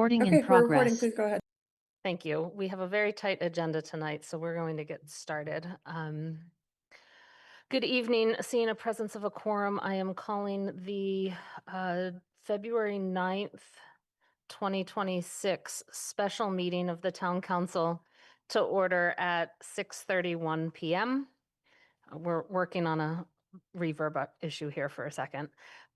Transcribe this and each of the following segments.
Recording in Okay, we're recording. progress. Please go ahead. Thank you. We have a very tight agenda tonight, so we're going to get started. Good evening. Seeing a presence of a quorum, I am calling the February 9th, 2026 special meeting of the Town Council to order at 6:31 p.m. We're working on a reverb issue here for a second.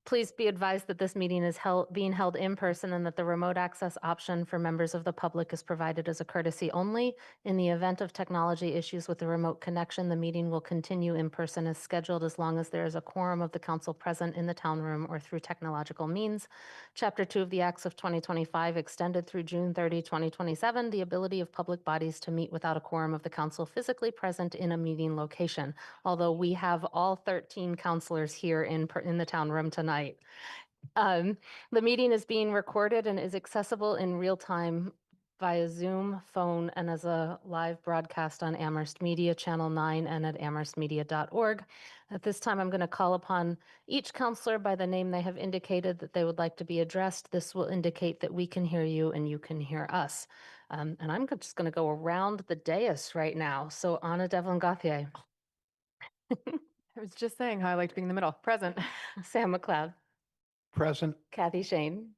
Please be advised that this meeting is being held in person and that the remote access option for members of the public is provided as a courtesy only. In the event of technology issues with the remote connection, the meeting will continue in person as scheduled as long as there is a quorum of the council present in the town room or through technological means. Chapter 2 of the Acts of 2025 extended through June 30, 2027, the ability of public bodies to meet without a quorum of the council physically present in a meeting location. Although we have all 13 counselors here in the town room tonight. The meeting is being recorded and is accessible in real time via Zoom, phone, and as a live broadcast on Amherst Media Channel 9 and at amherstmedia.org. At this time, I'm going to call upon each counselor by the name they have indicated that they would like to be addressed. This will indicate that we can hear you and you can hear us. And I'm just going to go around the dais right now. So Anna Devlin Gauthier. I was just saying how I liked being in the middle. Present. Sam McLeod. Present. Kathy Shane.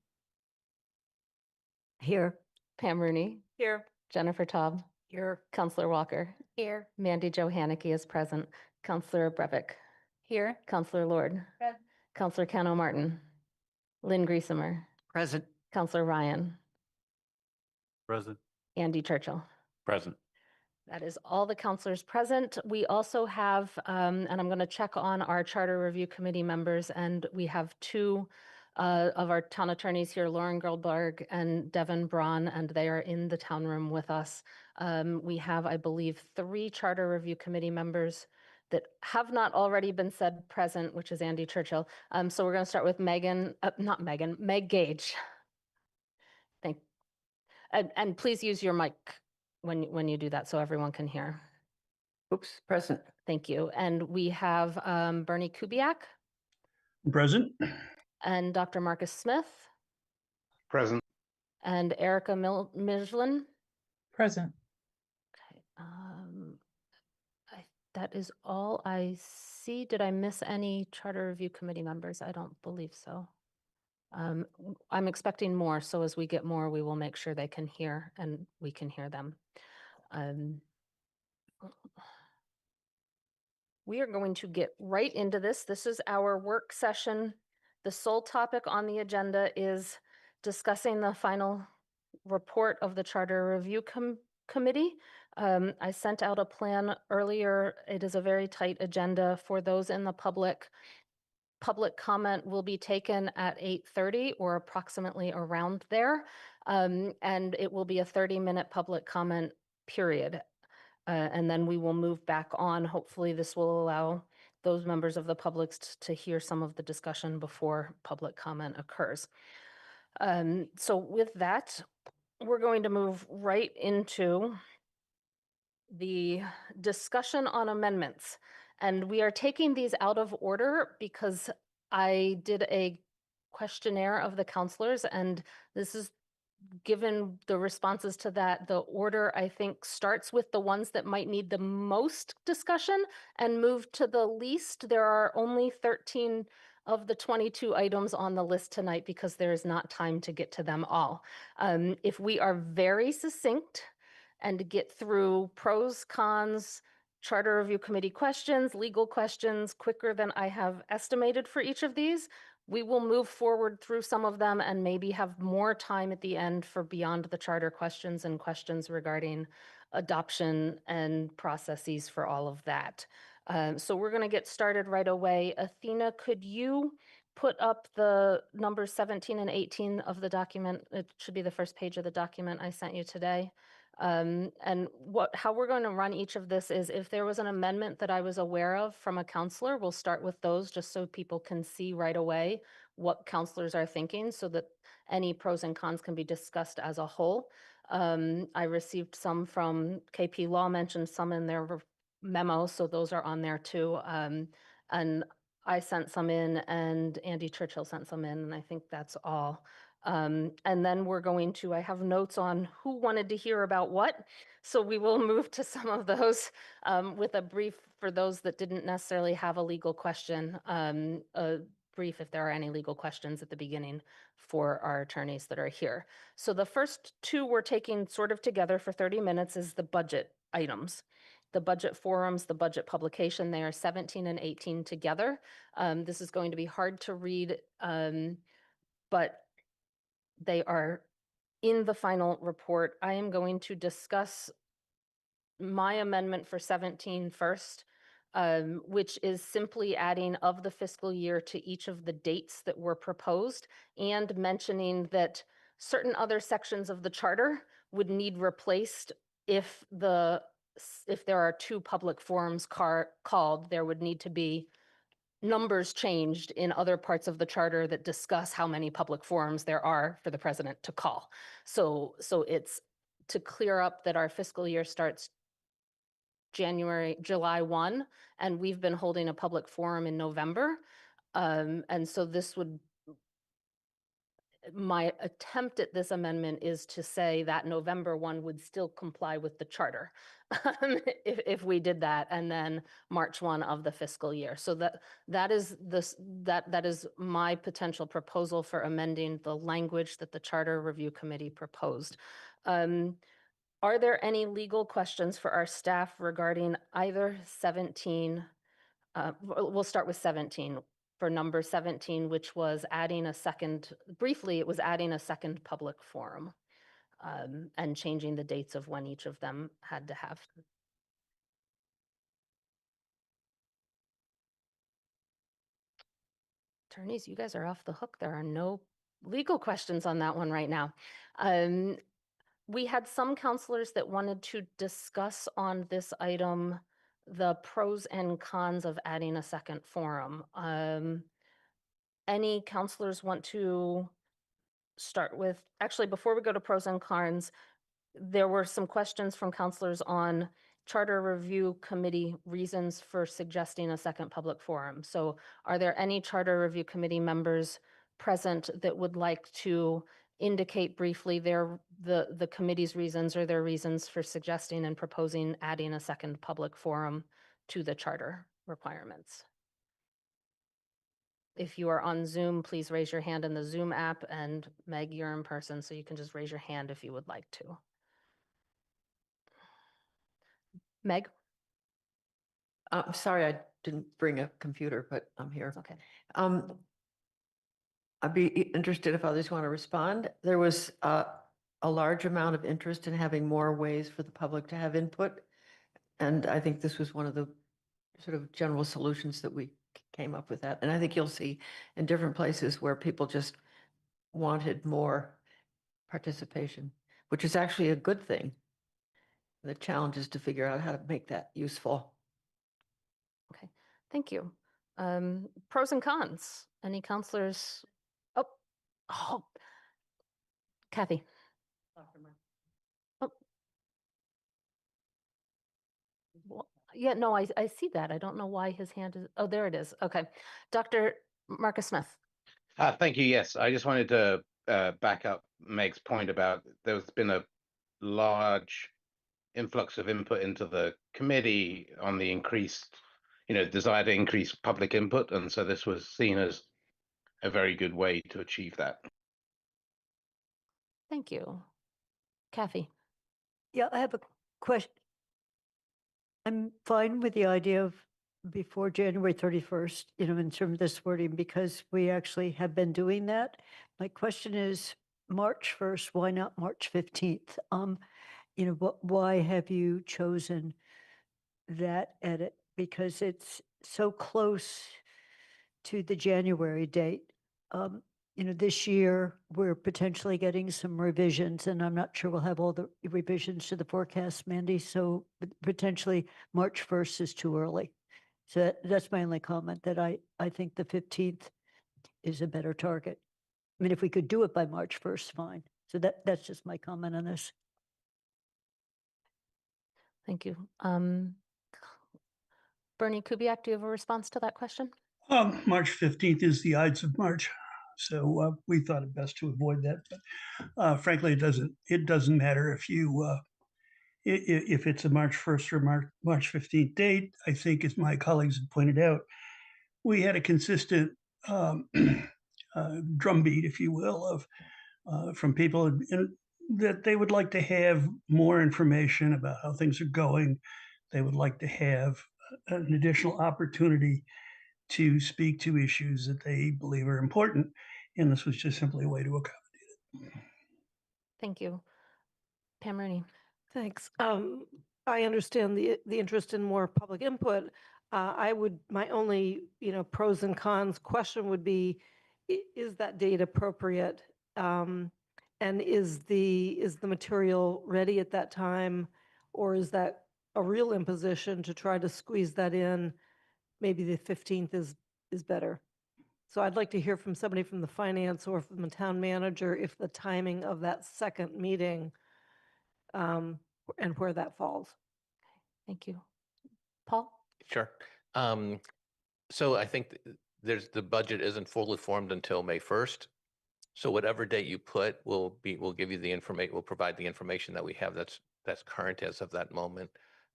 Here. Pam Rooney. Here. Jennifer Taub. Here. Counselor Walker. Here. Mandy Jo Haneke is present. Counselor Brevik. Here. Counselor Lord. Present. Counselor Cano Martin. Lynn Griesemer. Present. Counselor Ryan. Present. Andy Churchill. Present. That is all the counselors present. We also have, and I'm going to check on our Charter Review Committee members, and we have two of our town attorneys here, Lauren Goldberg and Devin Braun, and they are in the town room with us. We have, I believe, 3 Charter Review Committee members that have not already been said present, which is Andy Churchill. So we're going to start with Meg Gage. And please use your mic when you do that so everyone can hear. Oops, present. Thank you. And we have Bernie Kubiak Present. and Dr. Marcus Smith Present. and Erica Mijlin. Present. Okay. That is all I see. Did I miss any Charter Review Committee members? I don't believe so. I'm expecting more, so as we get more, we will make sure they can hear and we can hear them. We are going to get right into this. This is our work session. The sole topic on the agenda is discussing the final report of the Charter Review Committee. I sent out a plan earlier. It is a very tight agenda for those in the public. Public comment will be taken at 8:30 or approximately around there. And it will be a 30-minute public comment period. And then we will move back on. Hopefully this will allow those members of the public to hear some of the discussion before public comment occurs. So with that, we're going to move right into the discussion on amendments. And we are taking these out of order because I did a questionnaire of the counselors, and this is given the responses to that, the order, I think, starts with the ones that might need the most discussion and move to the least. There are only 13 of the 22 items on the list tonight because there is not time to get to them all. If we are very succinct and get through pros, cons, Charter Review Committee questions, legal questions quicker than I have estimated for each of these, we will move forward through some of them and maybe have more time at the end for beyond the charter questions and questions regarding adoption and processes for all of that. So we're going to get started right away. Athena, could you put up the numbers 17 and 18 of the document? It should be the first page of the document I sent you today. And how we're going to run each of this is if there was an amendment that I was aware of from a counselor, we'll start with those just so people can see right away what counselors are thinking so that any pros and cons can be discussed as a whole. I received some from KP Law, mentioned some in their memo, so those are on there too. And I sent some in and Andy Churchill sent some in, and I think that's all. And then we're going to, I have notes on who wanted to hear about what. So we will move to some of those with a brief for those that didn't necessarily have a legal question, a brief if there are any legal questions at the beginning for our attorneys that are here. So the first two we're taking sort of together for 30 minutes is the budget items. The budget forums, the budget publication, they are 17 and 18 together. This is going to be hard to read, but they are in the final report. I am going to discuss my amendment for 17 first, which is simply adding of the fiscal year to each of the dates that were proposed and mentioning that certain other sections of the charter would need replaced if there are two public forums called, there would need to be numbers changed in other parts of the charter that discuss how many public forums there are for the president to call. So it's to clear up that our fiscal year starts July 1, and we've been holding a public forum in November. And so my attempt at this amendment is to say that November 1 would still comply with the charter if we did that, and then March 1 of the fiscal year. So that is my potential proposal for amending the language that the Charter Review Committee proposed. Are there any legal questions for our staff regarding either 17? We'll start with 17. For number 17, which was adding a second, briefly, it was adding a second public forum and changing the dates of when each of them had to have. Attorneys, you guys are off the hook. There are no legal questions on that one right now. We had some counselors that wanted to discuss on this item the pros and cons of adding a second forum. Any counselors want to start with, actually, before we go to pros and cons, there were some questions from counselors on Charter Review Committee reasons for suggesting a second public forum. So are there any Charter Review Committee members present that would like to indicate briefly the committee's reasons or their reasons for suggesting and proposing adding a second public forum to the charter requirements? If you are on Zoom, please raise your hand in the Zoom app, and Meg, you're in person, so you can just raise your hand if you would like to. Meg? I'm sorry, I didn't bring a computer, but I'm here. Okay. I'd be interested if others want to respond. There was a large amount of interest in having more ways for the public to have input. And I think this was one of the sort of general solutions that we came up with that. And I think you'll see in different places where people just wanted more participation, which is actually a good thing. The challenge is to figure out how to make that useful. Okay, thank you. Pros and cons. Any counselors? Oh, Kathy. Oh. Well, yeah, no, I see that. I don't know why his hand is, oh, there it is. Okay. Dr. Marcus Smith. Thank you. Yes, I just wanted to back up Meg's point about there's been a large influx of input into the committee on the increased, desire to increase public input. And so this was seen as a very good way to achieve that. Thank you. Kathy. Yeah, I have a question. I'm fine with the idea of before January 31st, in terms of this wording, because we actually have been doing that. My question is March 1st, why not March 15th? Why have you chosen that edit? Because it's so close to the January date. This year, we're potentially getting some revisions, and I'm not sure we'll have all the revisions to the forecast, Mandy, so potentially March 1st is too early. So that's my only comment, that I think the 15th is a better target. I mean, if we could do it by March 1st, fine. So that's just my comment on this. Thank you. Bernie Kubiak, do you have a response to that question? March 15th is the Ides of March. So we thought it best to avoid that. But frankly, it doesn't matter if if it's a March 1st or March 15th date. I think, as my colleagues have pointed out, we had a consistent um, drumbeat, if you will, of from people that they would like to have more information about how things are going. They would like to have an additional opportunity to speak to issues that they believe are important. And this was just simply a way to accommodate. Thank you. Pam Rooney. Thanks. I understand the interest in more public input. My only, pros and cons question would be, is that date appropriate? And is the material ready at that time? Or is that a real imposition to try to squeeze that in? Maybe the 15th is better. So I'd like to hear from somebody from the finance or from the town manager if the timing of that second meeting and where that falls. Thank you. Paul? Sure. So I think the budget isn't fully formed until May 1st. So whatever date you put will give you the information, will provide the information that we have that's current as of that moment.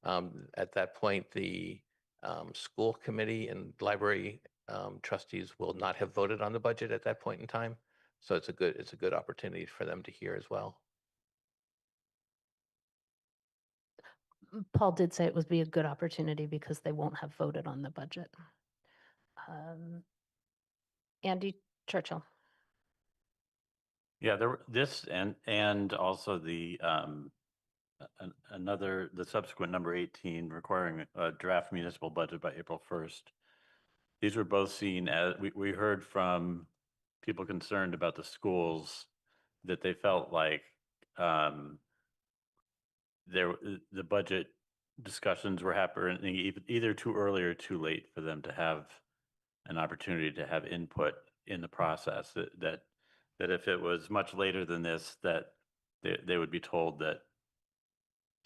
At that point, the school committee and library trustees will not have voted on the budget at that point in time. So it's a good opportunity for them to hear as well. Paul did say it would be a good opportunity because they won't have voted on the budget. Andy Churchill. Yeah, this and also the the subsequent number 18 requiring a draft municipal budget by April 1st. These were both seen as we heard from people concerned about the schools that they felt like the budget discussions were happening either too early or too late for them to have an opportunity to have input in the process. That if it was much later than this, that they would be told that,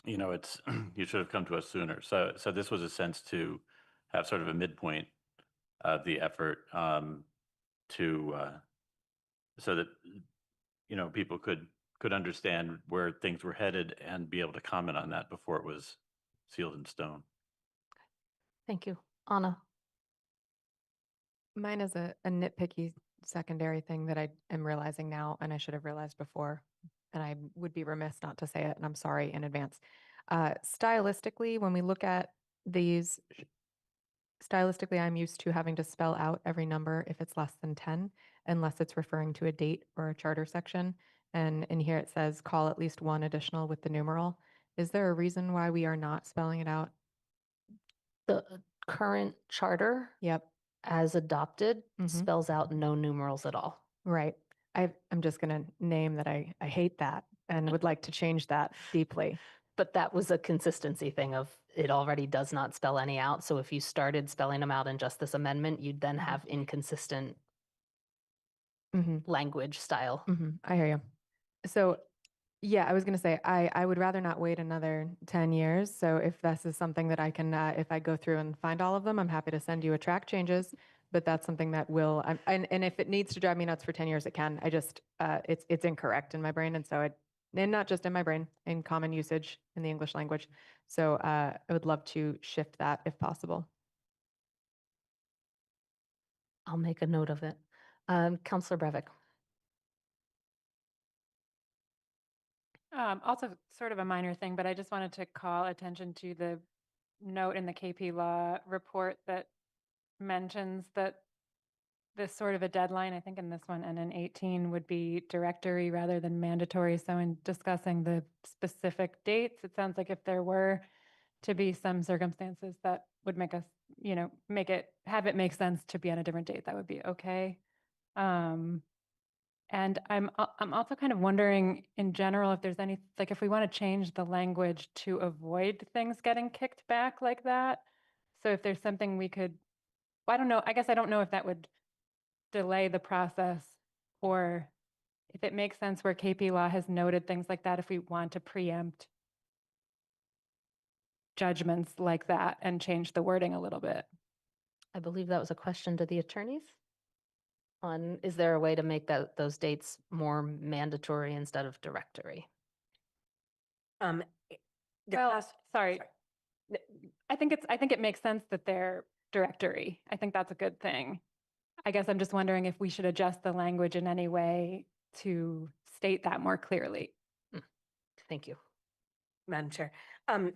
it's you should have come to us sooner. So this was a sense to have sort of a midpoint of the effort so that people could understand where things were headed and be able to comment on that before it was sealed in stone. Thank you. Anna. Mine is a nitpicky secondary thing that I am realizing now, and I should have realized before, and I would be remiss not to say it, and I'm sorry in advance. Stylistically, when we look at these, stylistically, I'm used to having to spell out every number if it's less than 10, unless it's referring to a date or a charter section. And in here it says call at least one additional with the numeral. Is there a reason why we are not spelling it out? The current charter, Yep. as adopted, Mhm. spells out no numerals at all. Right. I'm just going to name that I hate that and would like to change that deeply. But that was a consistency thing of it already does not spell any out. So if you started spelling them out in just this amendment, you'd then have inconsistent language style. I hear you. So yeah, I was going to say, I would rather not wait another 10 years. So if this is something that I can, if I go through and find all of them, I'm happy to send you a track changes, but that's something that will, and if it needs to drive me nuts for 10 years, it can. I just, it's incorrect in my brain. And so and not just in my brain, in common usage in the English language. So I would love to shift that if possible. I'll make a note of it. Councillor Breivik. Also sort of a minor thing, but I just wanted to call attention to the note in the KP Law report that mentions that this sort of a deadline, I think in this one and in 18 would be directory rather than mandatory. So in discussing the specific dates, it sounds like if there were to be some circumstances that would make us, have it make sense to be on a different date, that would be okay. And I'm also kind of wondering in general if there's any, like if we want to change the language to avoid things getting kicked back like that. So if there's something we could, I don't know, I guess I don't know if that would delay the process or if it makes sense where KP Law has noted things like that, if we want to preempt judgments like that and change the wording a little bit. I believe that was a question to the attorneys. on, is there a way to make those dates more mandatory instead of directory? Um, i- the Well, past- sorry. I think it makes sense that they're directory. I think that's a good thing. I guess I'm just wondering if we should adjust the language in any way to state that more clearly. Thank you. Madam Chair,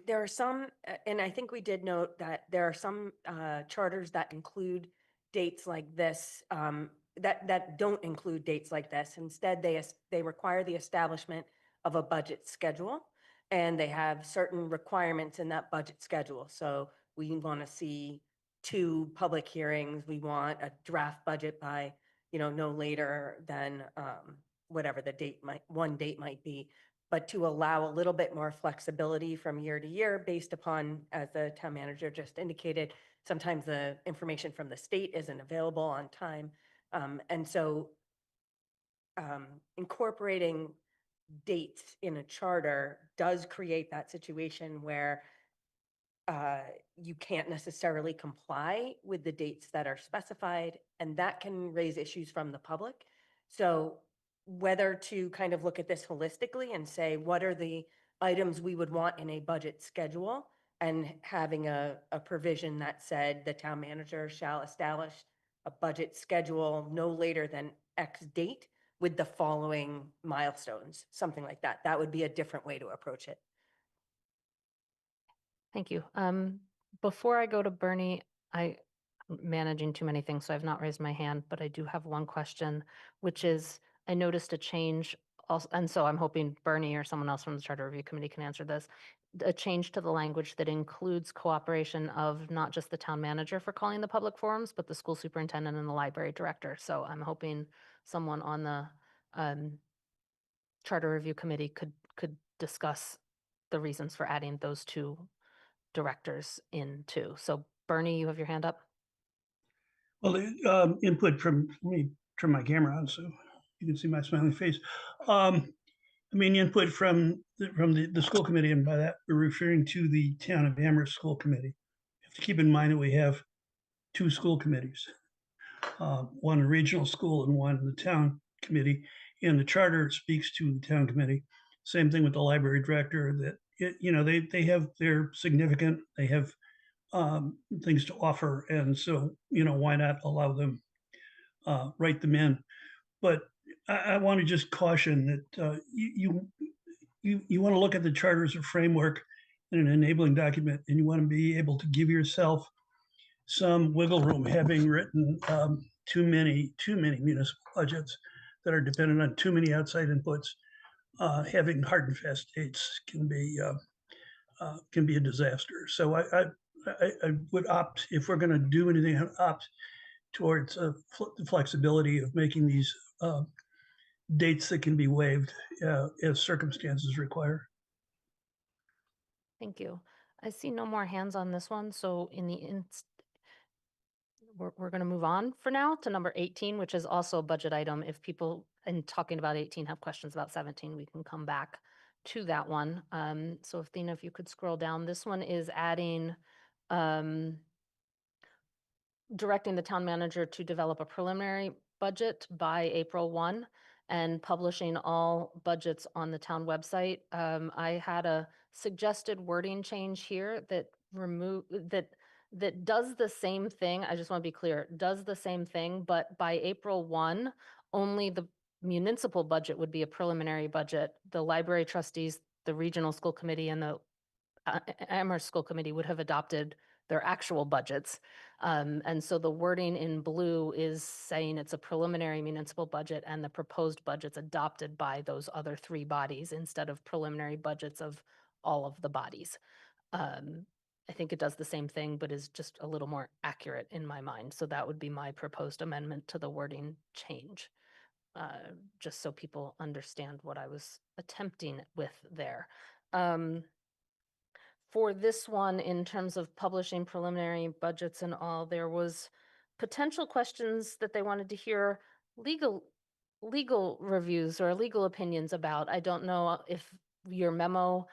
there are some, and I think we did note that there are some charters that include dates like this, that don't include dates like this. Instead, they require the establishment of a budget schedule, and they have certain requirements in that budget schedule. So we want to see 2 public hearings. We want a draft budget by, no later than whatever the one date might be, but to allow a little bit more flexibility from year to year based upon, as the town manager just indicated, sometimes the information from the state isn't available on time. And so incorporating dates in a charter does create that situation where you can't necessarily comply with the dates that are specified, and that can raise issues from the public. So whether to kind of look at this holistically and say, what are the items we would want in a budget schedule, and having a provision that said the town manager shall establish a budget schedule no later than X date with the following milestones, something like that. That would be a different way to approach it. Thank you. Before I go to Bernie, I'm managing too many things, so I've not raised my hand, but I do have one question, which is, I noticed a change also, and so I'm hoping Bernie or someone else from the Charter Review Committee can answer this. A change to the language that includes cooperation of not just the town manager for calling the public forums, but the school superintendent and the library director. So I'm hoping someone on the Charter Review Committee could discuss the reasons for adding those 2 directors in too. So Bernie, you have your hand up. Well, input from, let me turn my camera on so you can see my smiling face. Input from the school committee, and by that we're referring to the town of Amherst School Committee. You have to keep in mind that we have 2 school committees, one regional school and one the town committee. And the charter speaks to the town committee. Same thing with the library director, that they have, they're significant, they have things to offer. And so, why not allow them, write them in? But I want to just caution that you want to look at the charter as a framework and an enabling document, and you want to be able to give yourself some wiggle room. Having written too many municipal budgets that are dependent on too many outside inputs, having hard and fast dates can be a disaster. So I would opt, if we're going to do anything, I'd opt towards the flexibility of making these dates that can be waived as circumstances require. Thank you. I see no more hands on this one. So we're going to move on for now to number 18, which is also a budget item. If people, in talking about 18, have questions about 17, we can come back to that one. So if Thina, if you could scroll down, this one is adding, directing the town manager to develop a preliminary budget by April 1 and publishing all budgets on the town website. I had a suggested wording change here that that does the same thing. I just want to be clear, does the same thing, but by April 1, only the municipal budget would be a preliminary budget. The library trustees, the regional school committee, and the Amherst School Committee would have adopted their actual budgets. And so the wording in blue is saying it's a preliminary municipal budget and the proposed budget's adopted by those other 3 bodies instead of preliminary budgets of all of the bodies. I think it does the same thing, but is just a little more accurate in my mind. So that would be my proposed amendment to the wording change, just so people understand what I was attempting with there. For this one, in terms of publishing preliminary budgets and all, there was potential questions that they wanted to hear legal reviews or legal opinions about. I don't know if your memo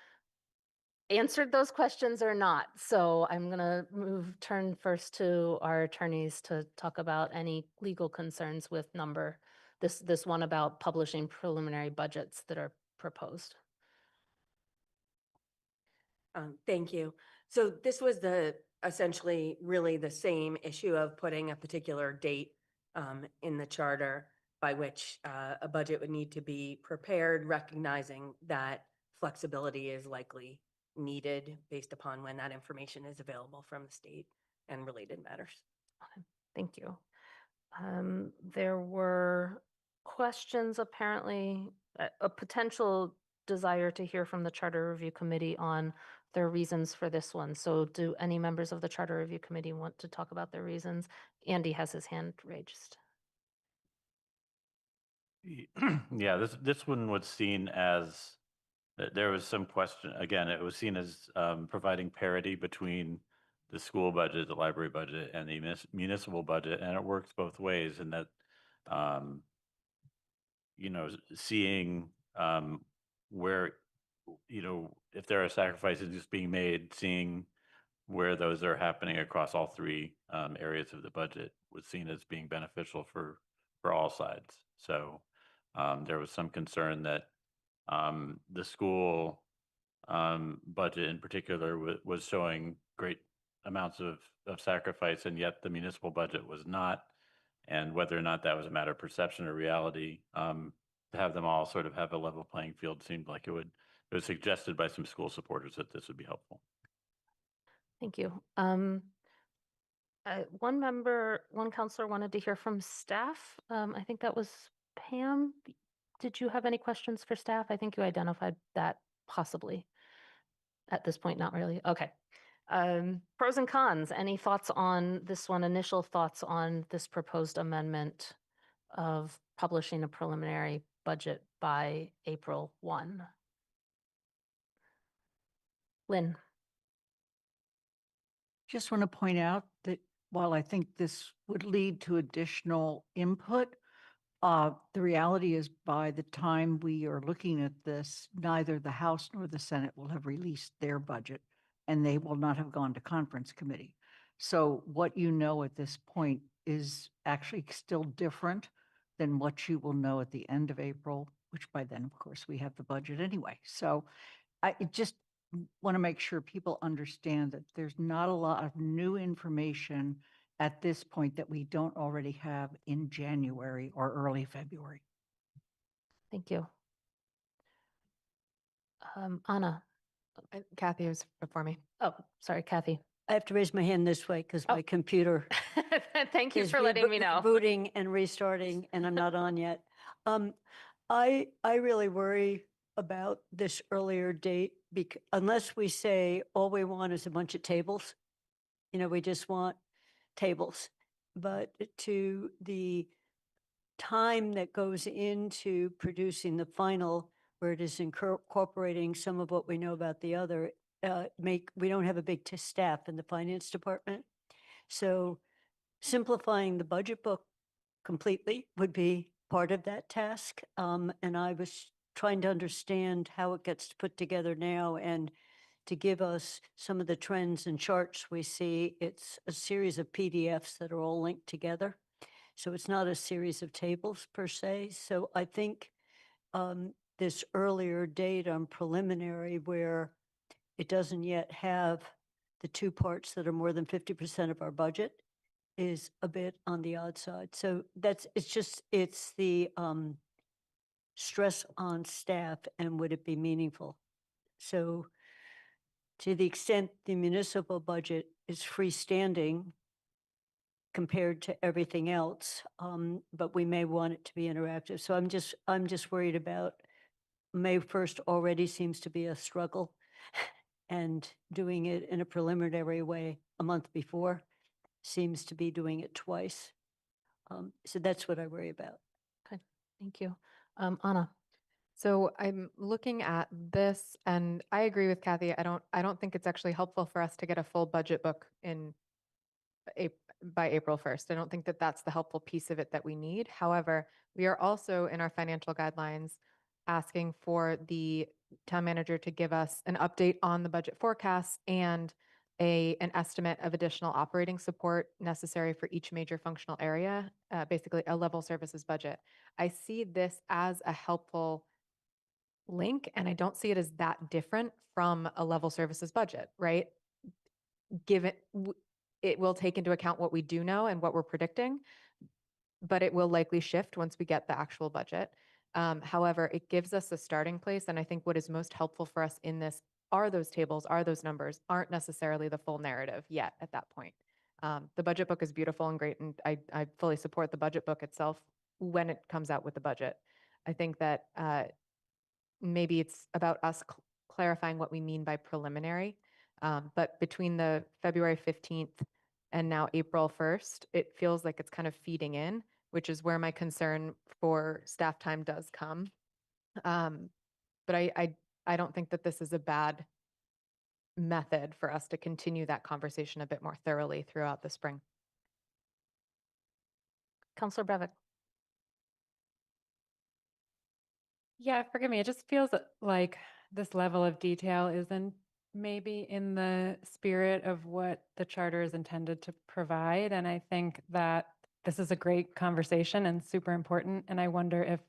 answered those questions or not. So I'm going to turn first to our attorneys to talk about any legal concerns with this one about publishing preliminary budgets that are proposed. Thank you. So this was essentially really the same issue of putting a particular date in the charter by which a budget would need to be prepared, recognizing that flexibility is likely needed based upon when that information is available from the state and related matters. Okay, thank you. There were questions, apparently, a potential desire to hear from the Charter Review Committee on their reasons for this one. So do any members of the Charter Review Committee want to talk about their reasons? Andy has his hand raised. Yeah, this one was seen as, there was some question, again, it was seen as providing parity between the school budget, the library budget, and the municipal budget, and it works both ways in that, you know, seeing where, you know, if there are sacrifices just being made, seeing where those are happening across all three areas of the budget was seen as being beneficial for all sides. So there was some concern that the school budget in particular was showing great amounts of sacrifice, and yet the municipal budget was not, and whether or not that was a matter of perception or reality, to have them all sort of have a level playing field seemed like it was suggested by some school supporters that this would be helpful. Thank you. One counselor wanted to hear from staff. I think that was Pam. Did you have any questions for staff? I think you identified that possibly. At this point, not really. Okay. Pros and cons, any thoughts on this one? Initial thoughts on this proposed amendment of publishing a preliminary budget by April 1? Lynn? Just want to point out that while I think this would lead to additional input, the reality is by the time we are looking at this, neither the House nor the Senate will have released their budget, and they will not have gone to conference committee. So what you know at this point is actually still different than what you will know at the end of April, which by then, of course, we have the budget anyway. So I just want to make sure people understand that there's not a lot of new information at this point that we don't already have in January or early February. Thank you. Anna? Kathy was before me. Oh, sorry, Kathy. I have to raise my hand this way because my computer Thank you is for letting me know. rebooting and restarting, and I'm not on yet. I really worry about this earlier date unless we say all we want is a bunch of tables. You know, we just want tables. But to the time that goes into producing the final, where it is incorporating some of what we know about the other, we don't have a big staff in the finance department. So simplifying the budget book completely would be part of that task. And I was trying to understand how it gets put together now and to give us some of the trends and charts we see. It's a series of PDFs that are all linked together. So it's not a series of tables per se. So I think this earlier date on preliminary where it doesn't yet have the two parts that are more than 50% of our budget is a bit on the odd side. So it's the stress on staff and would it be meaningful? So to the extent the municipal budget is freestanding compared to everything else, but we may want it to be interactive. So I'm just worried about May 1st already seems to be a struggle and doing it in a preliminary way a month before seems to be doing it twice. So that's what I worry about. Okay, thank you. Anna? So I'm looking at this and I agree with Kathy. I don't think it's actually helpful for us to get a full budget book by April 1st. I don't think that that's the helpful piece of it that we need. However, we are also in our financial guidelines asking for the town manager to give us an update on the budget forecast and an estimate of additional operating support necessary for each major functional area, basically a level services budget. I see this as a helpful link, and I don't see it as that different from a level services budget, right? Given it will take into account what we do know and what we're predicting, but it will likely shift once we get the actual budget. However, it gives us a starting place, and I think what is most helpful for us in this are those tables, are those numbers, aren't necessarily the full narrative yet at that point. The budget book is beautiful and great, and I fully support the budget book itself when it comes out with the budget. I think that maybe it's about us clarifying what we mean by preliminary. But between the February 15th and now April 1st, it feels like it's kind of feeding in, which is where my concern for staff time does come. But I don't think that this is a bad method for us to continue that conversation a bit more thoroughly throughout the spring. Counselor Brevick. Yeah, forgive me. It just feels like this level of detail isn't maybe in the spirit of what the charter is intended to provide. And I think that this is a great conversation and super important. And I wonder if,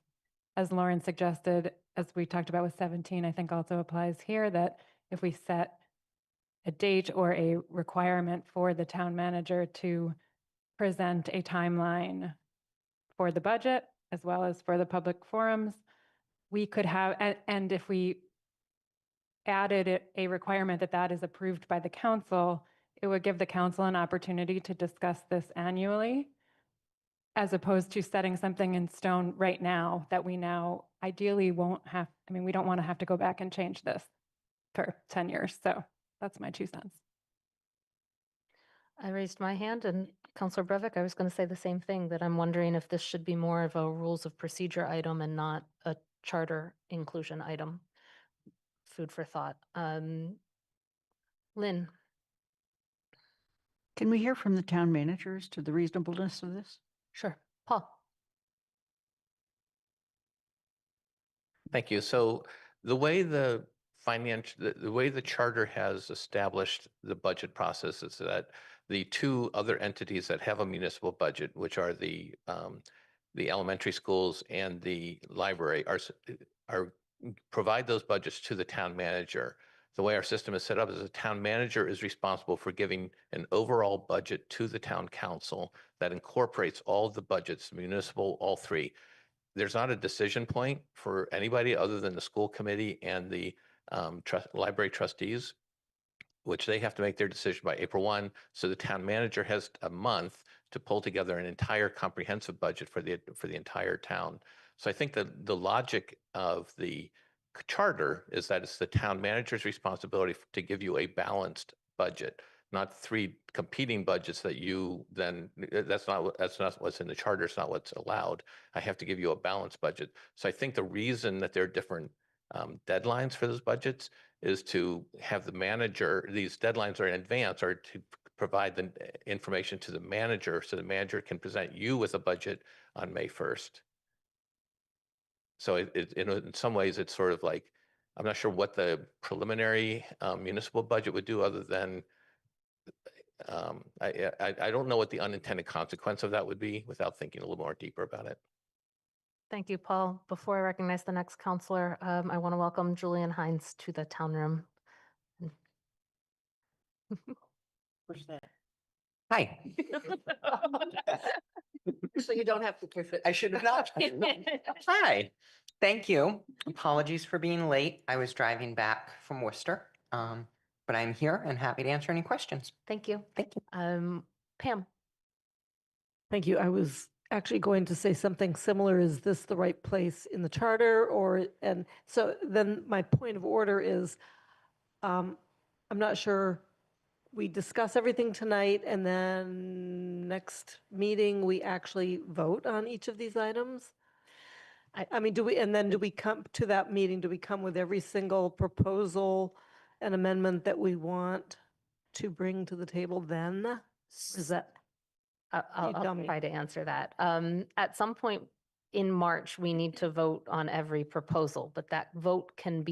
as Lauren suggested, as we talked about with 17, I think also applies here, that if we set a date or a requirement for the town manager to present a timeline for the budget as well as for the public forums, we could have, and if we added a requirement that that is approved by the council, it would give the council an opportunity to discuss this annually, as opposed to setting something in stone right now that we now ideally won't have. I mean, we don't want to have to go back and change this for 10 years. So that's my 2 cents. I raised my hand, and Counselor Brevick, I was going to say the same thing, that I'm wondering if this should be more of a rules of procedure item and not a charter inclusion item. Food for thought. Lynn. Can we hear from the town managers to the reasonableness of this? Sure. Paul. Thank you. So the way the way the charter has established the budget process is that the 2 other entities that have a municipal budget, which are the elementary schools and the library, are provide those budgets to the town manager. The way our system is set up is the town manager is responsible for giving an overall budget to the town council that incorporates all the budgets, municipal, all 3. There's not a decision point for anybody other than the school committee and the library trustees, which they have to make their decision by April 1. So the town manager has a month to pull together an entire comprehensive budget for the entire town. So I think that the logic of the charter is that it's the town manager's responsibility to give you a balanced budget, not 3 competing budgets that you then, that's not what's in the charter. It's not what's allowed. I have to give you a balanced budget. So I think the reason that there are different deadlines for those budgets is to have the manager, these deadlines are in advance, or to provide the information to the manager so the manager can present you with a budget on May 1st. So in some ways, it's sort of like, I'm not sure what the preliminary municipal budget would do other than, I don't know what the unintended consequence of that would be without thinking a little more deeper about it. Thank you, Paul. Before I recognize the next counselor, I want to welcome Julian Hines to the town room. Where's that? Hi. So you don't have to kiss it. I should have not. Hi. Thank you. Apologies for being late. I was driving back from Worcester, but I'm here and happy to answer any questions. Thank you. Thank you. Pam. Thank you. I was actually going to say something similar. Is this the right place in the charter, or, and so then my point of order is, I'm not sure, we discuss everything tonight and then next meeting, we actually vote on each of these items? I mean, do we come to that meeting, do we come with every single proposal and amendment that we want to bring to the table then? Is that? I'll tell me. try to answer that. At some point, in March, we need to vote on every proposal, but that vote can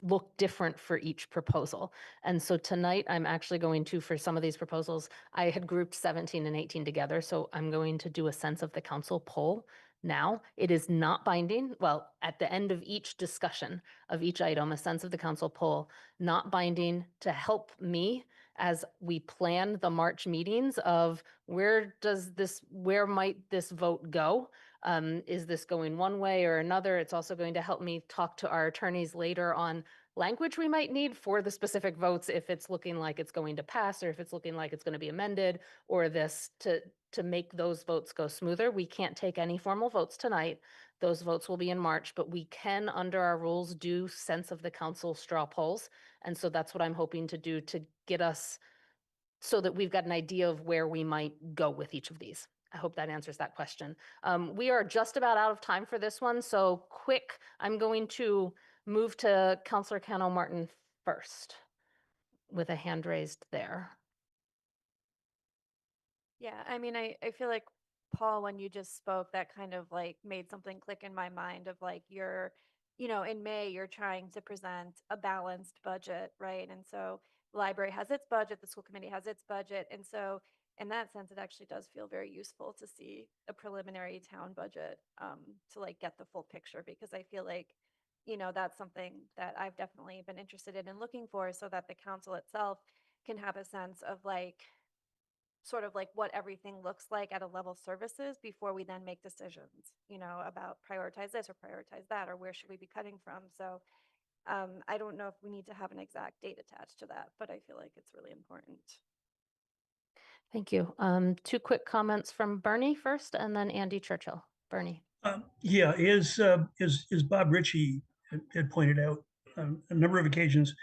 look different for each proposal. And so tonight, I'm actually going to, for some of these proposals, I had grouped 17 and 18 together, so I'm going to do a sense of the council poll now. It is not binding. Well, at the end of each discussion of each item, a sense of the council poll, not binding, to help me as we plan the March meetings of where might this vote go? Is this going one way or another? It's also going to help me talk to our attorneys later on language we might need for the specific votes if it's looking like it's going to pass or if it's looking like it's going to be amended, or this to make those votes go smoother. We can't take any formal votes tonight. Those votes will be in March, but we can, under our rules, do sense of the council straw polls. And so that's what I'm hoping to do to get us so that we've got an idea of where we might go with each of these. I hope that answers that question. We are just about out of time for this one, so quick, I'm going to move to Councillor Cano Martin first with a hand raised there. Yeah, I mean, I feel like, Paul, when you just spoke, that kind of like made something click in my mind of like in May, you're trying to present a balanced budget, right? And so the library has its budget, the school committee has its budget. And so in that sense, it actually does feel very useful to see a preliminary town budget to like get the full picture, because I feel like, that's something that I've definitely been interested in and looking for, so that the council itself can have a sense of like, sort of like what everything looks like at a level services before we then make decisions, about prioritize this or prioritize that, or where should we be cutting from. So I don't know if we need to have an exact date attached to that, but I feel like it's really important. Thank you. Two quick comments from Bernie first, and then Andy Churchill. Bernie. Yeah, as Bob Ritchie had pointed out on a number of occasions,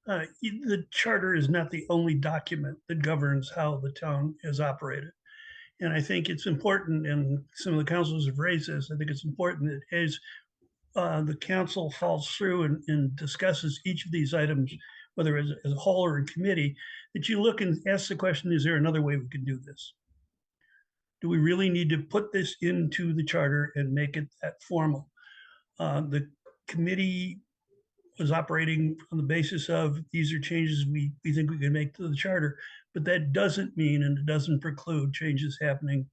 the charter is not the only document that governs how the town is operated. And I think it's important, and some of the councils have raised this, I think it's important that as the council falls through and discusses each of these items, whether as a whole or in committee, that you look and ask the question, is there another way we can do this? Do we really need to put this into the charter and make it that formal? The committee was operating on the basis of these are changes we think we can make to the charter, but that doesn't mean, and it doesn't preclude changes happening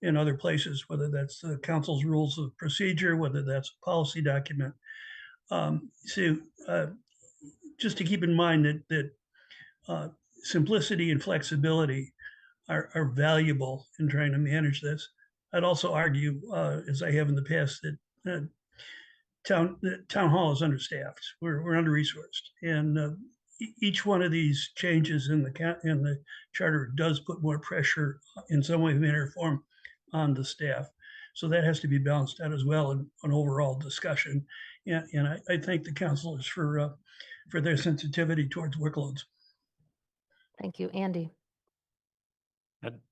in other places, whether that's the council's rules of procedure, whether that's a policy document. So just to keep in mind that simplicity and flexibility are valuable in trying to manage this. I'd also argue, as I have in the past, that the town hall is understaffed. We're under-resourced, and each one of these changes in the charter does put more pressure in some way, manner, or form on the staff. So that has to be balanced out as well in an overall discussion. And I thank the councilors for their sensitivity towards workloads. Thank you, Andy.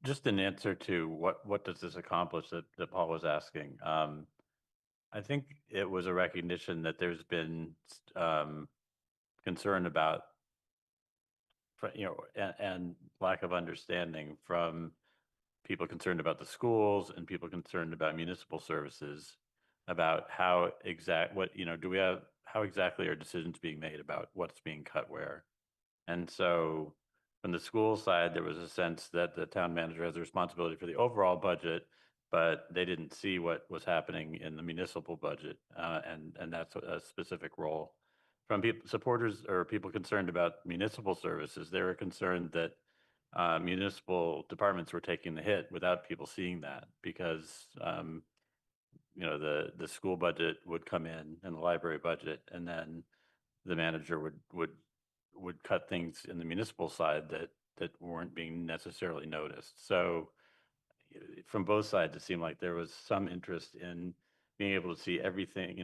Just an answer to what does this accomplish that Paul was asking. I think it was a recognition that there's been concern about, and lack of understanding from people concerned about the schools and people concerned about municipal services, about how exactly are decisions being made about what's being cut where. And so from the school side, there was a sense that the town manager has a responsibility for the overall budget, but they didn't see what was happening in the municipal budget, and that's a specific role. From supporters or people concerned about municipal services, they were concerned that municipal departments were taking the hit without people seeing that, because the school budget would come in and the library budget, and then the manager would cut things in the municipal side that weren't being necessarily noticed. So from both sides, it seemed like there was some interest in being able to see everything,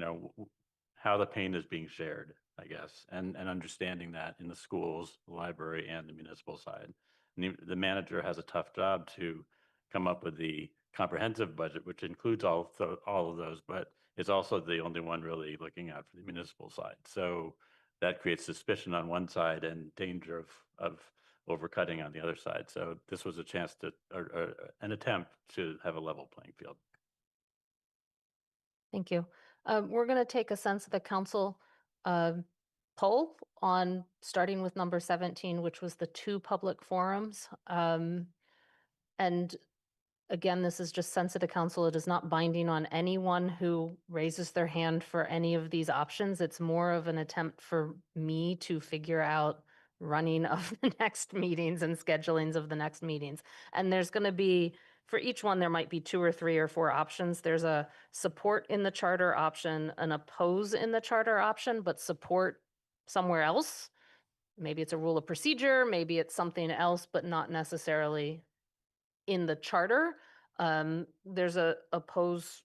how the pain is being shared, I guess, and understanding that in the schools, the library, and the municipal side. And the manager has a tough job to come up with the comprehensive budget, which includes all of those, but it's also the only one really looking out for the municipal side. So that creates suspicion on one side and danger of overcutting on the other side. So this was a chance to, or an attempt to have a level playing field. Thank you. We're going to take a sense of the council poll on starting with number 17, which was the 2 public forums. And again, this is just sense of the council. It is not binding on anyone who raises their hand for any of these options. It's more of an attempt for me to figure out running of the next meetings and schedulings of the next meetings. And there's going to be, for each one, there might be 2 or 3 or 4 options. There's a support in the charter option, an oppose in the charter option, but support somewhere else. Maybe it's a rule of procedure, maybe it's something else, but not necessarily in the charter. There's a oppose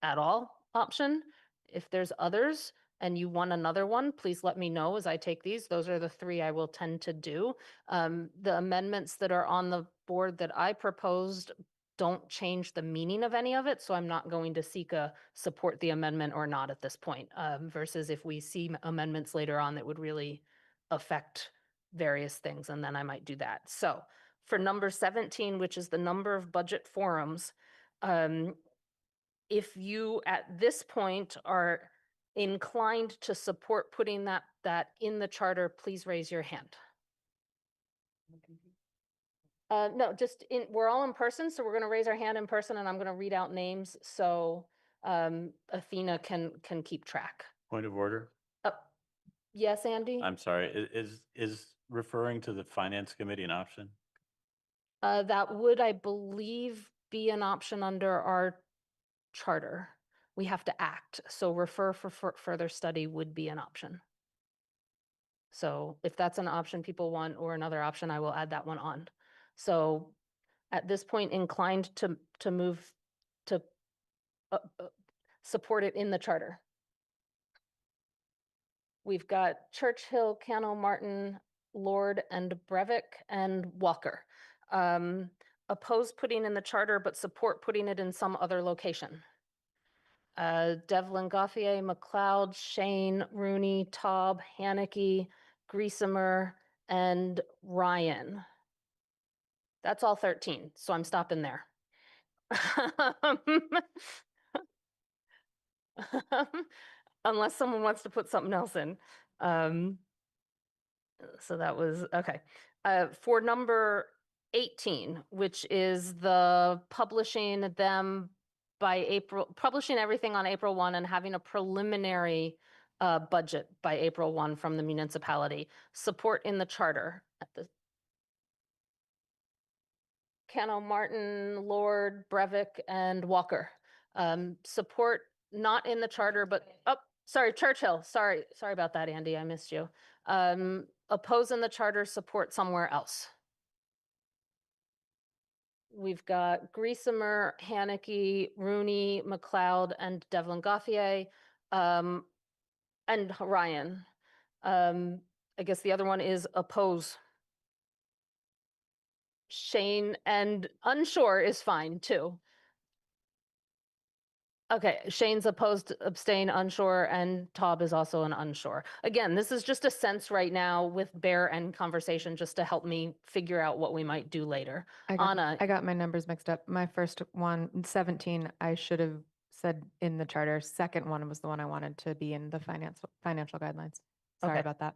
at all option. If there's others and you want another one, please let me know as I take these. Those are the 3 I will tend to do. The amendments that are on the board that I proposed don't change the meaning of any of it, so I'm not going to seek a support the amendment or not at this point, versus if we see amendments later on that would really affect various things, and then I might do that. So for number 17, which is the number of budget forums, if you at this point are inclined to support putting that in the charter, please raise your hand. No, just we're all in person, so we're going to raise our hand in person, and I'm going to read out names so Athena can keep track. Point of order. Yes, Andy? I'm sorry. Is referring to the finance committee an option? That would, I believe, be an option under our charter. We have to act, so refer for further study would be an option. So if that's an option people want or another option, I will add that one on. So at this point, inclined to move to support it in the charter. We've got Churchill, Cano, Martin, Lord, and Breivik, and Walker. Oppose putting in the charter, but support putting it in some other location. Devlin, Gauthier, McLeod, Shane, Rooney, Taub, Haneke, Griesemer, and Ryan. That's all 13, so I'm stopping there. Unless someone wants to put something else in. So that was, okay. For number 18, which is the publishing them by April, publishing everything on April 1 and having a preliminary budget by April 1 from the municipality. Support in the charter at the Cano, Martin, Lord, Breivik, and Walker. Support not in the charter, but, oh, sorry, Churchill. Sorry about that, Andy. I missed you. Oppose in the charter, support somewhere else. We've got Griesemer, Haneke, Rooney, McLeod, and Devlin Gauthier, and Ryan. I guess the other one is oppose. Shane and unsure is fine too. Okay, Shane's opposed, abstain, unsure, and Taub is also an unsure. Again, this is just a sense right now with Bear and conversation just to help me figure out what we might do later. Anna. I got my numbers mixed up. My first one, 17, I should have said in the charter. Second one was the one I wanted to be in the financial guidelines. Sorry Okay. about that.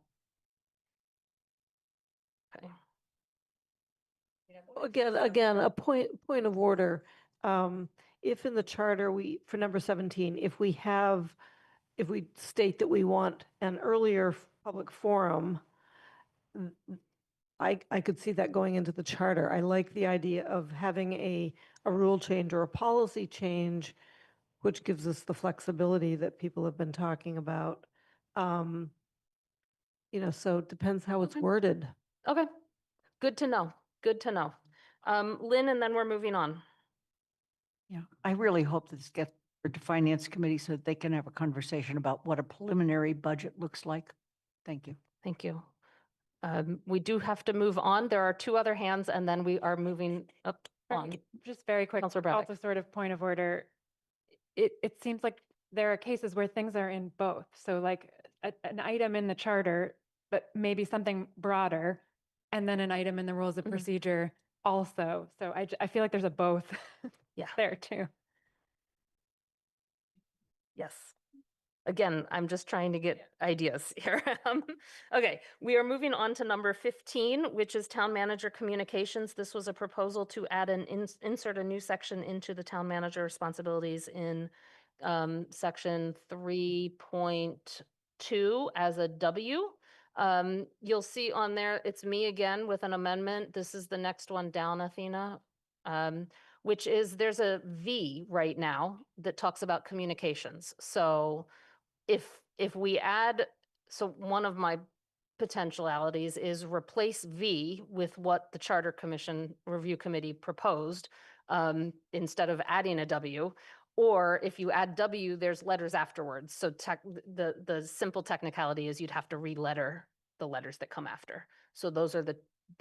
Okay. Again, a point of order. If in the charter for number 17, if we state that we want an earlier public forum, I could see that going into the charter. I like the idea of having a rule change or a policy change, which gives us the flexibility that people have been talking about. So it depends how it's worded. Okay, good to know. Good to know. Lynn, and then we're moving on. Yeah, I really hope this gets to Finance Committee so that they can have a conversation about what a preliminary budget looks like. Thank you. Thank you. We do have to move on. There are 2 other hands, and then we are moving up on. Just very quick, Counselor Breivik. also sort of point of order. It seems like there are cases where things are in both. So like an item in the charter, but maybe something broader, and then an item in the rules of procedure also. So I feel like there's a both Yeah. there too. Yes. Again, I'm just trying to get ideas here. Okay, we are moving on to number 15, which is town manager communications. This was a proposal to add insert a new section into the town manager responsibilities in section 3.2 as a W. You'll see on there, it's me again with an amendment. This is the next one down, Athena. Which is there's a V right now that talks about communications. So if we add, so one of my potentialities is replace V with what the Charter Commission Review Committee proposed, instead of adding a W. Or if you add W, there's letters afterwards. So the simple technicality is you'd have to re-letter the letters that come after. So those are the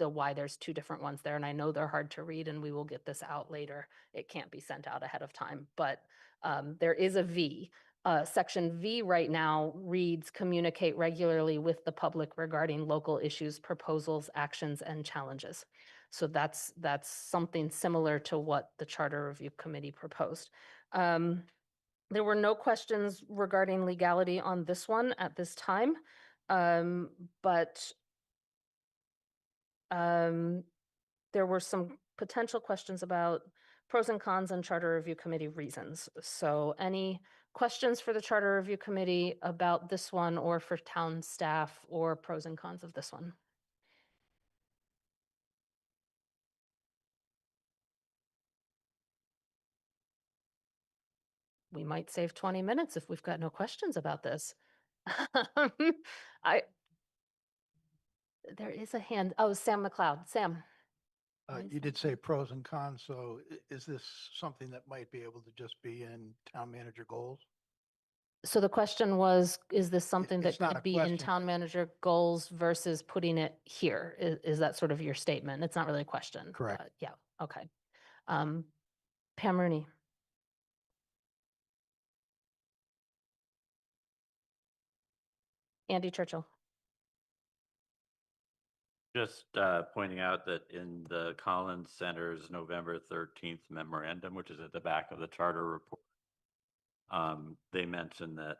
why there's two different ones there. And I know they're hard to read, and we will get this out later. It can't be sent out ahead of time, but there is a V. Section V right now reads, communicate regularly with the public regarding local issues, proposals, actions, and challenges. So that's something similar to what the Charter Review Committee proposed. There were no questions regarding legality on this one at this time, but there were some potential questions about pros and cons and Charter Review Committee reasons. So any questions for the Charter Review Committee about this one, or for town staff, or pros and cons of this one? We might save 20 minutes if we've got no questions about this. There is a hand. Oh, Sam McLeod. Sam. You did say pros and cons, so is this something that might be able to just be in town manager goals? So the question was, is this something that it's not could a be in question. town manager goals versus putting it here? Is that sort of your statement? It's not really a question. Correct. But yeah, okay. Pam Rooney. Andy Churchill. Just pointing out that in the Collins Center's November 13th memorandum, which is at the back of the charter report, they mentioned that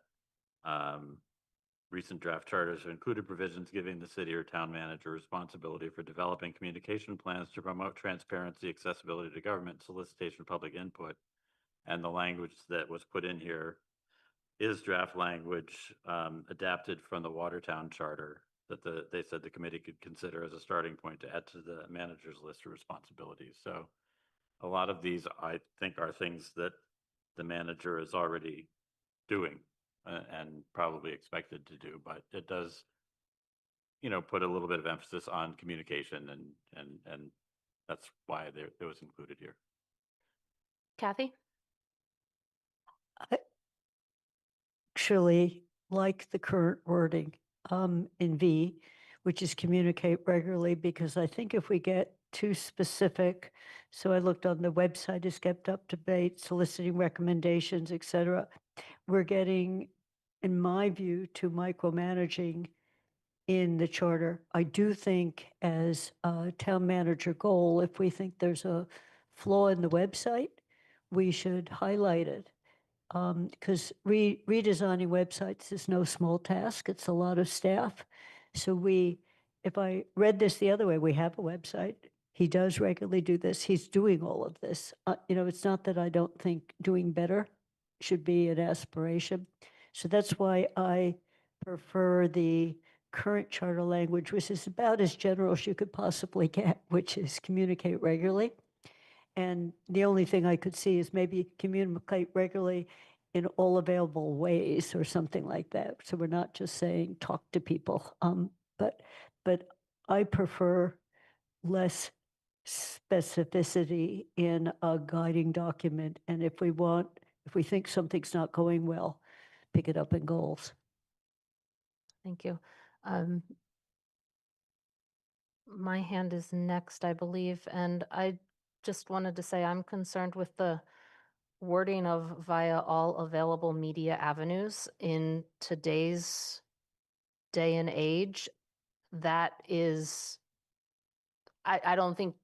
recent draft charters have included provisions giving the city or town manager responsibility for developing communication plans to promote transparency, accessibility to government, solicitation of public input. And the language that was put in here is draft language adapted from the Watertown Charter that they said the committee could consider as a starting point to add to the manager's list of responsibilities. So a lot of these, I think, are things that the manager is already doing and probably expected to do, but it does, put a little bit of emphasis on communication, and that's why it was included here. Kathy? I actually like the current wording in V, which is communicate regularly, because I think if we get too specific, so I looked on the website, is kept up to date, soliciting recommendations, et cetera. We're getting, in my view, too micromanaging in the charter. I do think as a town manager goal, if we think there's a flaw in the website, we should highlight it. Because redesigning websites is no small task. It's a lot of staff. So if I read this the other way, we have a website. He does regularly do this. He's doing all of this. It's not that I don't think doing better should be an aspiration. So that's why I prefer the current charter language, which is about as general as you could possibly get, which is communicate regularly. And the only thing I could see is maybe communicate regularly in all available ways or something like that. So we're not just saying talk to people. But I prefer less specificity in a guiding document. And if we think something's not going well, pick it up in goals. Thank you. My hand is next, I believe, and I just wanted to say I'm concerned with the wording of via all available media avenues in today's day and age. That is, I don't think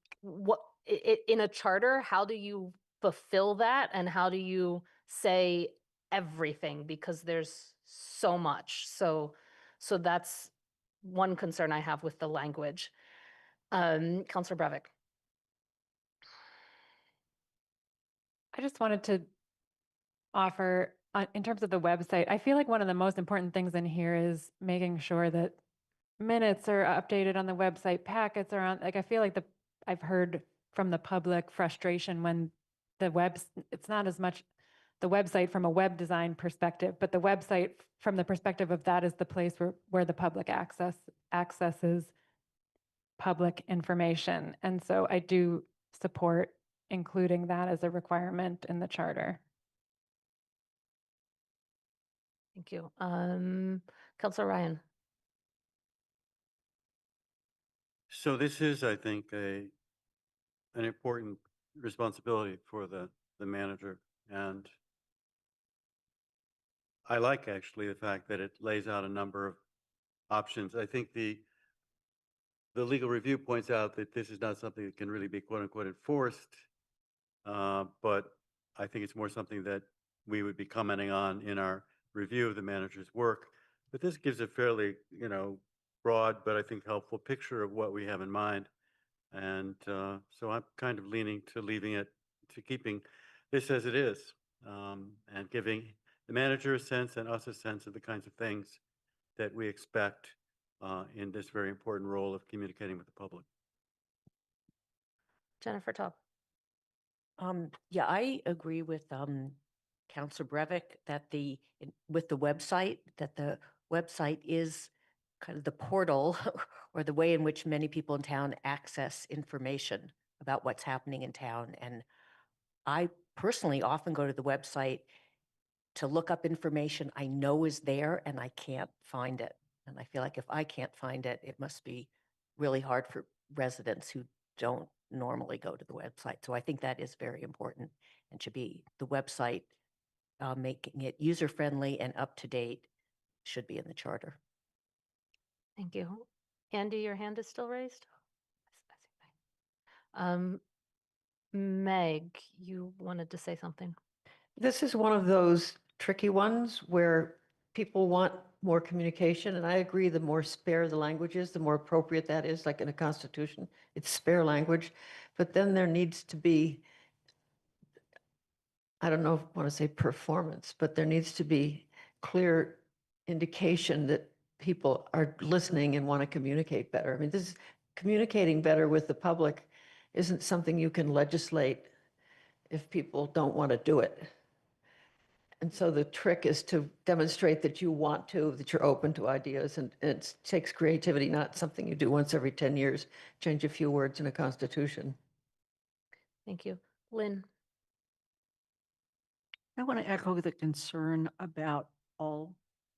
in a charter, how do you fulfill that, and how do you say everything because there's so much. So that's one concern I have with the language. Counselor Brevik. I just wanted to offer, in terms of the website, I feel like one of the most important things in here is making sure that minutes are updated on the website, packets are on, like, I feel like I've heard from the public frustration when it's not as much the website from a web design perspective, but the website from the perspective of that is the place where the public accesses public information. And so I do support including that as a requirement in the charter. Thank you. Counselor Ryan. So this is, I think, an important responsibility for the manager. And I like actually the fact that it lays out a number of options. I think the legal review points out that this is not something that can really be quote unquote enforced. But I think it's more something that we would be commenting on in our review of the manager's work. But this gives a fairly, broad, but I think helpful picture of what we have in mind. And so I'm kind of leaning to keeping this as it is, and giving the manager a sense and us a sense of the kinds of things that we expect in this very important role of communicating with the public. Jennifer Taub. Yeah, I agree with Councilor Brevik that with the website, that the website is kind of the portal or the way in which many people in town access information about what's happening in town. And I personally often go to the website to look up information I know is there and I can't find it. And I feel like if I can't find it, it must be really hard for residents who don't normally go to the website. So I think that is very important and should be the website, making it user-friendly and up-to-date should be in the charter. Thank you. Andy, your hand is still raised? Meg, you wanted to say something? This is one of those tricky ones where people want more communication, and I agree, the more spare the language is, the more appropriate that is, like in a constitution, it's spare language. But then there needs to be, I don't know if I want to say performance, but there needs to be clear indication that people are listening and want to communicate better. I mean, this communicating better with the public isn't something you can legislate if people don't want to do it. And so the trick is to demonstrate that you want to, that you're open to ideas, and it takes creativity, not something you do once every 10 years, change a few words in a constitution. Thank you. Lynn. I want to echo the concern about all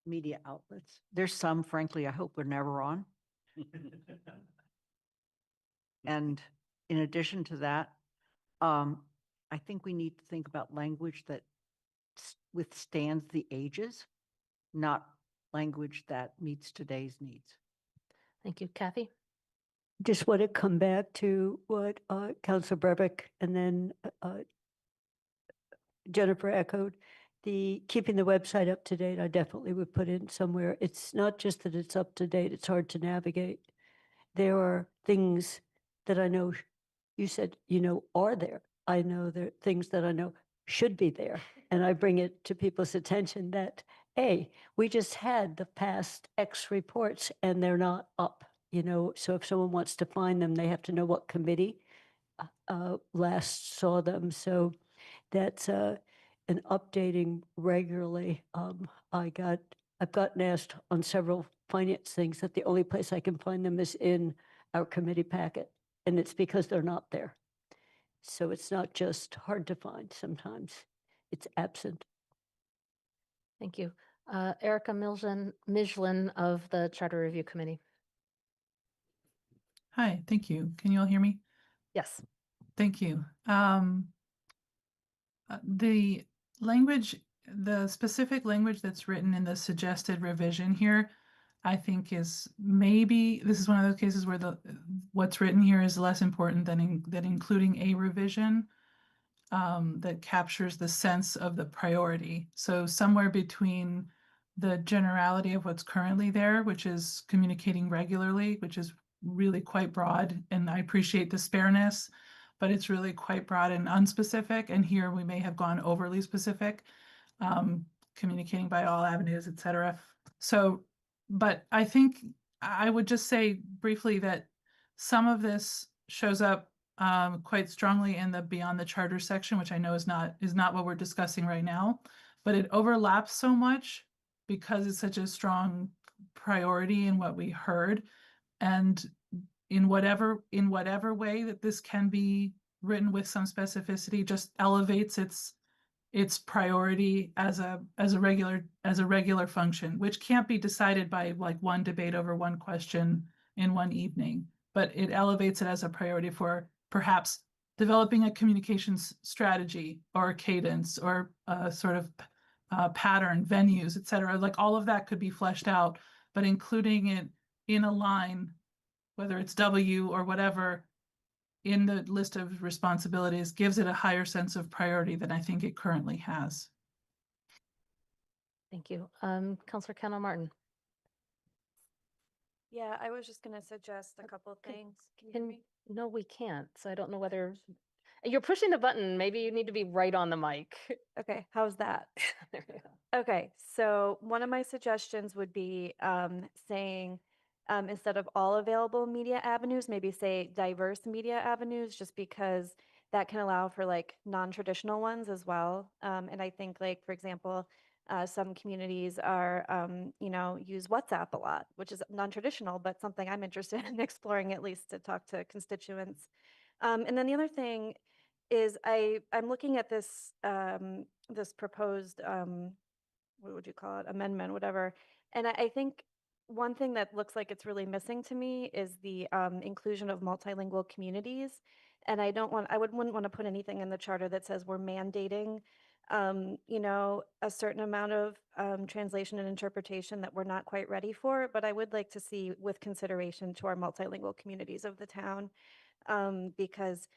media outlets. There's some, frankly, I hope we're never on. And in addition to that, I think we need to think about language that withstands the ages, not language that meets today's needs. Thank you. Kathy? Just want to come back to what Councilor Brevik and then Jennifer echoed. The keeping the website up to date, I definitely would put in somewhere. It's not just that it's up to date, it's hard to navigate. There are things that I know you said, are there. I know there are things that I know should be there. And I bring it to people's attention that, hey, we just had the past X reports and they're not up, so if someone wants to find them, they have to know what committee last saw them. So that's an updating regularly. I've gotten asked on several finance things that the only place I can find them is in our committee packet, and it's because they're not there. So it's not just hard to find sometimes, it's absent. Thank you. Erica Mijlin of the Charter Review Committee. Hi, thank you. Can you all hear me? Yes. Thank you. The language, the specific language that's written in the suggested revision here, I think this is one of those cases where what's written here is less important than including a revision. that captures the sense of the priority. So somewhere between the generality of what's currently there, which is communicating regularly, which is really quite broad, and I appreciate the spareness, but it's really quite broad and unspecific. And here we may have gone overly specific, communicating by all avenues, et cetera. So, but I think I would just say briefly that some of this shows up quite strongly in the beyond the charter section, which I know is not what we're discussing right now, but it overlaps so much because it's such a strong priority in what we heard. And in whatever way that this can be written with some specificity, just elevates its priority as a regular function, which can't be decided by like one debate over one question in one evening, but it elevates it as a priority for perhaps developing a communications strategy or a cadence or a sort of pattern, venues, et cetera. Like all of that could be fleshed out, but including it in a line, whether it's W or whatever, in the list of responsibilities gives it a higher sense of priority than I think it currently has. Thank you. Counselor Kendall Martin. Yeah, I was just gonna suggest a couple things. Can you hear me? No, we can't. So I don't know whether you're pushing the button. Maybe you need to be right on the mic. Okay, how's that? There you go. Okay, so one of my suggestions would be saying instead of all available media avenues, maybe say diverse media avenues, just because that can allow for like non-traditional ones as well. And I think like, for example, some communities are, use WhatsApp a lot, which is non-traditional, but something I'm interested in exploring at least to talk to constituents. And then the other thing is I'm looking at this this proposed what would you call it, amendment, whatever. And I think one thing that looks like it's really missing to me is the inclusion of multilingual communities. And wouldn't want to put anything in the charter that says we're mandating, a certain amount of translation and interpretation that we're not quite ready for. But I would like to see with consideration to our multilingual communities of the town, because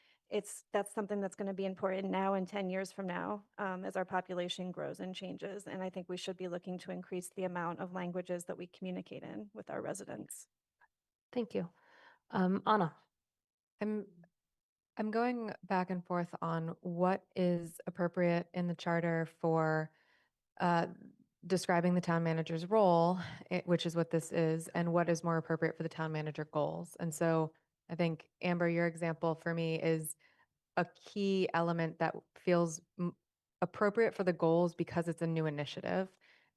that's something that's going to be important now and 10 years from now, as our population grows and changes. And I think we should be looking to increase the amount of languages that we communicate in with our residents. Thank you. Anna. I'm going back and forth on what is appropriate in the charter for describing the town manager's role, which is what this is, and what is more appropriate for the town manager goals. And so I think, Amber, your example for me is a key element that feels appropriate for the goals because it's a new initiative.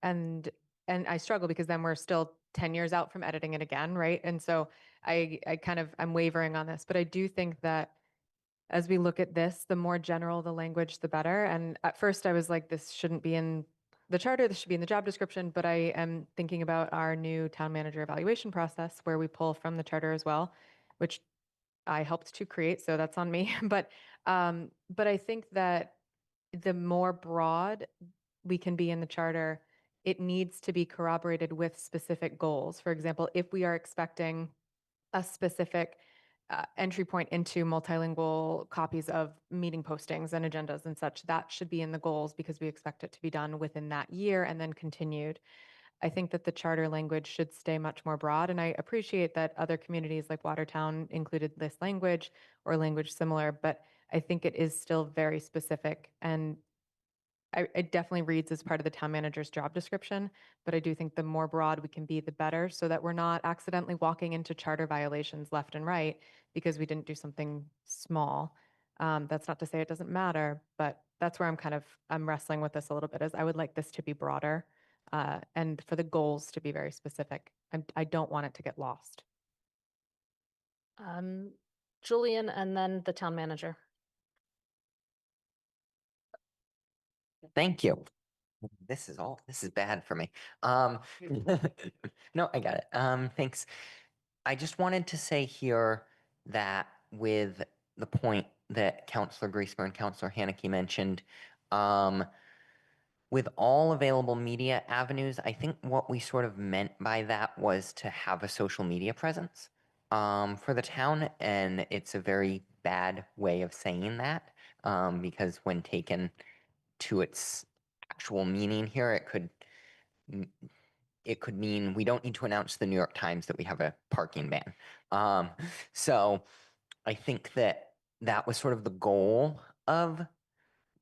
And I struggle because then we're still 10 years out from editing it again, right? And so I'm wavering on this, but I do think that as we look at this, the more general the language, the better. And at first I was like, this shouldn't be in the charter, this should be in the job description, but I am thinking about our new town manager evaluation process where we pull from the charter as well, which I helped to create, so that's on me. But I think that the more broad we can be in the charter, it needs to be corroborated with specific goals. For example, if we are expecting a specific entry point into multilingual copies of meeting postings and agendas and such, that should be in the goals because we expect it to be done within that year and then continued. I think that the charter language should stay much more broad, and I appreciate that other communities like Watertown included this language or language similar, but I think it is still very specific, and it definitely reads as part of the town manager's job description, but I do think the more broad we can be, the better, so that we're not accidentally walking into charter violations left and right because we didn't do something small. That's not to say it doesn't matter, but that's where I'm wrestling with this a little bit, is I would like this to be broader, and for the goals to be very specific. I don't want it to get lost. Julian, and then the town manager. Thank you. This is bad for me. No, I got it. Thanks. I just wanted to say here that with the point that Councillor Griesmer and Councillor Haneke mentioned, with all available media avenues, I think what we sort of meant by that was to have a social media presence for the town, and it's a very bad way of saying that, because when taken to its actual meaning here, it could mean we don't need to announce to the New York Times that we have a parking ban. So I think that was sort of the goal of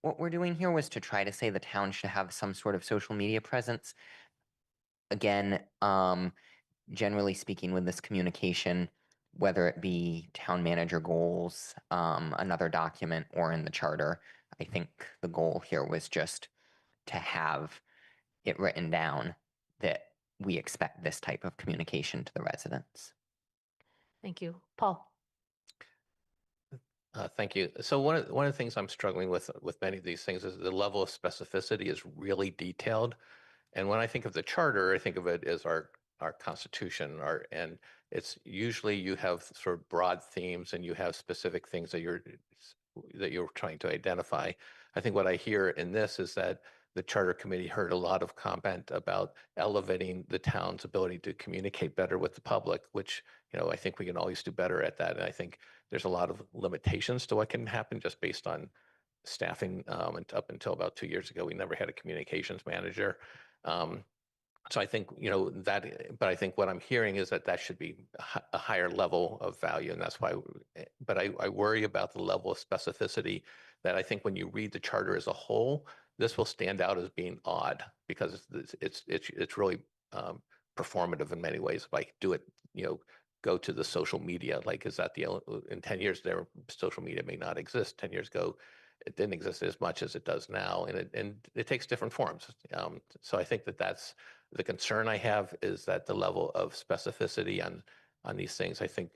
what we're doing here, was to try to say the town should have some sort of social media presence. Again, generally speaking, with this communication, whether it be town manager goals, another document, or in the charter, I think the goal here was just to have it written down that we expect this type of communication to the residents. Thank you. Paul? Thank you. So one of the things I'm struggling with many of these things is the level of specificity is really detailed. And when I think of the charter, I think of it as our constitution, and it's usually you have sort of broad themes and you have specific things that you're trying to identify. I think what I hear in this is that the charter committee heard a lot of comment about elevating the town's ability to communicate better with the public, which, I think we can always do better at that. And I think there's a lot of limitations to what can happen just based on staffing. And up until about 2 years ago, we never had a communications manager. So I think, but I think what I'm hearing is that should be a higher level of value. And that's why, but I worry about the level of specificity that I think when you read the charter as a whole, this will stand out as being odd because it's really performative in many ways. If I do it, go to the social media, like, is that in 10 years, social media may not exist. 10 years ago, it didn't exist as much as it does now, and it takes different forms. So I think that's the concern I have, is that the level of specificity on these things, I think,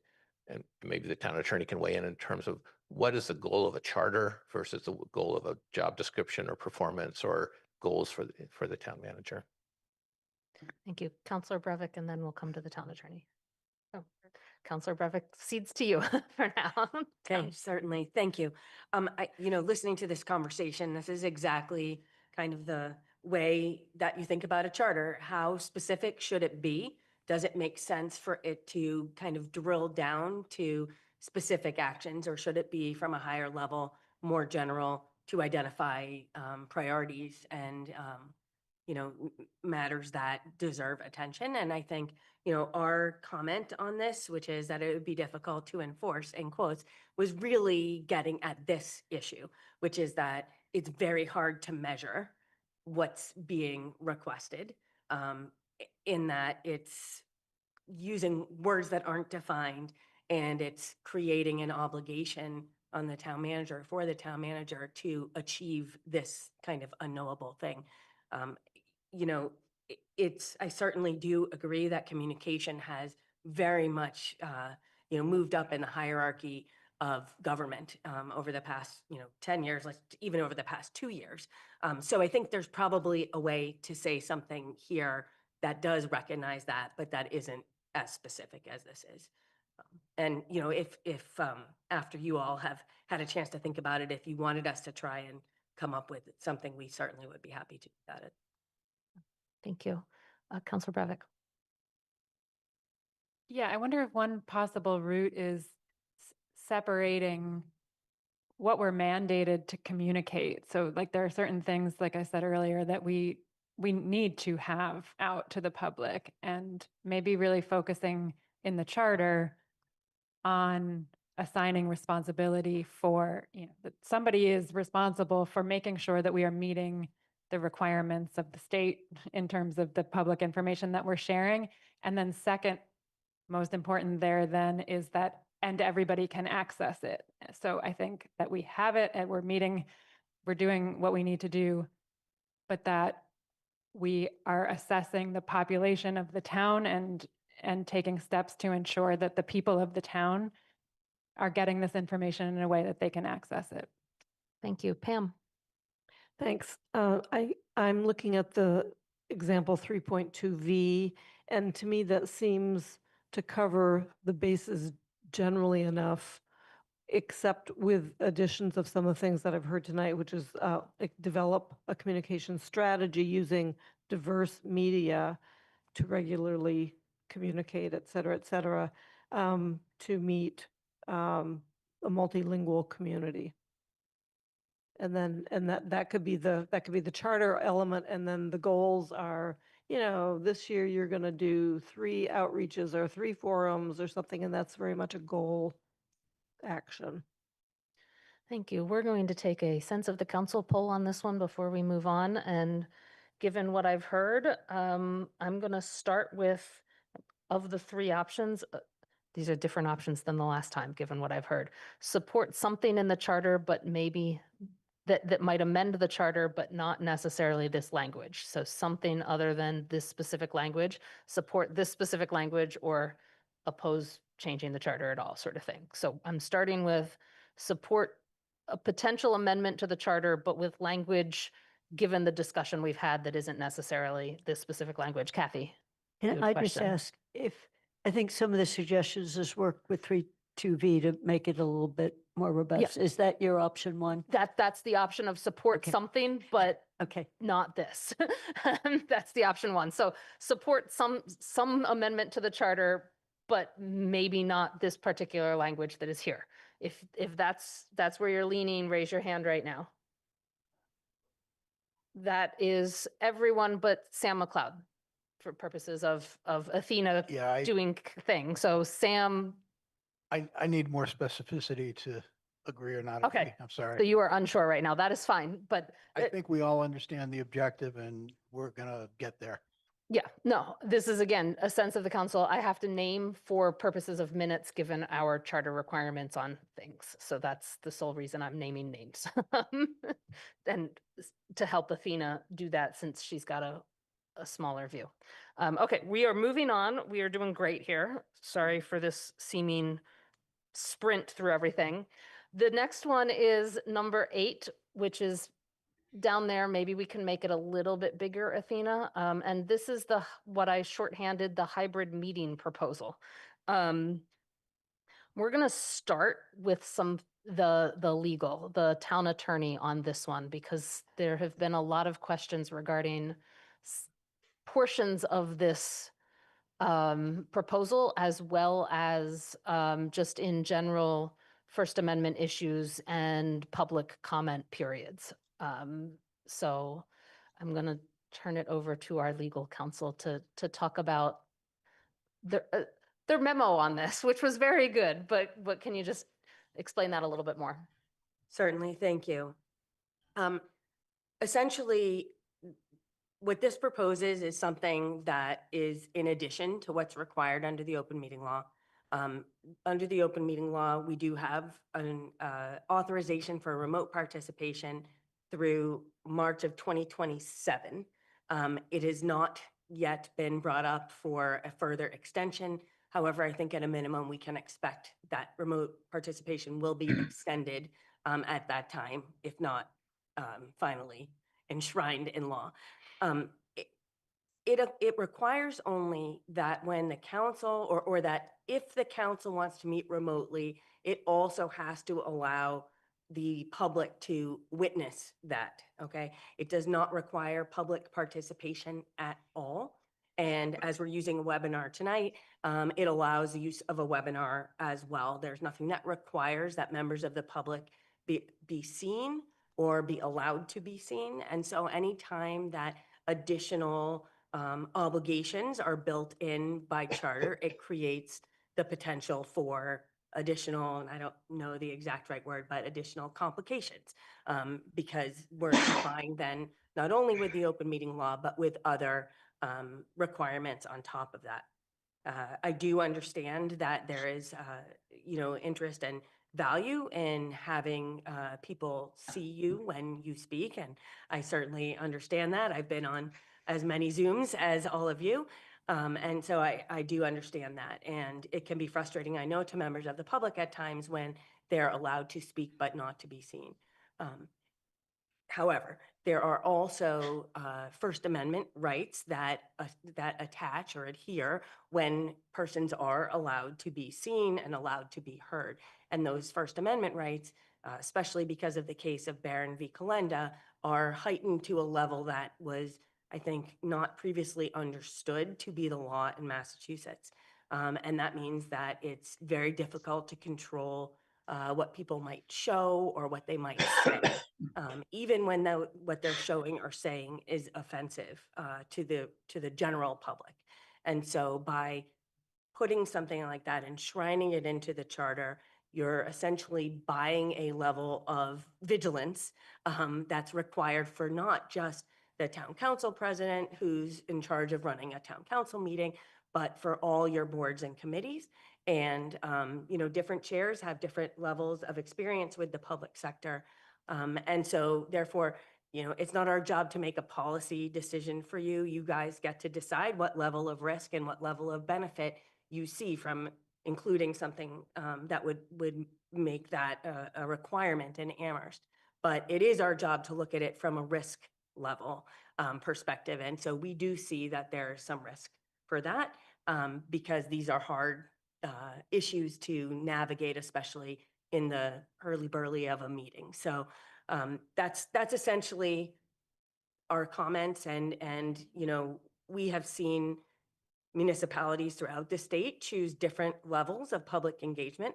and maybe the town attorney can weigh in terms of what is the goal of a charter versus the goal of a job description or performance or goals for the town manager. Thank you. Counselor Breivik, and then we'll come to the town attorney. Oh, Counselor Breivik, cedes to you for now. Okay, certainly. Thank you. Listening to this conversation, this is exactly kind of the way that you think about a charter. How specific should it be? Does it make sense for it to kind of drill down to specific actions, or should it be from a higher level, more general, to identify priorities and matters that deserve attention? And I think, our comment on this, which is that it would be difficult to enforce, in quotes, was really getting at this issue, which is that it's very hard to measure what's being requested, in that it's using words that aren't defined, and it's creating an obligation on the town manager, for the town manager, to achieve this kind of unknowable thing. I certainly do agree that communication has very much, moved up in the hierarchy of government over the past, 10 years, like even over the past 2 years. So I think there's probably a way to say something here that does recognize that, but that isn't as specific as this is. And, if after you all have had a chance to think about it, if you wanted us to try and come up with something, we certainly would be happy to do that. Thank you. Counselor Breivik. Yeah, I wonder if one possible route is separating what we're mandated to communicate. So like there are certain things, like I said earlier, that we need to have out to the public, and maybe really focusing in the charter on assigning responsibility for, that somebody is responsible for making sure that we are meeting the requirements of the state in terms of the public information that we're sharing. And then second, most important there then is that, and everybody can access it. So I think that we have it and we're doing what we need to do, but that we are assessing the population of the town and taking steps to ensure that the people of the town are getting this information in a way that they can access it. Thank you. Pam? Thanks. I'm looking at the example 3.2V, and to me that seems to cover the bases generally enough, except with additions of some of the things that I've heard tonight, which is develop a communication strategy using diverse media to regularly communicate, et cetera, to meet a multilingual community. And then, that could be the charter element, and then the goals are, this year you're going to do 3 outreaches or 3 forums or something, and that's very much a goal action. Thank you. We're going to take a sense of the council poll on this one before we move on. And given what I've heard, I'm going to start with, of the 3 options, these are different options than the last time, given what I've heard. Support something in the charter, but maybe that might amend the charter, but not necessarily this language. So something other than this specific language, support this specific language, or oppose changing the charter at all, sort of thing. So I'm starting with support a potential amendment to the charter, but with language, given the discussion we've had, that isn't necessarily this specific language. Kathy? you have And a I just question? ask if, I think some of the suggestions is work with 3.2V to make it a little bit more robust. Is that your option 1? That's the option of support Okay. something, but Okay. not this. That's the option 1. So support some amendment to the charter, but maybe not this particular language that is here. If that's where you're leaning, raise your hand right now. That is everyone but Sam McLeod for purposes of Athena Yeah, doing thing. So Sam, I need more specificity to agree or not Okay. agree. I'm sorry. so you are unsure right now. That is fine, but I think we all understand the objective and we're gonna get there. yeah, no, this is again, a sense of the council. I have to name for purposes of minutes, given our charter requirements on things. So that's the sole reason I'm naming names. And to help Athena do that, since she's got a smaller view. Okay, we are moving on. We are doing great here. Sorry for this seeming sprint through everything. The next one is number 8, which is down there. Maybe we can make it a little bit bigger, Athena. And this is what I shorthanded the hybrid meeting proposal. We're gonna start with the town attorney on this one, because there have been a lot of questions regarding portions of this proposal, as well as just in general First Amendment issues and public comment periods. So I'm going to turn it over to our legal counsel to talk about their memo on this, which was very good, but can you just explain that a little bit more? Certainly, thank you. Essentially, what this proposes is something that is in addition to what's required under the open meeting law. Under the open meeting law, we do have an authorization for remote participation through March of 2027. It has not yet been brought up for a further extension. However, I think at a minimum, we can expect that remote participation will be extended at that time, if not finally enshrined in law. It requires only that when the council, or that if the council wants to meet remotely, it also has to allow the public to witness that, okay? It does not require public participation at all. And as we're using a webinar tonight, it allows the use of a webinar as well. There's nothing that requires that members of the public be seen or be allowed to be seen. And so anytime that additional obligations are built in by charter, it creates the potential for additional, and I don't know the exact right word, but additional complications, because we're complying then not only with the open meeting law, but with other requirements on top of that. I do understand that there is, interest and value in having people see you when you speak, and I certainly understand that. I've been on as many Zooms as all of you, and so I do understand that, and it can be frustrating, I know, to members of the public at times when they're allowed to speak but not to be seen. However, there are also First Amendment rights that attach or adhere when persons are allowed to be seen and allowed to be heard. And those First Amendment rights, especially because of the case of Barron v. Calenda, are heightened to a level that was, I think, not previously understood to be the law in Massachusetts. And that means that it's very difficult to control what people might show or what they might say, even when what they're showing or saying is offensive to the general public. And so by putting something like that, enshrining it into the charter, you're essentially buying a level of vigilance that's required for not just the town council president who's in charge of running a town council meeting, but for all your boards and committees. And, different chairs have different levels of experience with the public sector. And so therefore, it's not our job to make a policy decision for you. You guys get to decide what level of risk and what level of benefit you see from including something that would make that a requirement in Amherst. But it is our job to look at it from a risk level perspective. And so we do see that there's some risk for that because these are hard issues to navigate, especially in the hurly burly of a meeting. So that's essentially our comments. And we have seen municipalities throughout the state choose different levels of public engagement.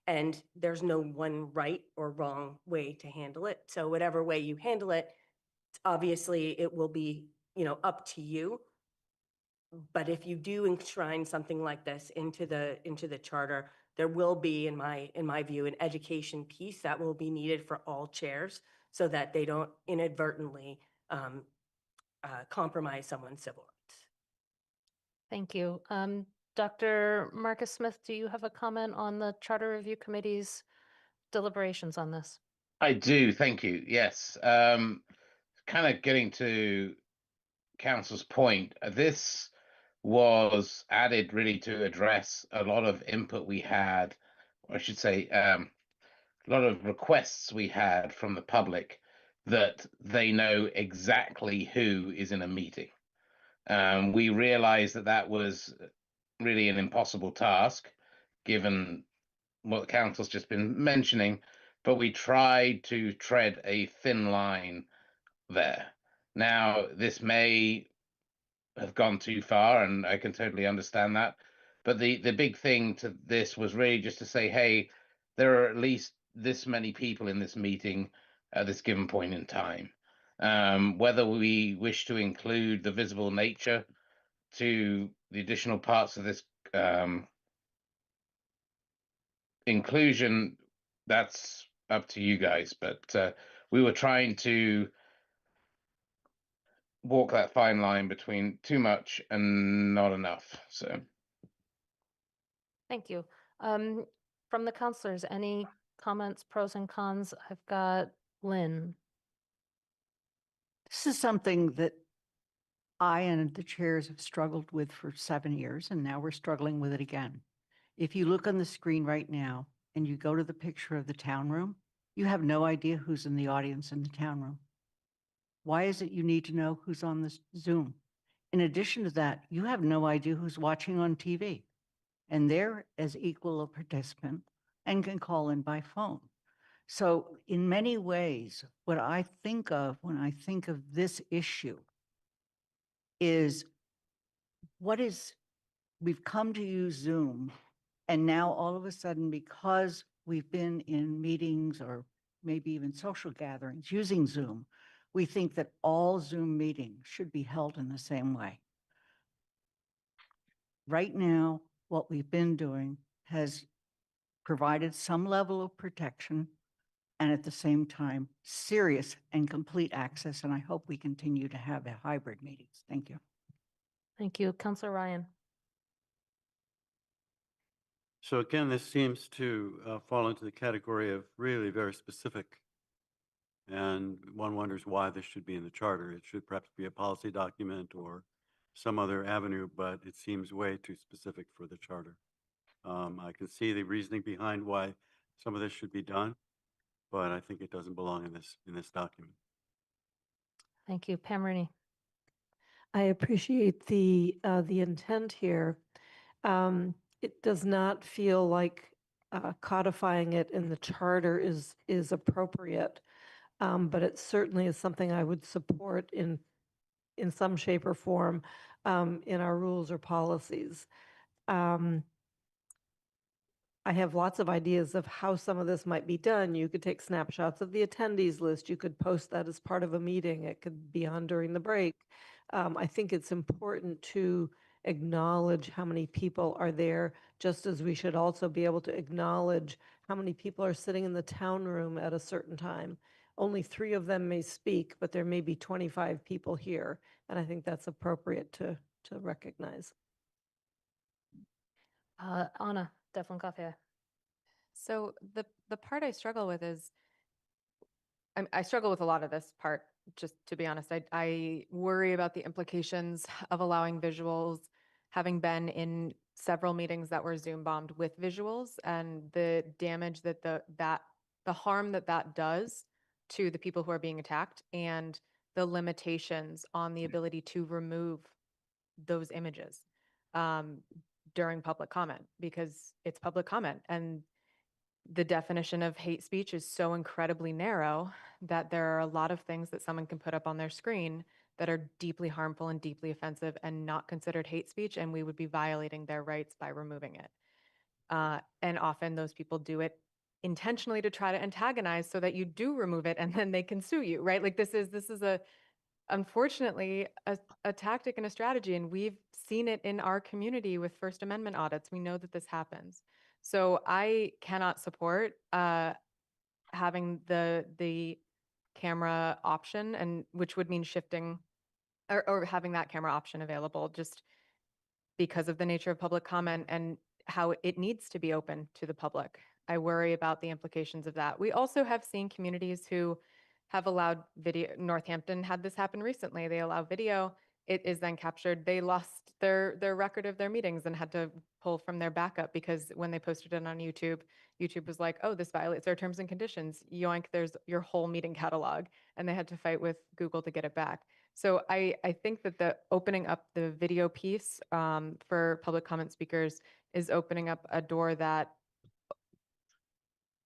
And there's no one right or wrong way to handle it. So whatever way you handle it, obviously it will be, up to you. But if you do enshrine something like this into the charter, there will be, in my view, an education piece that will be needed for all chairs so that they don't inadvertently compromise someone's civil rights. Thank you. Dr. Marcus Smith, do you have a comment on the Charter Review Committee's deliberations on this? I do, thank you. Yes. Kind of getting to Council's point, this was added really to address a lot of input we had, or I should say, a lot of requests we had from the public that they know exactly who is in a meeting. We realized that was really an impossible task, given what the council's just been mentioning, but we tried to tread a thin line there. Now, this may have gone too far, and I can totally understand that. But the big thing to this was really just to say, hey, there are at least this many people in this meeting at this given point in time. Whether we wish to include the visible nature to the additional parts of this inclusion, that's up to you guys. But we were trying to walk that fine line between too much and not enough. So Thank you. From the counselors, any comments, pros and cons? I've got Lynn. This is something that I and the chairs have struggled with for 7 years, and now we're struggling with it again. If you look on the screen right now and you go to the picture of the town room, you have no idea who's in the audience in the town room. Why is it you need to know who's on this Zoom? In addition to that, you have no idea who's watching on TV, and they're as equal a participant and can call in by phone. So in many ways, what I think of when I think of this issue is we've come to use Zoom, and now all of a sudden, because we've been in meetings or maybe even social gatherings using Zoom, we think that all Zoom meetings should be held in the same way. Right now, what we've been doing has provided some level of protection and at the same time, serious and complete access. And I hope we continue to have hybrid meetings. Thank you. Thank you. Councilor Ryan. So again, this seems to fall into the category of really very specific. And one wonders why this should be in the charter. It should perhaps be a policy document or some other avenue, but it seems way too specific for the charter. I can see the reasoning behind why some of this should be done, but I think it doesn't belong in this document. Thank you. Pam Rooney. I appreciate the intent here. It does not feel like codifying it in the charter is appropriate, but it certainly is something I would support in some shape or form in our rules or policies. I have lots of ideas of how some of this might be done. You could take snapshots of the attendees list. You could post that as part of a meeting. It could be on during the break. I think it's important to acknowledge how many people are there, just as we should also be able to acknowledge how many people are sitting in the town room at a certain time. Only 3 of them may speak, but there may be 25 people here. And I think that's appropriate to recognize. Anna, Devlin Coffee. So the part I struggle with is I struggle with a lot of this part, just to be honest. I worry about the implications of allowing visuals, having been in several meetings that were Zoom bombed with visuals, and the damage that the harm that does to the people who are being attacked, and the limitations on the ability to remove those images during public comment, because it's public comment, and the definition of hate speech is so incredibly narrow that there are a lot of things that someone can put up on their screen that are deeply harmful and deeply offensive and not considered hate speech, and we would be violating their rights by removing it. And often those people do it intentionally to try to antagonize so that you do remove it, and then they can sue you, right? Like this is unfortunately a tactic and a strategy, and we've seen it in our community with First Amendment audits. We know that this happens. So I cannot support having the camera option, and which would mean shifting or having that camera option available, just because of the nature of public comment and how it needs to be open to the public. I worry about the implications of that. We also have seen communities who have allowed video. Northampton had this happen recently. They allow video. It is then captured. They lost their record of their meetings and had to pull from their backup, because when they posted it on YouTube, YouTube was like, oh, this violates our terms and conditions. Yoink, there's your whole meeting catalog. And they had to fight with Google to get it back. So I think that the opening up the video piece for public comment speakers is opening up a door that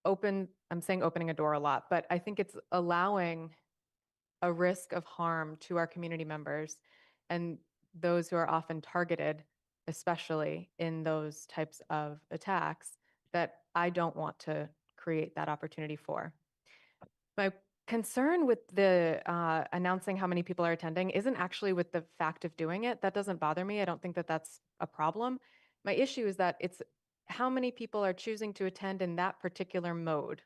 I'm saying opening a door a lot, but I think it's allowing a risk of harm to our community members and those who are often targeted, especially in those types of attacks, that I don't want to create that opportunity for. My concern with the announcing how many people are attending isn't actually with the fact of doing it. That doesn't bother me. I don't think that that's a problem. My issue is that it's how many people are choosing to attend in that particular mode.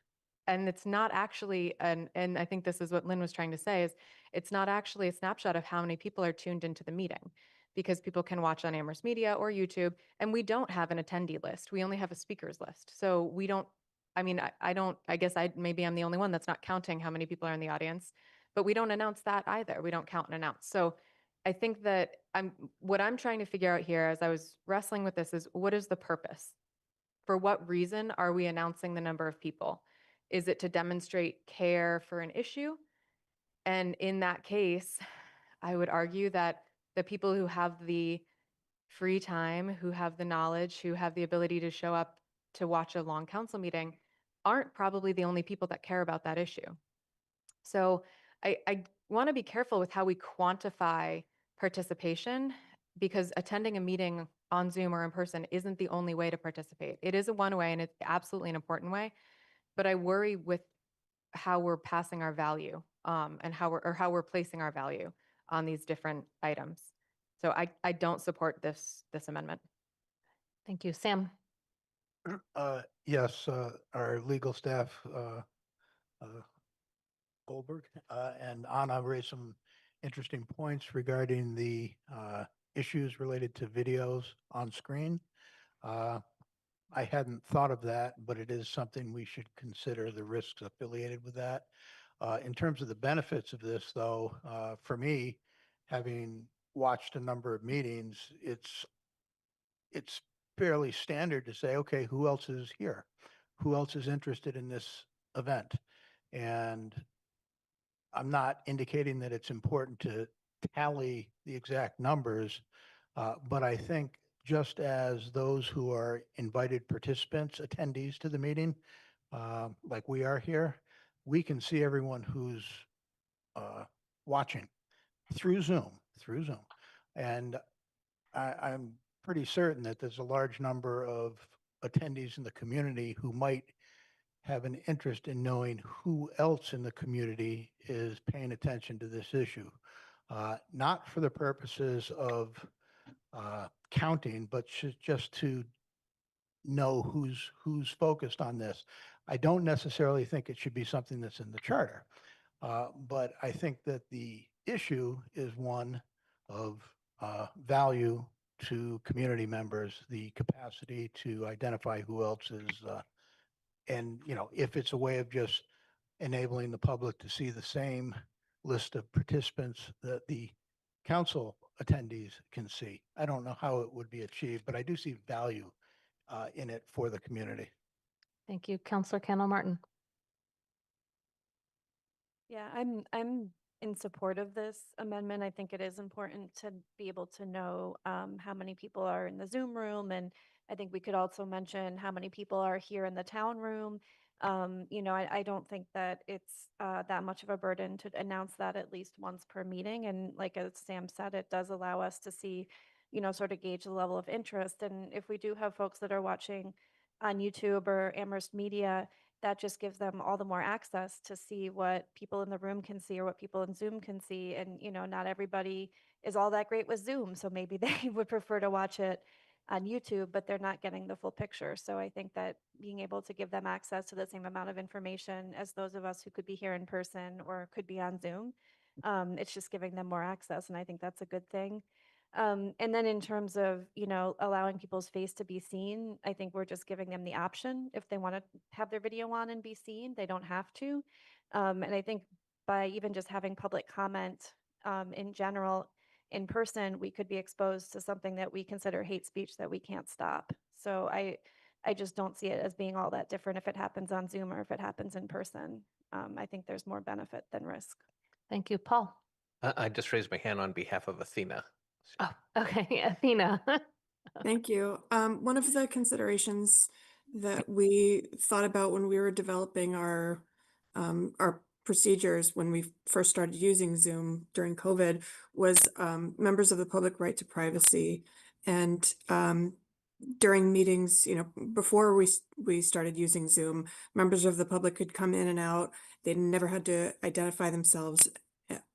And it's not actually, and I think this is what Lynn was trying to say, is it's not actually a snapshot of how many people are tuned into the meeting, because people can watch on Amherst Media or YouTube, and we don't have an attendee list. We only have a speakers list. So we don't, I mean, I guess maybe I'm the only one that's not counting how many people are in the audience, but we don't announce that either. We don't count and announce. So I think that what I'm trying to figure out here as I was wrestling with this is, what is the purpose? For what reason are we announcing the number of people? Is it to demonstrate care for an issue? And in that case, I would argue that the people who have the free time, who have the knowledge, who have the ability to show up to watch a long council meeting aren't probably the only people that care about that issue. So I want to be careful with how we quantify participation, because attending a meeting on Zoom or in person isn't the only way to participate. It is a one way, and it's absolutely an important way, but I worry with how we're passing our value and how we're placing our value on these different items. So I don't support this amendment. Thank you. Sam? Yes, our legal staff, Goldberg and Anna raised some interesting points regarding the issues related to videos on screen. I hadn't thought of that, but it is something we should consider, the risks affiliated with that. In terms of the benefits of this, though, for me, having watched a number of meetings, it's fairly standard to say, okay, who else is here? Who else is interested in this event? And I'm not indicating that it's important to tally the exact numbers, but I think just as those who are invited participants, attendees to the meeting, like we are here, we can see everyone who's watching through Zoom. And I'm pretty certain that there's a large number of attendees in the community who might have an interest in knowing who else in the community is paying attention to this issue. Not for the purposes of counting, but just to know who's focused on this. I don't necessarily think it should be something that's in the charter, but I think that the issue is one of value to community members, the capacity to identify who else is, and if it's a way of just enabling the public to see the same list of participants that the council attendees can see. I don't know how it would be achieved, but I do see value in it for the community. Thank you. Counselor Kendall Martin. Yeah, I'm in support of this amendment. I think it is important to be able to know how many people are in the Zoom room, and I think we could also mention how many people are here in the town room. I don't think that it's that much of a burden to announce that at least once per meeting. And like as Sam said, it does allow us to see, sort of gauge the level of interest. And if we do have folks that are watching on YouTube or Amherst Media, that just gives them all the more access to see what people in the room can see or what people in Zoom can see. And, not everybody is all that great with Zoom. So maybe they would prefer to watch it on YouTube, but they're not getting the full picture. So I think that being able to give them access to the same amount of information as those of us who could be here in person or could be on Zoom, it's just giving them more access. And I think that's a good thing. And then in terms of, allowing people's face to be seen, I think we're just giving them the option. If they want to have their video on and be seen, they don't have to. And I think by even just having public comment in general, in person, we could be exposed to something that we consider hate speech that we can't stop. So I just don't see it as being all that different if it happens on Zoom or if it happens in person. I think there's more benefit than risk. Thank you. Paul. I just raised my hand on behalf of Athena. Oh, okay. Athena. Thank you. One of the considerations that we thought about when we were developing our procedures when we first started using Zoom during COVID was members of the public right to privacy. And during meetings, before we started using Zoom, members of the public could come in and out. They never had to identify themselves,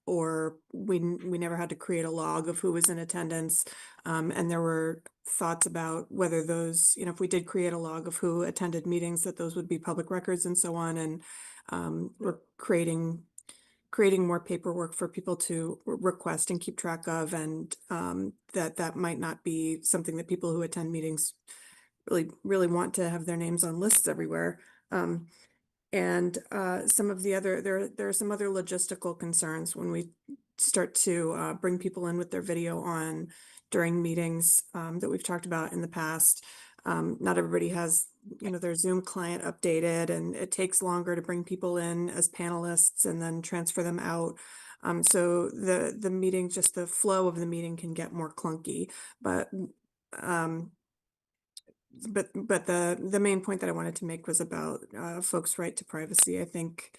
or we never had to create a log of who was in attendance. And there were thoughts about whether those, if we did create a log of who attended meetings, that those would be public records and so on. And we're creating more paperwork for people to request and keep track of, and that might not be something that people who attend meetings really want to have their names on lists everywhere. And some of the other, there are some other logistical concerns when we start to bring people in with their video on during meetings that we've talked about in the past. Not everybody has, their Zoom client updated, and it takes longer to bring people in as panelists and then transfer them out. So the meeting, just the flow of the meeting can get more clunky, but the main point that I wanted to make was about folks' right to privacy. I think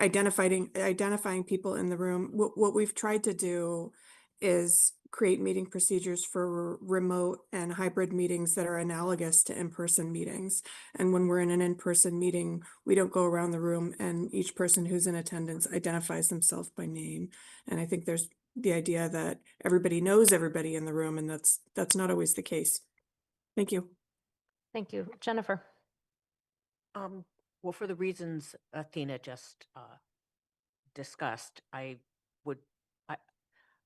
identifying people in the room. What we've tried to do is create meeting procedures for remote and hybrid meetings that are analogous to in-person meetings. And when we're in an in-person meeting, we don't go around the room and each person who's in attendance identifies themselves by name. And I think there's the idea that everybody knows everybody in the room, and that's not always the case. Thank you. Thank you. Jennifer. Well, for the reasons Athena just discussed,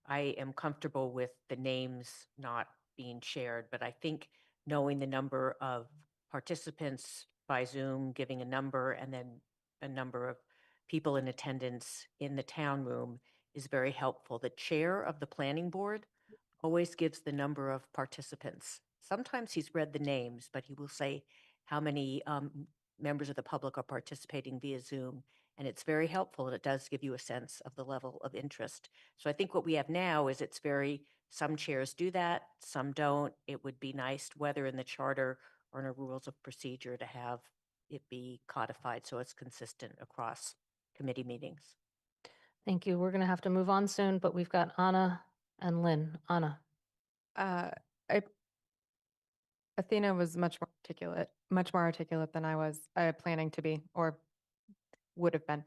I am comfortable with the names not being shared, but I think knowing the number of participants by Zoom, giving a number, and then a number of people in attendance in the town room is very helpful. The chair of the planning board always gives the number of participants. Sometimes he's read the names, but he will say how many members of the public are participating via Zoom. And it's very helpful, and it does give you a sense of the level of interest. So I think what we have now is some chairs do that, some don't. It would be nice, whether in the charter or in our rules of procedure, to have it be codified so it's consistent across committee meetings. Thank you. We're going to have to move on soon, but we've got Anna and Lynn. Anna. I Athena was much more articulate than I was planning to be or would have been.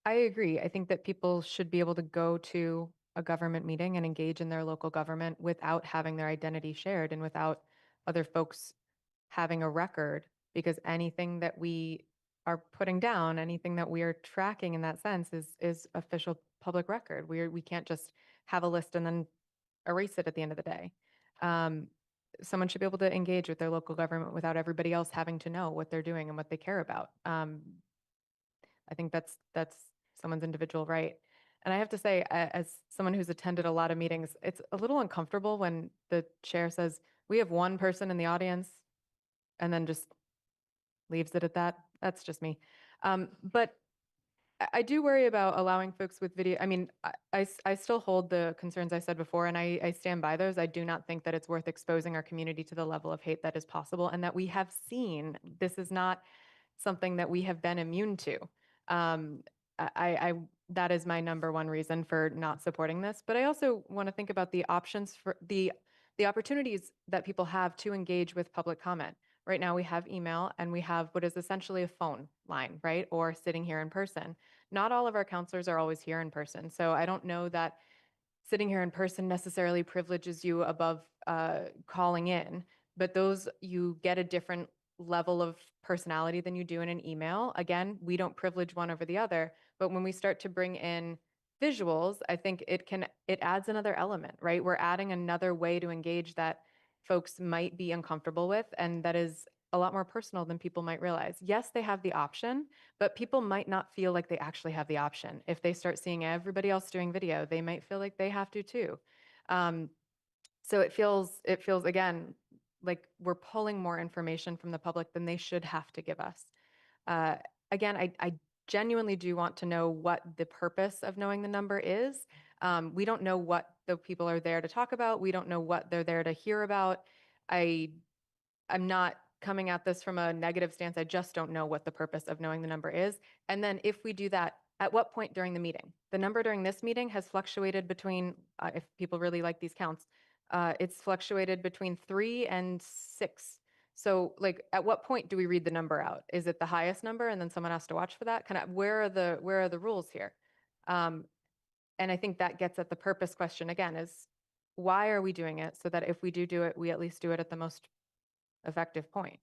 I agree. I think that people should be able to go to a government meeting and engage in their local government without having their identity shared and without other folks having a record, because anything that we are putting down, anything that we are tracking in that sense is official public record. We can't just have a list and then erase it at the end of the day. Someone should be able to engage with their local government without everybody else having to know what they're doing and what they care about. I think that's someone's individual right. And I have to say, as someone who's attended a lot of meetings, it's a little uncomfortable when the chair says, we have one person in the audience, and then just leaves it at that. That's just me. But I do worry about allowing folks with video. I mean, I still hold the concerns I said before, and I stand by those. I do not think that it's worth exposing our community to the level of hate that is possible, and that we have seen. This is not something that we have been immune to. That is my number one reason for not supporting this. But I also want to think about the options for the opportunities that people have to engage with public comment. Right now we have email and we have what is essentially a phone line, right? Or sitting here in person. Not all of our counselors are always here in person. So I don't know that sitting here in person necessarily privileges you above calling in, but those, you get a different level of personality than you do in an email. Again, we don't privilege one over the other, but when we start to bring in visuals, I think it adds another element, right? We're adding another way to engage that folks might be uncomfortable with, and that is a lot more personal than people might realize. Yes, they have the option, but people might not feel like they actually have the option. If they start seeing everybody else doing video, they might feel like they have to too. So it feels again like we're pulling more information from the public than they should have to give us. Again, I genuinely do want to know what the purpose of knowing the number is. We don't know what the people are there to talk about. We don't know what they're there to hear about. I'm not coming at this from a negative stance. I just don't know what the purpose of knowing the number is. And then if we do that, at what point during the meeting? The number during this meeting has fluctuated between, if people really like these counts, it's fluctuated between 3 and 6. So like, at what point do we read the number out? Is it the highest number and then someone has to watch for that? Kind of where are the rules here? And I think that gets at the purpose question again, is why are we doing it? So that if we do it, we at least do it at the most effective point.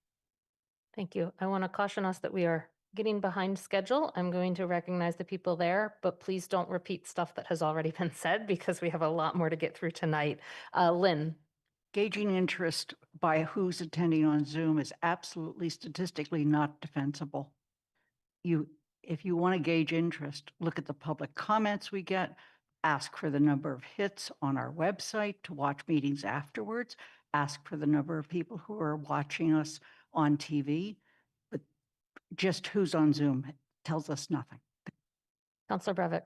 Thank you. I want to caution us that we are getting behind schedule. I'm going to recognize the people there, but please don't repeat stuff that has already been said because we have a lot more to get through tonight. Lynn. Gauging interest by who's attending on Zoom is absolutely statistically not defensible. If you want to gauge interest, look at the public comments we get, ask for the number of hits on our website to watch meetings afterwards, ask for the number of people who are watching us on TV, but just who's on Zoom tells us nothing. Councilor Breivik.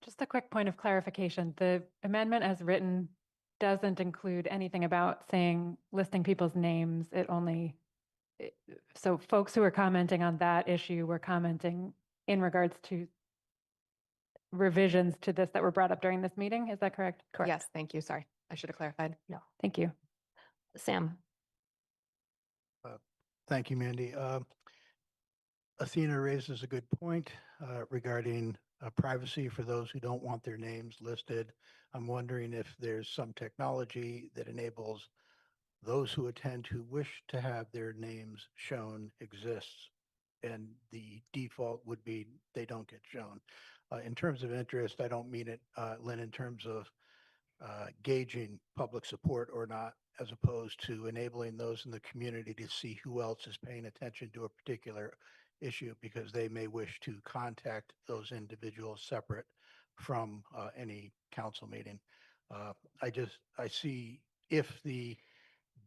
Just a quick point of clarification. The amendment as written doesn't include anything about saying, listing people's names. It only, so folks who are commenting on that issue were commenting in regards to revisions to this that were brought up during this meeting. Is that correct? Correct. Yes, thank you. Sorry, I should have clarified. No, thank you. Sam. Thank you, Mandy. Athena raises a good point regarding privacy for those who don't want their names listed. I'm wondering if there's some technology that enables those who attend who wish to have their names shown exists, and the default would be they don't get shown. In terms of interest, I don't mean it, Lynn, in terms of gauging public support or not, as opposed to enabling those in the community to see who else is paying attention to a particular issue, because they may wish to contact those individuals separate from any council meeting. I see if the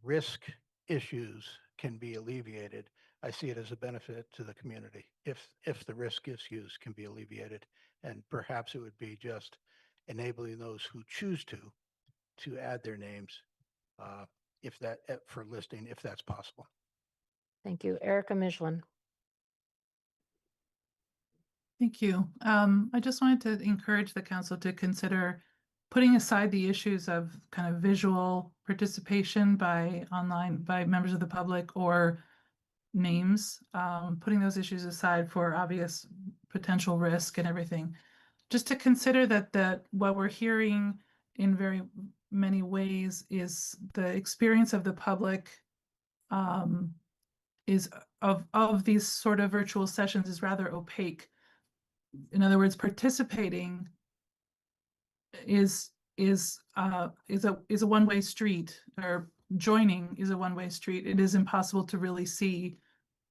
risk issues can be alleviated, I see it as a benefit to the community if the risk issues can be alleviated. And perhaps it would be just enabling those who choose to add their names for listing, if that's possible. Thank you. Erica Michelin. Thank you. I just wanted to encourage the council to consider putting aside the issues of kind of visual participation by members of the public or names, putting those issues aside for obvious potential risk and everything, just to consider that what we're hearing in very many ways is the experience of the public is of these sort of virtual sessions is rather opaque. In other words, participating is a one-way street, or joining is a one-way street. It is impossible to really see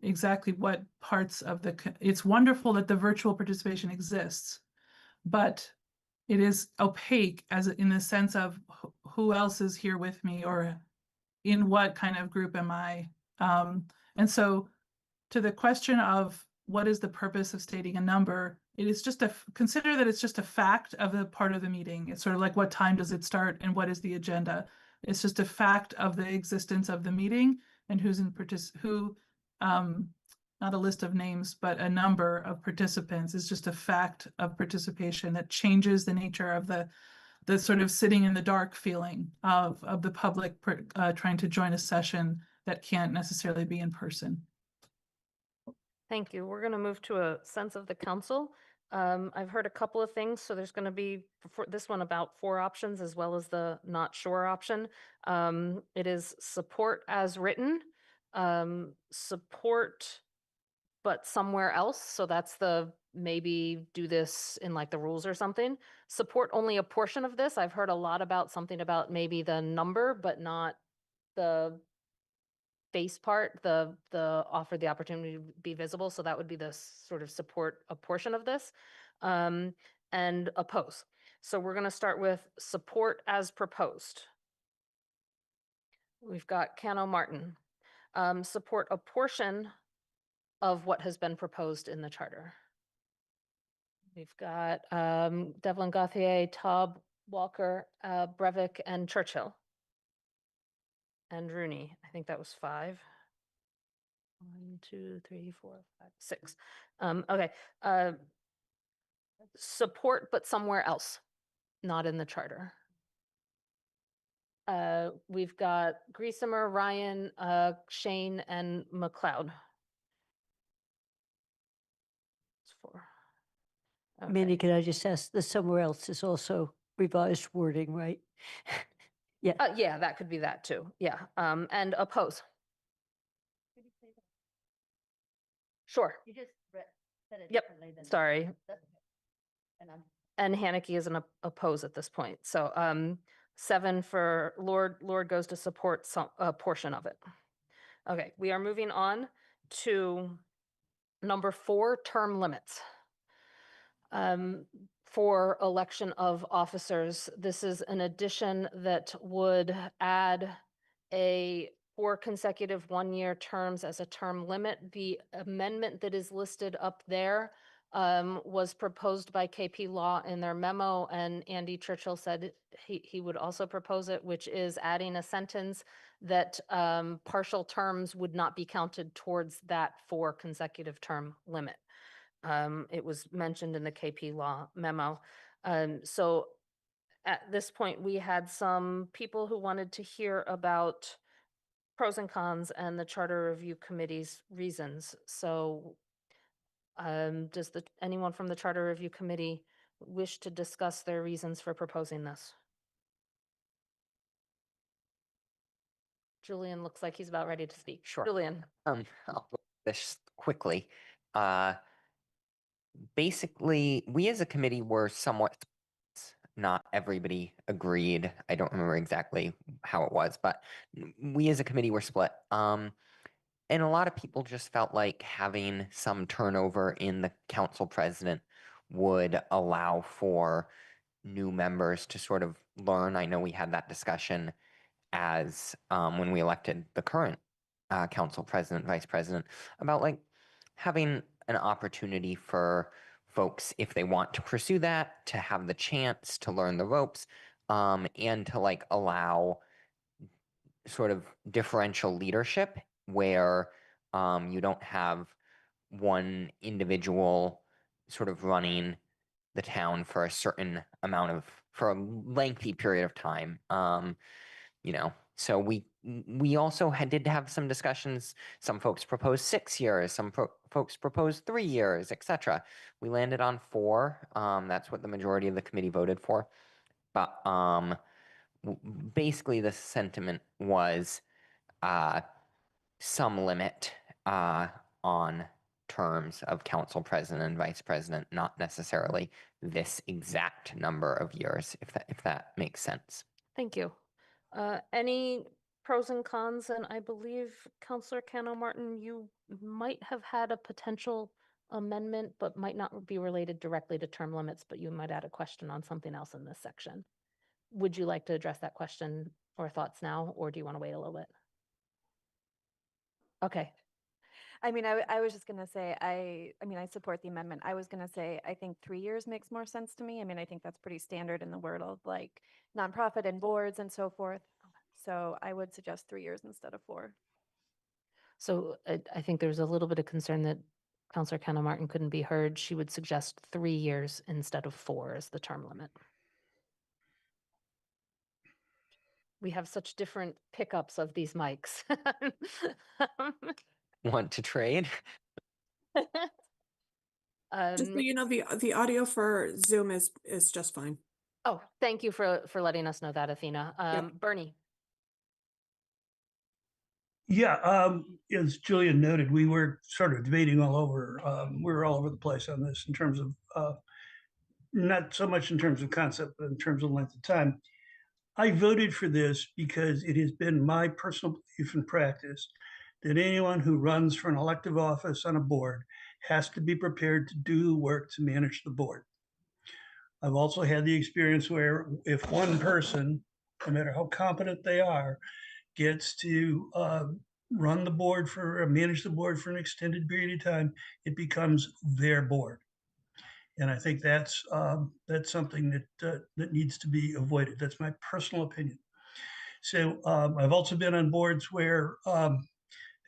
exactly what parts of it's wonderful that the virtual participation exists, but it is opaque in the sense of who else is here with me, or in what kind of group am I? And so to the question of what is the purpose of stating a number, it is just consider that it's just a fact of the part of the meeting. It's sort of like, what time does it start and what is the agenda? It's just a fact of the existence of the meeting and who's in not a list of names, but a number of participants is just a fact of participation that changes the nature of the sort of sitting in the dark feeling of the public trying to join a session that can't necessarily be in person. Thank you. We're going to move to a sense of the council. I've heard a couple of things, so there's going to be for this one about 4 options as well as the not sure option. It is support as written, support but somewhere else. So that's the maybe do this in like the rules or something. Support only a portion of this. I've heard a lot about something about maybe the number, but not the face part, the offer the opportunity to be visible. So that would be the sort of support a portion of this, and oppose. So we're going to start with support as proposed. We've got Cano Martin. Support a portion of what has been proposed in the charter. We've got Devlin Gauthier, Taub, Walker, Breivik, and Churchill. And Rooney. I think that was 5. 1, 2, 3, 4, 5, 6. Okay. Support, but somewhere else, not in the charter. We've got Griesemer, Ryan, Shane, and McLeod. It's 4. Okay. Mandy, can I just ask, the somewhere else is also revised wording, right? Yeah. Yeah, that could be that too. Yeah. And oppose. Sure. You just said it Yep. differently than. Sorry. And I'm And Haneke is an oppose at this point. So 7 for Lord. Lord goes to support a portion of it. Okay, we are moving on to number 4, term limits. For election of officers, this is an addition that would add a 4 consecutive one-year terms as a term limit. The amendment that is listed up there was proposed by KP Law in their memo, and Andy Churchill said he would also propose it, which is adding a sentence that partial terms would not be counted towards that 4 consecutive term limit. It was mentioned in the KP Law memo. So at this point, we had some people who wanted to hear about pros and cons and the Charter Review Committee's reasons. So does anyone from the Charter Review Committee wish to discuss their reasons for proposing this? Julian looks like he's about ready to speak. Sure. Julian. I'll go this quickly. Basically, we as a committee were somewhat, not everybody agreed. I don't remember exactly how it was, but we as a committee were split. And a lot of people just felt like having some turnover in the council president would allow for new members to sort of learn. I know we had that discussion as when we elected the current council president, vice president, about like having an opportunity for folks, if they want to pursue that, to have the chance to learn the ropes, and to like allow sort of differential leadership where you don't have one individual sort of running the town for a certain amount of, for a lengthy period of time. So we also did have some discussions. Some folks proposed 6 years, some folks proposed 3 years, etc. We landed on 4. That's what the majority of the committee voted for. But basically the sentiment was some limit on terms of council president and vice president, not necessarily this exact number of years, if that makes sense. Thank you. Any pros and cons? And I believe Councillor Cano Martin, you might have had a potential amendment, but might not be related directly to term limits, but you might add a question on something else in this section. Would you like to address that question or thoughts now, or do you want to wait a little bit? Okay. I mean, I was just gonna say, I mean, I support the amendment. I was gonna say, I think 3 years makes more sense to me. I mean, I think that's pretty standard in the world of like nonprofit and boards and so forth. So I would suggest 3 years instead of 4. So I think there's a little bit of concern that Councillor Cano Martin couldn't be heard. She would suggest 3 years instead of 4 as the term limit. We have such different pickups of these mics. Want to trade? Just so you know, the audio for Zoom is just fine. Oh, thank you for letting us know that, Athena. Yep. Bernie. Yeah, as Julian noted, we were sort of debating all over. We were all over the place on this in terms of not so much in terms of concept, but in terms of length of time. I voted for this because it has been my personal belief and practice that anyone who runs for an elective office on a board has to be prepared to do the work to manage the board. I've also had the experience where if one person, no matter how competent they are, gets to run the board manage the board for an extended period of time, it becomes their board. And I think that's something that needs to be avoided. That's my personal opinion. So I've also been on boards where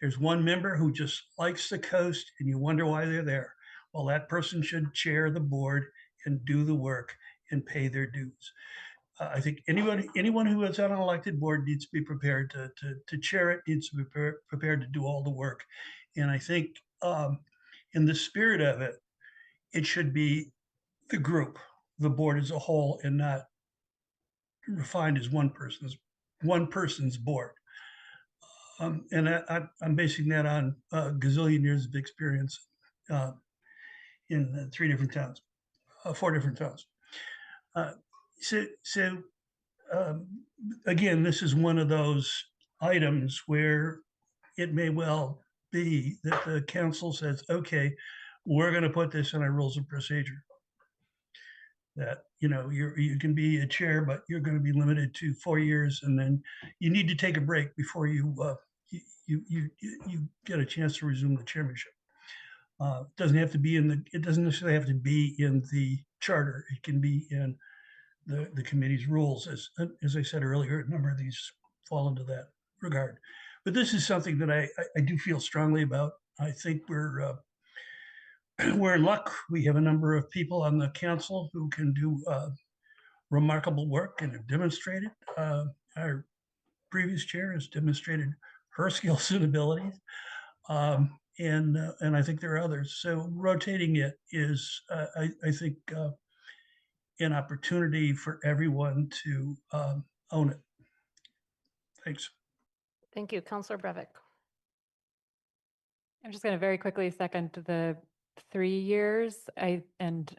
there's one member who just likes the coast and you wonder why they're there. Well, that person should chair the board and do the work and pay their dues. I think anyone who is on an elected board needs to be prepared to chair it, needs to be prepared to do all the work. And I think in the spirit of it, it should be the group, the board as a whole, and not refined as one person's board. And I'm basing that on a gazillion years of experience in 4 different towns. So again, this is one of those items where it may well be that the council says, okay, we're going to put this in our rules of procedure. That, you can be a chair, but you're going to be limited to 4 years, and then you need to take a break before you get a chance to resume the chairmanship. It doesn't necessarily have to be in the charter. It can be in the committee's rules. As I said earlier, a number of these fall into that regard. But this is something that I do feel strongly about. I think we're in luck. We have a number of people on the council who can do remarkable work and have demonstrated. Our previous chair has demonstrated her skills and abilities. And I think there are others. So rotating it is, I think, an opportunity for everyone to own it. Thanks. Thank you. Councillor Brevik. I'm just going to very quickly second the 3 years. And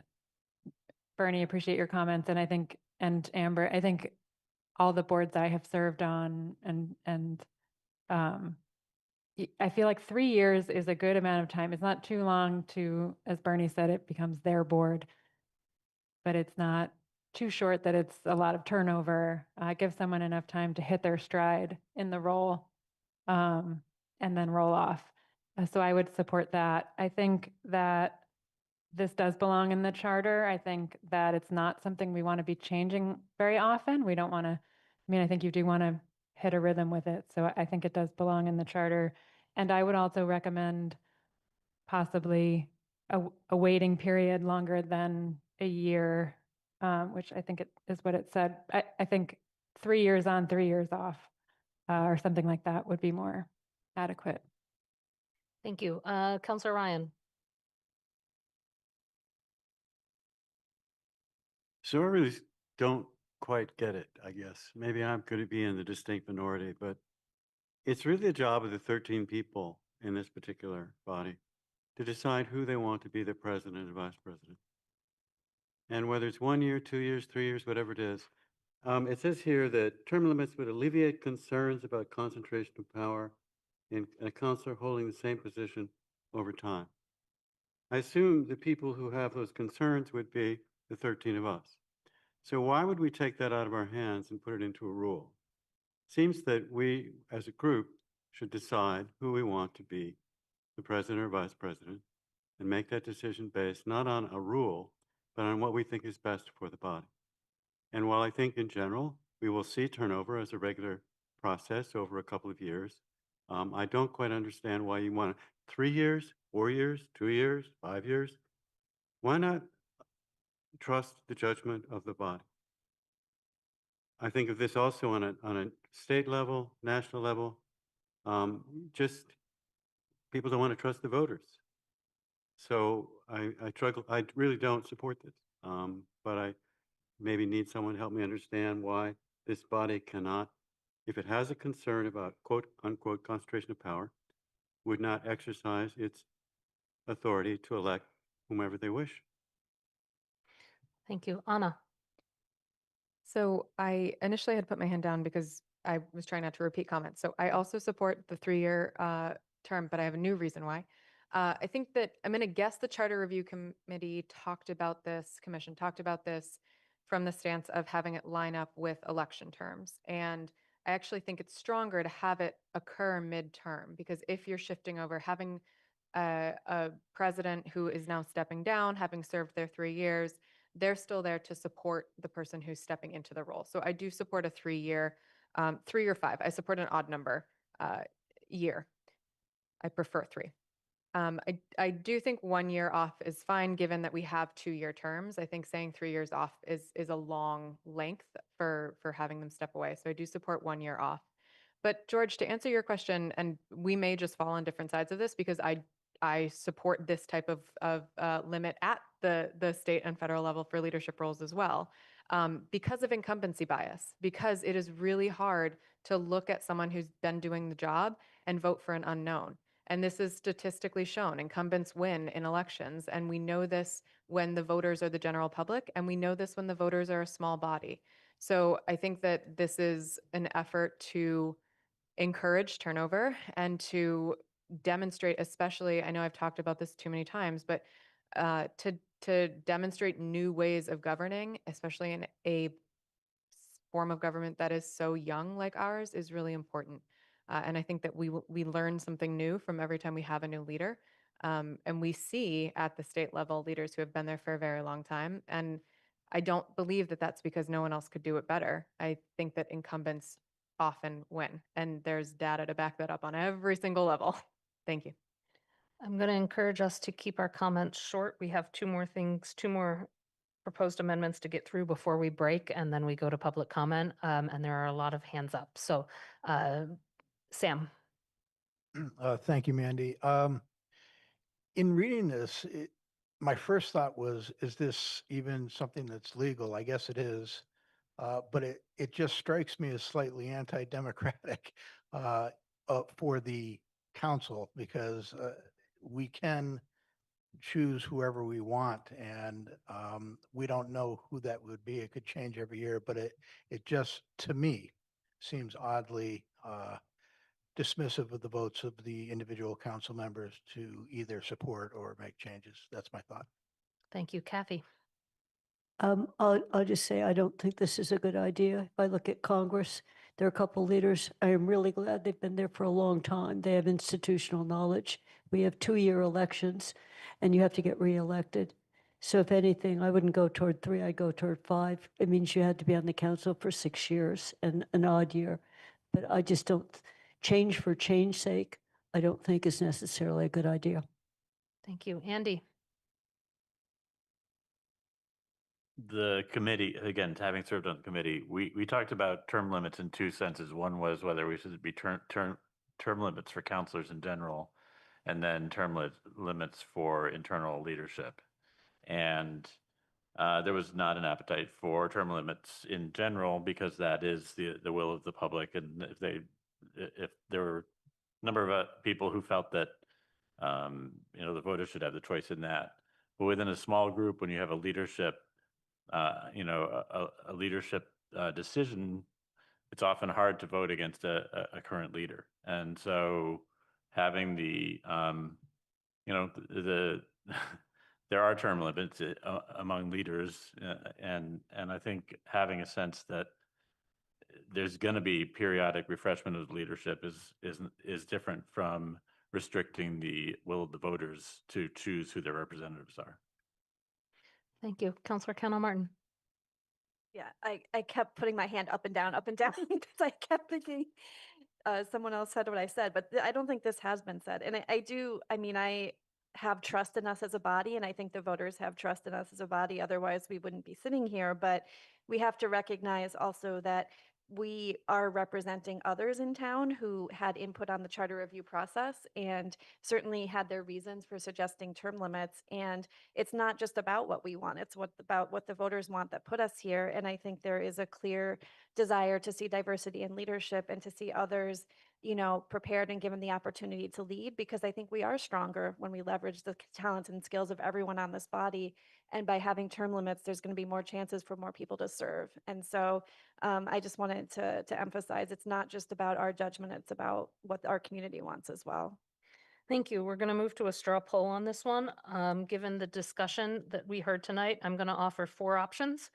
Bernie, appreciate your comments. And I think, and Amber, I think all the boards I have served on and I feel like 3 years is a good amount of time. It's not too long to, as Bernie said, it becomes their board, but it's not too short that it's a lot of turnover. Give someone enough time to hit their stride in the role and then roll off. So I would support that. I think that this does belong in the charter. I think that it's not something we want to be changing very often. We don't want to, I think you do want to hit a rhythm with it. So I think it does belong in the charter. And I would also recommend possibly a waiting period longer than a year, which I think it is what it said. I think 3 years on, 3 years off, or something like that would be more adequate. Thank you. Counselor Ryan. So I really don't quite get it, I guess. Maybe I'm going to be in the distinct minority, but it's really the job of the 13 people in this particular body to decide who they want to be the president and vice president. And whether it's 1 year, 2 years, 3 years, whatever it is, it says here that term limits would alleviate concerns about concentration of power in a counselor holding the same position over time. I assume the people who have those concerns would be the 13 of us. So why would we take that out of our hands and put it into a rule? Seems that we, as a group, should decide who we want to be the president or vice president and make that decision based not on a rule, but on what we think is best for the body. And while I think in general, we will see turnover as a regular process over a couple of years, I don't quite understand why you want 3 years, 4 years, 2 years, 5 years. Why not trust the judgment of the body? I think of this also on a state level, national level. Just people don't want to trust the voters. So I really don't support this. But I maybe need someone to help me understand why this body cannot, if it has a concern about quote unquote concentration of power, would not exercise its authority to elect whomever they wish. Thank you. Anna. So I initially had put my hand down because I was trying not to repeat comments. So I also support the 3-year term, but I have a new reason why. I think that I'm going to guess the Charter Review Committee talked about this, commission talked about this from the stance of having it line up with election terms. And I actually think it's stronger to have it occur midterm, because if you're shifting over, having a president who is now stepping down, having served their 3 years, they're still there to support the person who's stepping into the role. So I do support a 3-year, 3 or 5. I support an odd number year. I prefer 3. I do think 1 year off is fine, given that we have 2-year terms. I think saying 3 years off is a long length for having them step away. So I do support 1 year off. But George, to answer your question, and we may just fall on different sides of this, because I support this type of limit at the state and federal level for leadership roles as well, because of incumbency bias, because it is really hard to look at someone who's been doing the job and vote for an unknown. And this is statistically shown. Incumbents win in elections. And we know this when the voters are the general public, and we know this when the voters are a small body. So I think that this is an effort to encourage turnover and to demonstrate, especially, I know I've talked about this too many times, but to demonstrate new ways of governing, especially in a form of government that is so young like ours, is really important. And I think that we learn something new from every time we have a new leader. And we see at the state level leaders who have been there for a very long time. And I don't believe that that's because no one else could do it better. I think that incumbents often win. And there's data to back that up on every single level. Thank you. I'm going to encourage us to keep our comments short. We have 2 more things, 2 more proposed amendments to get through before we break, and then we go to public comment. And there are a lot of hands up. So, Sam. Thank you, Mandy. In reading this, my first thought was, is this even something that's legal? I guess it is. But it just strikes me as slightly anti-democratic for the council, because we can choose whoever we want, and we don't know who that would be. It could change every year, but it just, to me, seems oddly dismissive of the votes of the individual council members to either support or make changes. That's my thought. Thank you. Kathy. I'll just say, I don't think this is a good idea. If I look at Congress, there are a couple leaders. I am really glad they've been there for a long time. They have institutional knowledge. We have 2-year elections, and you have to get reelected. So if anything, I wouldn't go toward 3, I'd go toward 5. It means you had to be on the council for 6 years and an odd year. But I just don't, change for change's sake, I don't think is necessarily a good idea. Thank you. Andy. the committee, again, having served on the committee, we talked about term limits in two senses. One was whether we should be term limits for counselors in general, and then limits for internal leadership. And there was not an appetite for term limits in general because that is the will of the public. And if there were a number of people who felt that the voters should have the choice in that. But within a small group, when you have a leadership, a leadership decision, it's often hard to vote against a current leader. And so having the there are term limits among leaders, and I think having a sense that there's going to be periodic refreshment of leadership is different from restricting the will of the voters to choose who their representatives are. Thank you. Councilor Kendall Martin. Yeah, I kept putting my hand up and down because I kept thinking someone else said what I said, but I don't think this has been said. And I have trust in us as a body, and I think the voters have trust in us as a body. Otherwise, we wouldn't be sitting here. But we have to recognize also that we are representing others in town who had input on the charter review process and certainly had their reasons for suggesting term limits. And it's not just about what we want, it's about what the voters want that put us here. And I think there is a clear desire to see diversity in leadership and to see others, prepared and given the opportunity to lead, because I think we are stronger when we leverage the talents and skills of everyone on this body. And by having term limits, there's going to be more chances for more people to serve. And so I just wanted to emphasize it's not just about our judgment, it's about what our community wants as well. Thank you. We're going to move to a straw poll on this one. Given the discussion that we heard tonight, I'm going to offer 4 options.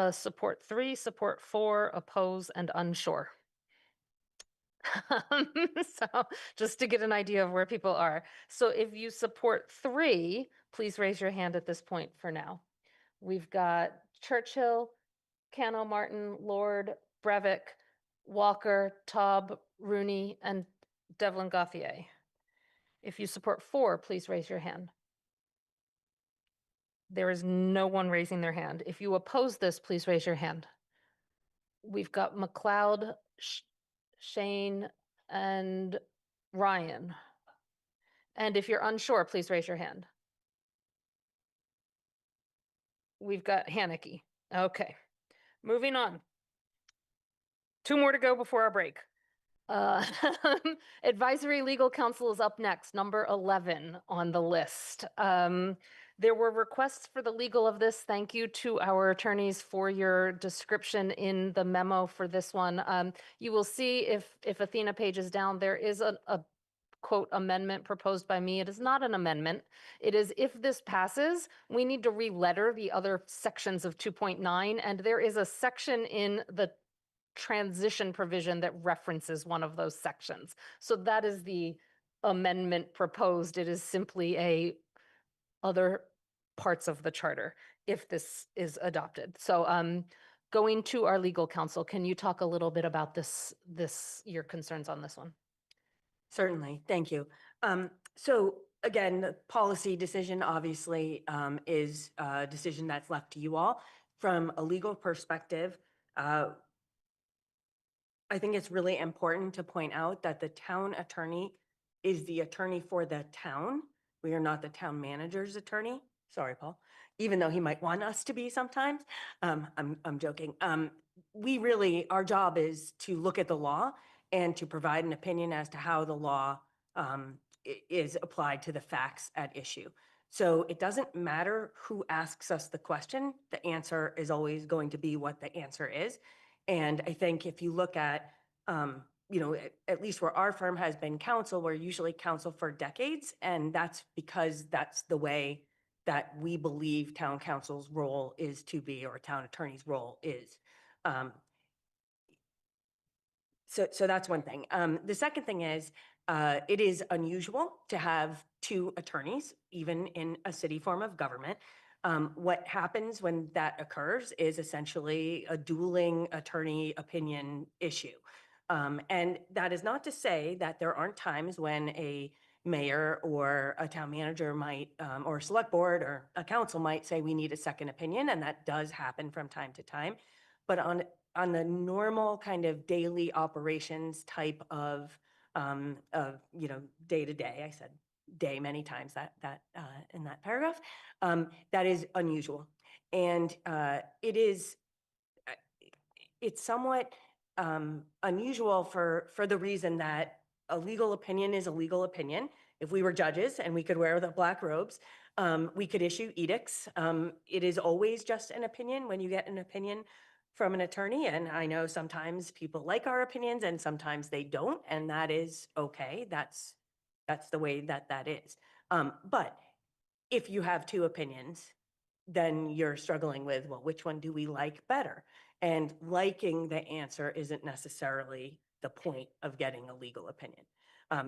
Support 3, support 4, oppose, and unsure. So just to get an idea of where people are. So if you support 3, please raise your hand at this point for now. We've got Churchill, Cano Martin, Lord, Breivik, Walker, Taub, Rooney, and Devlin Gauthier. If you support 4, please raise your hand. There is no one raising their hand. If you oppose this, please raise your hand. We've got McLeod, Shane, and Ryan. And if you're unsure, please raise your hand. We've got Haneke. Okay, moving on. 2 more to go before our break. Advisory Legal Counsel is up next, number 11 on the list. There were requests for the legal of this. Thank you to our attorneys for your description in the memo for this one. You will see if Athena page is down, there is a quote amendment proposed by me. It is not an amendment. It is if this passes, we need to re-letter the other sections of 2.9, and there is a section in the transition provision that references one of those sections. So that is the amendment proposed. It is simply a other parts of the charter if this is adopted. So going to our legal counsel, can you talk a little bit about your concerns on this one? Certainly, thank you. So again, the policy decision obviously is a decision that's left to you all. From a legal perspective, I think it's really important to point out that the town attorney is the attorney for the town. We are not the town manager's attorney. Sorry, Paul, even though he might want us to be sometimes. I'm joking. Our job is to look at the law and to provide an opinion as to how the law is applied to the facts at issue. So it doesn't matter who asks us the question, the answer is always going to be what the answer is. And I think if you look at, at least where our firm has been counsel, we're usually counsel for decades. And that's because that's the way that we believe town council's role is to be, or town attorney's role is. So that's one thing. The second thing is, it is unusual to have 2 attorneys, even in a city form of government. What happens when that occurs is essentially a dueling attorney opinion issue. And that is not to say that there aren't times when a mayor or a town manager might, or a select board or a council might say, we need a second opinion, and that does happen from time to time. But on the normal kind of daily operations type of, day to day, I said day many times in that paragraph, that is unusual. And it's somewhat unusual for the reason that a legal opinion is a legal opinion. If we were judges and we could wear the black robes, we could issue edicts. It is always just an opinion when you get an opinion from an attorney. And I know sometimes people like our opinions and sometimes they don't, and that is okay. That's the way that is. But if you have two opinions, then you're struggling with, well, which one do we like better? And liking the answer isn't necessarily the point of getting a legal opinion.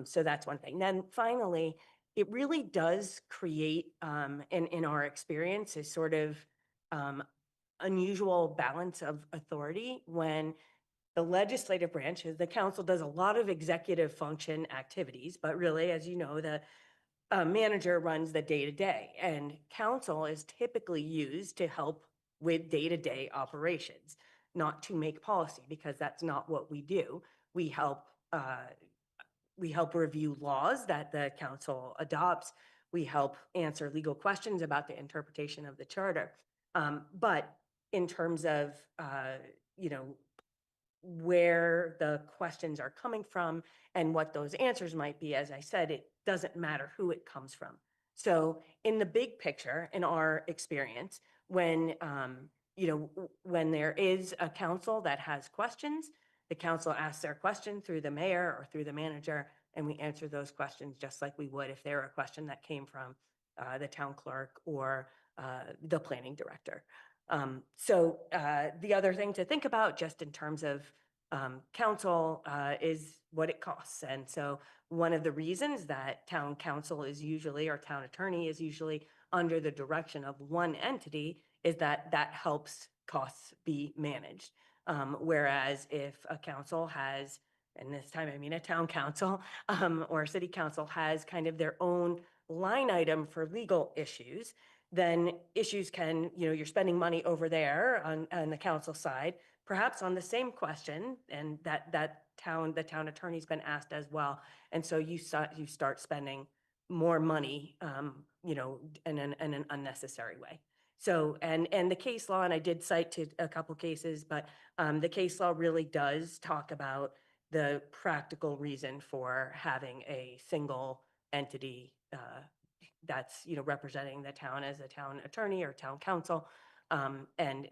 So that's one thing. Then finally, it really does create, in our experience, a sort of unusual balance of authority when the legislative branch, the council, does a lot of executive function activities, but really, as you know, the manager runs the day-to-day, and council is typically used to help with day-to-day operations, not to make policy, because that's not what we do. We help review laws that the council adopts. We help answer legal questions about the interpretation of the charter. But in terms of, where the questions are coming from and what those answers might be, as I said, it doesn't matter who it comes from. So in the big picture, in our experience, when when there is a council that has questions, the council asks their question through the mayor or through the manager, and we answer those questions just like we would if they were a question that came from the town clerk or the planning director. So the other thing to think about just in terms of council is what it costs. And so one of the reasons that town council is usually, or town attorney is usually under the direction of one entity is that helps costs be managed. Whereas if a council has, and this time I mean a town council or a city council has kind of their own line item for legal issues, then issues can, you're spending money over there on the council side, perhaps on the same question, and the town attorney's been asked as well. And so you start spending more money, in an unnecessary way. So, and the case law, and I did cite to a couple cases, but the case law really does talk about the practical reason for having a single entity that's representing the town as a town attorney or town council, and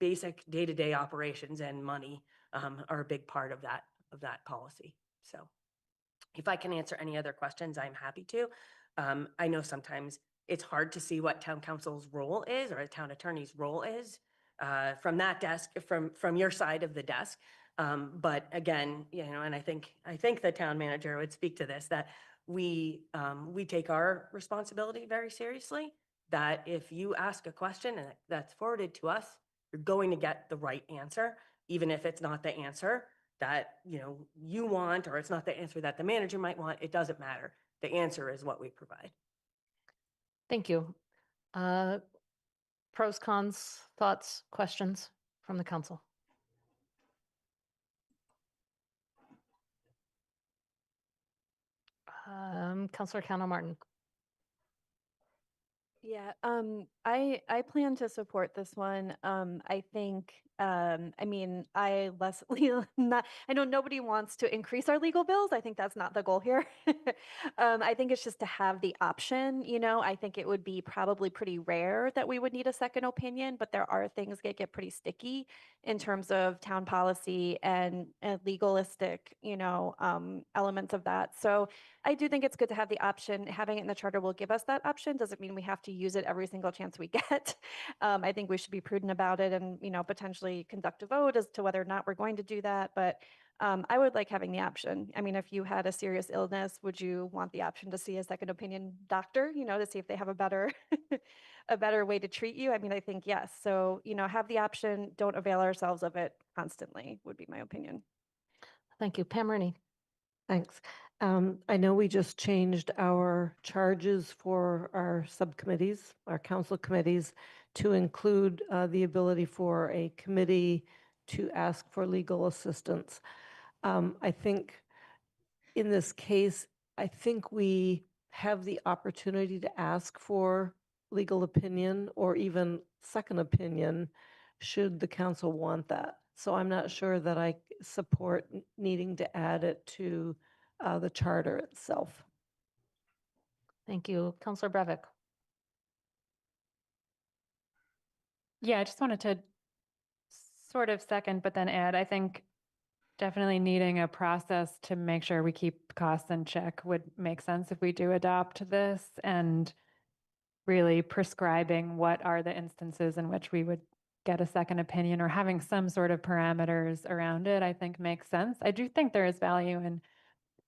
basic day-to-day operations and money are a big part of that policy. So if I can answer any other questions, I'm happy to. I know sometimes it's hard to see what town council's role is or a town attorney's role is from that desk, from your side of the desk. But again, and I think the town manager would speak to this, that we take our responsibility very seriously, that if you ask a question and that's forwarded to us, you're going to get the right answer, even if it's not the answer that you want, or it's not the answer that the manager might want. It doesn't matter. The answer is what we provide. Thank you. Pros, cons, thoughts, questions from the council? Councilor Cano Martin. Yeah, I plan to support this one. I think, I mean, I know nobody wants to increase our legal bills. I think that's not the goal here. I think it's just to have the option, I think it would be probably pretty rare that we would need a second opinion, but there are things that get pretty sticky in terms of town policy and legalistic, elements of that. So I do think it's good to have the option. Having it in the charter will give us that option. Doesn't mean we have to use it every single chance we get. I think we should be prudent about it and, potentially conduct a vote as to whether or not we're going to do that. But I would like having the option. I mean, if you had a serious illness, would you want the option to see a second opinion doctor, to see if they have a better a better way to treat you? I mean, I think yes. So, have the option, don't avail ourselves of it constantly would be my opinion. Thank you. Pam Rooney. Thanks. I know we just changed our charges for our subcommittees, our council committees, to include the ability for a committee to ask for legal assistance. I think in this case, I think we have the opportunity to ask for legal opinion or even second opinion should the council want that. So I'm not sure that I support needing to add it to the charter itself. Thank you. Counselor Brevick. Yeah, I just wanted to sort of second, but then add, I think definitely needing a process to make sure we keep costs in check would make sense if we do adopt this, and really prescribing what are the instances in which we would get a second opinion, or having some sort of parameters around it, I think makes sense. I do think there is value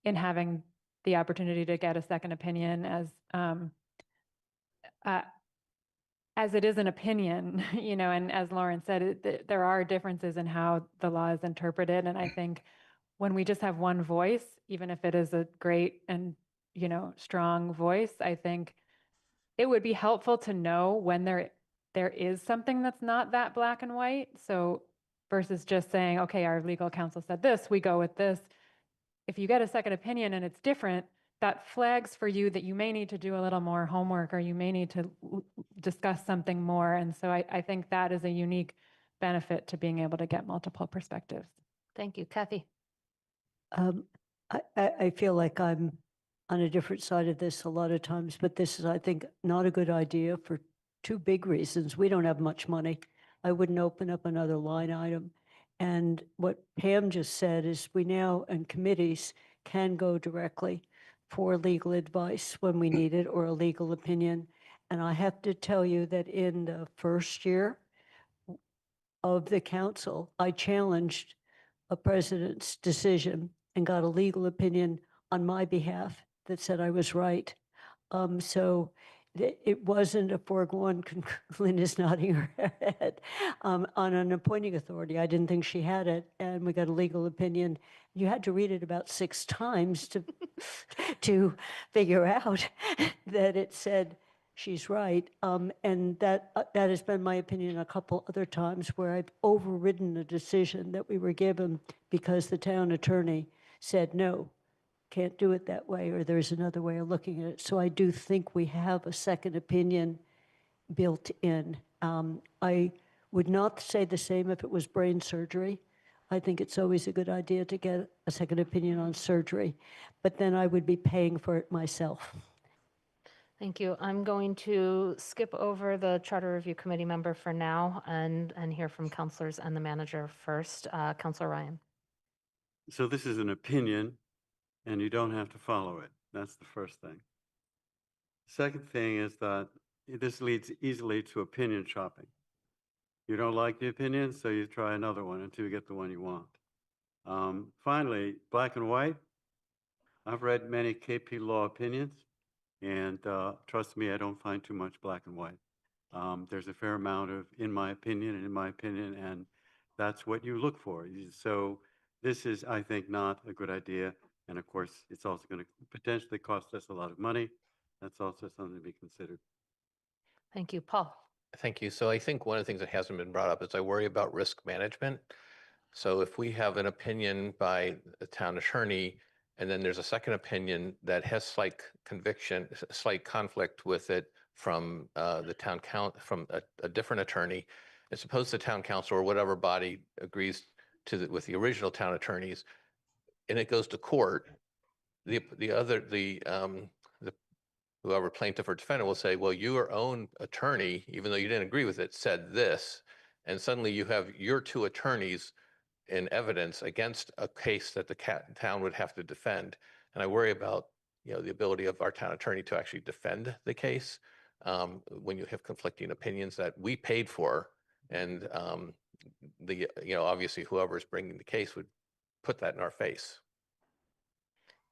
in having the opportunity to get a second opinion as it is an opinion, you know, and as Lauren said, there are differences in how the law is interpreted. And I think when we just have one voice, even if it is a great and, you know, strong voice, I think it would be helpful to know when there is something that's not that black and white. So versus just saying, okay, our legal counsel said this, we go with this. If you get a second opinion and it's different, that flags for you that you may need to do a little more homework, or you may need to discuss something more. And so I think that is a unique benefit to being able to get multiple perspectives. Thank you. Kathy. I feel like I'm on a different side of this a lot of times, but this is, I think, not a good idea for two big reasons. We don't have much money. I wouldn't open up another line item. And what Pam just said is we now, and committees, can go directly for legal advice when we need it, or a legal opinion. And I have to tell you that in the first year of the council, I challenged a president's decision and got a legal opinion on my behalf that said I was right. So it wasn't a foregone conclusion. Linda's nodding her head. On an appointing authority, I didn't think she had it, and we got a legal opinion. You had to read it about 6 times to to figure out that it said she's right. And that has been my opinion a couple other times where I've overridden a decision that we were given because the town attorney said, no, can't do it that way, or there's another way of looking at it. So I do think we have a second opinion built in. I would not say the same if it was brain surgery. I think it's always a good idea to get a second opinion on surgery, but then I would be paying for it myself. Thank you. I'm going to skip over the Charter Review Committee member for now and hear from counselors and the manager first. Counselor Ryan. So this is an opinion, and you don't have to follow it. That's the first thing. Second thing is that this leads easily to opinion shopping. You don't like the opinion, so you try another one until you get the one you want. Finally, black and white. I've read many KP law opinions, and trust me, I don't find too much black and white. There's a fair amount of in my opinion, and that's what you look for. So this is, I think, not a good idea. And of course, it's also going to potentially cost us a lot of money. That's also something to be considered. Thank you. Paul. Thank you. So I think one of the things that hasn't been brought up is I worry about risk management. So if we have an opinion by a town attorney, and then there's a second opinion that has slight conflict with it from the town from a different attorney, and suppose the town council or whatever body agrees with the original town attorneys, and it goes to court, whoever plaintiff or defendant will say, well, your own attorney, even though you didn't agree with it, said this, and suddenly you have your two attorneys in evidence against a case that the town would have to defend. And I worry about, you know, the ability of our town attorney to actually defend the case when you have conflicting opinions that we paid for, and obviously whoever is bringing the case would put that in our face.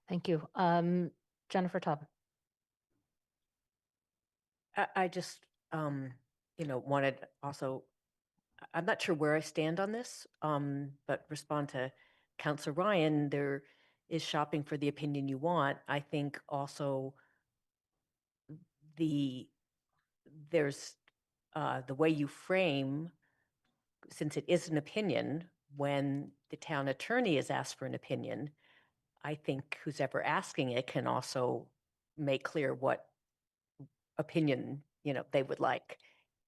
Thank you. Jennifer Taub. I just, wanted also, I'm not sure where I stand on this, but respond to Councilor Ryan. There is shopping for the opinion you want. I think also there's the way you frame, since it is an opinion, when the town attorney is asked for an opinion, I think who's ever asking it can also make clear what opinion, they would like.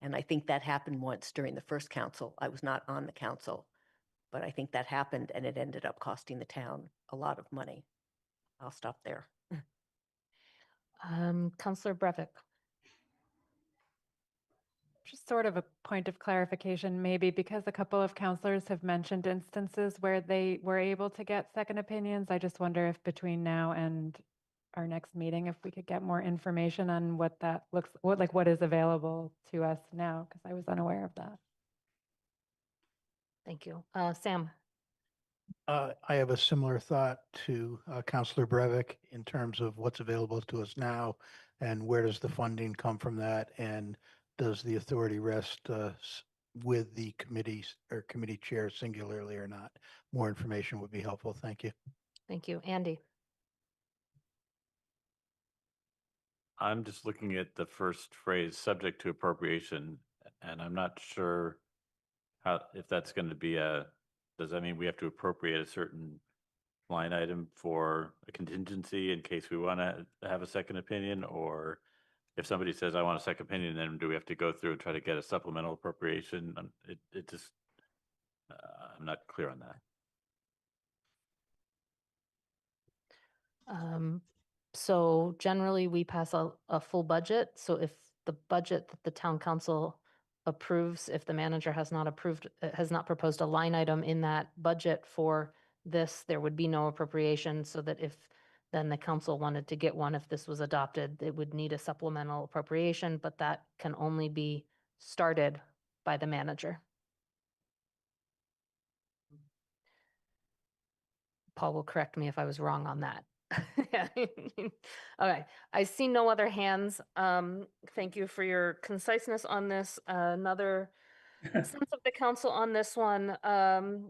And I think that happened once during the first council. I was not on the council, but I think that happened and it ended up costing the town a lot of money. I'll stop there. Counselor Brevick. Just sort of a point of clarification, maybe because a couple of counselors have mentioned instances where they were able to get second opinions. I just wonder if between now and our next meeting, if we could get more information on what that looks, what is available to us now, because I was unaware of that. Thank you. Sam. I have a similar thought to Councillor Brevick in terms of what's available to us now and where does the funding come from that, and does the authority rest with the committees or committee chair singularly or not? More information would be helpful. Thank you. Thank you. Andy. I'm just looking at the first phrase, subject to appropriation, and I'm not sure if that's going to be does that mean we have to appropriate a certain line item for a contingency in case we want to have a second opinion? Or if somebody says, I want a second opinion, then do we have to go through and try to get a supplemental appropriation? It just, I'm not clear on that. So generally we pass a full budget. So if the budget that the town council approves, if the manager has not proposed a line item in that budget for this, there would be no appropriation, so that if then the council wanted to get one, if this was adopted, it would need a supplemental appropriation, but that can only be started by the manager. Paul will correct me if I was wrong on that. Okay, I see no other hands. Thank you for your conciseness on this. Another sense of the council on this one.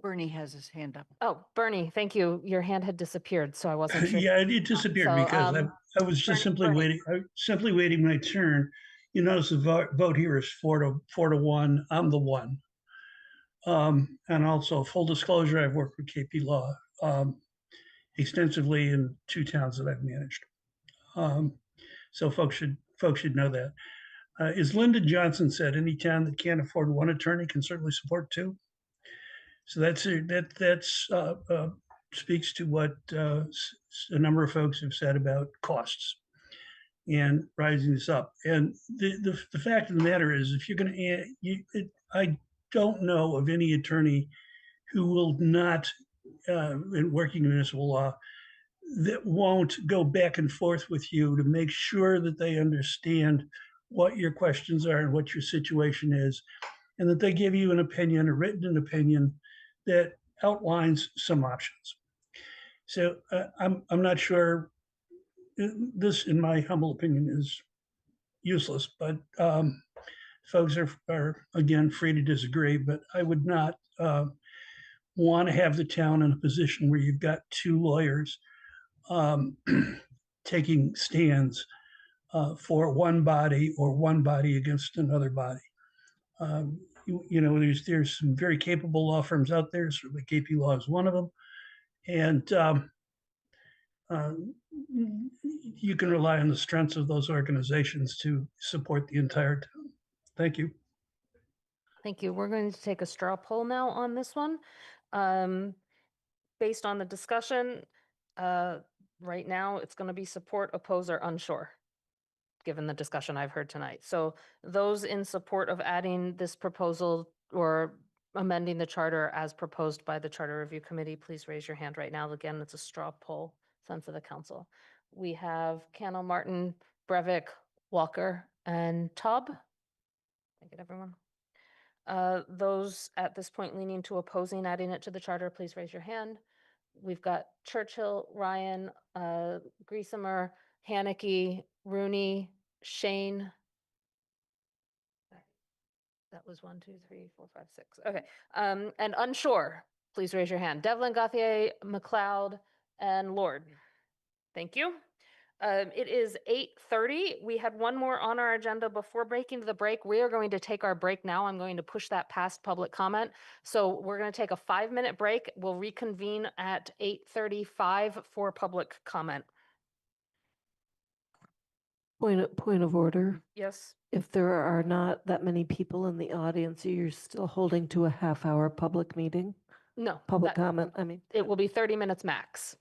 Bernie has his hand up. Oh, Bernie, thank you. Your hand had disappeared, so I wasn't sure. Yeah, it disappeared So, because I was just simply waiting my turn. You notice the vote here is 4-1. I'm the one. And also, full disclosure, I've worked with KP Law extensively in 2 towns that I've managed. So folks should know that. As Lyndon Johnson said, any town that can't afford 1 attorney can certainly support 2. So that's speaks to what a number of folks have said about costs and rising this up. And the fact of the matter is, if you're going to, I don't know of any attorney who will not, in working in municipal law, that won't go back and forth with you to make sure that they understand what your questions are and what your situation is, and that they give you an opinion, a written opinion that outlines some options. So I'm not sure, this, in my humble opinion, is useless, but folks are again free to disagree, but I would not want to have the town in a position where you've got 2 lawyers taking stands for one body or one body against another body. There's some very capable law firms out there. Certainly KP Law is one of them. And you can rely on the strengths of those organizations to support the entire town. Thank you. Thank you. We're going to take a straw poll now on this one. Based on the discussion, right now it's going to be support, oppose, or unsure, given the discussion I've heard tonight. So those in support of adding this proposal or amending the charter as proposed by the Charter Review Committee, please raise your hand right now. Again, it's a straw poll, sense of the council. We have Cano, Martin, Brevick, Walker, and Taub. Did I get everyone? Those at this point leaning to opposing adding it to the charter, please raise your hand. We've got Churchill, Ryan, Griesemer, Haneke, Rooney, Shane. That was 1, 2, 3, 4, 5, 6. Okay. And unsure, please raise your hand. Devlin, Gauthier, McLeod, and Lord. Thank you. It is 8:30. We had one more on our agenda before breaking the break. We are going to take our break now. I'm going to push that past public comment. So we're going to take a 5-minute break. We'll reconvene at 8:35 for public comment. Point of order. Yes. If there are not that many people in the audience, you're still holding to a half-hour public meeting? No. Public that- comment, I mean. It will be 30 minutes max.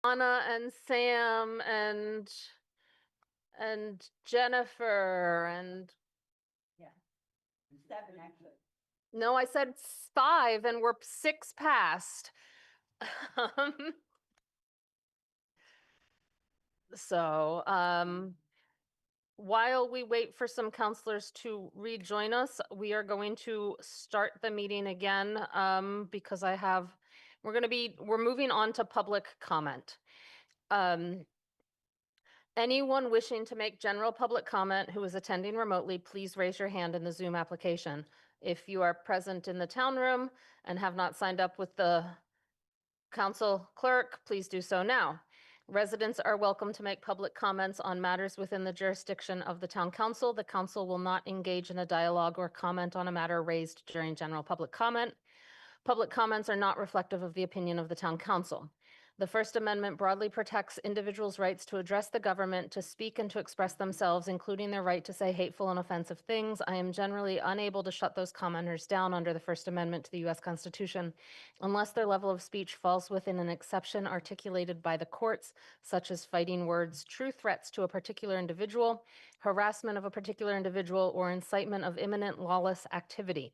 Anna and Sam and Jennifer and no, I said 5 and we're 6 past. Um, So, while we wait for some counselors to rejoin us, we are going to start the meeting again, because we're moving on to public comment. Anyone wishing to make general public comment who is attending remotely, please raise your hand in the Zoom application. If you are present in the town room and have not signed up with the council clerk, please do so now. Residents are welcome to make public comments on matters within the jurisdiction of the town council. The council will not engage in a dialogue or comment on a matter raised during general public comment. Public comments are not reflective of the opinion of the town council. The First Amendment broadly protects individuals' rights to address the government, to speak and to express themselves, including their right to say hateful and offensive things. I am generally unable to shut those commenters down under the First Amendment to the U.S. Constitution unless their level of speech falls within an exception articulated by the courts, such as fighting words, true threats to a particular individual, harassment of a particular individual, or incitement of imminent lawless activity.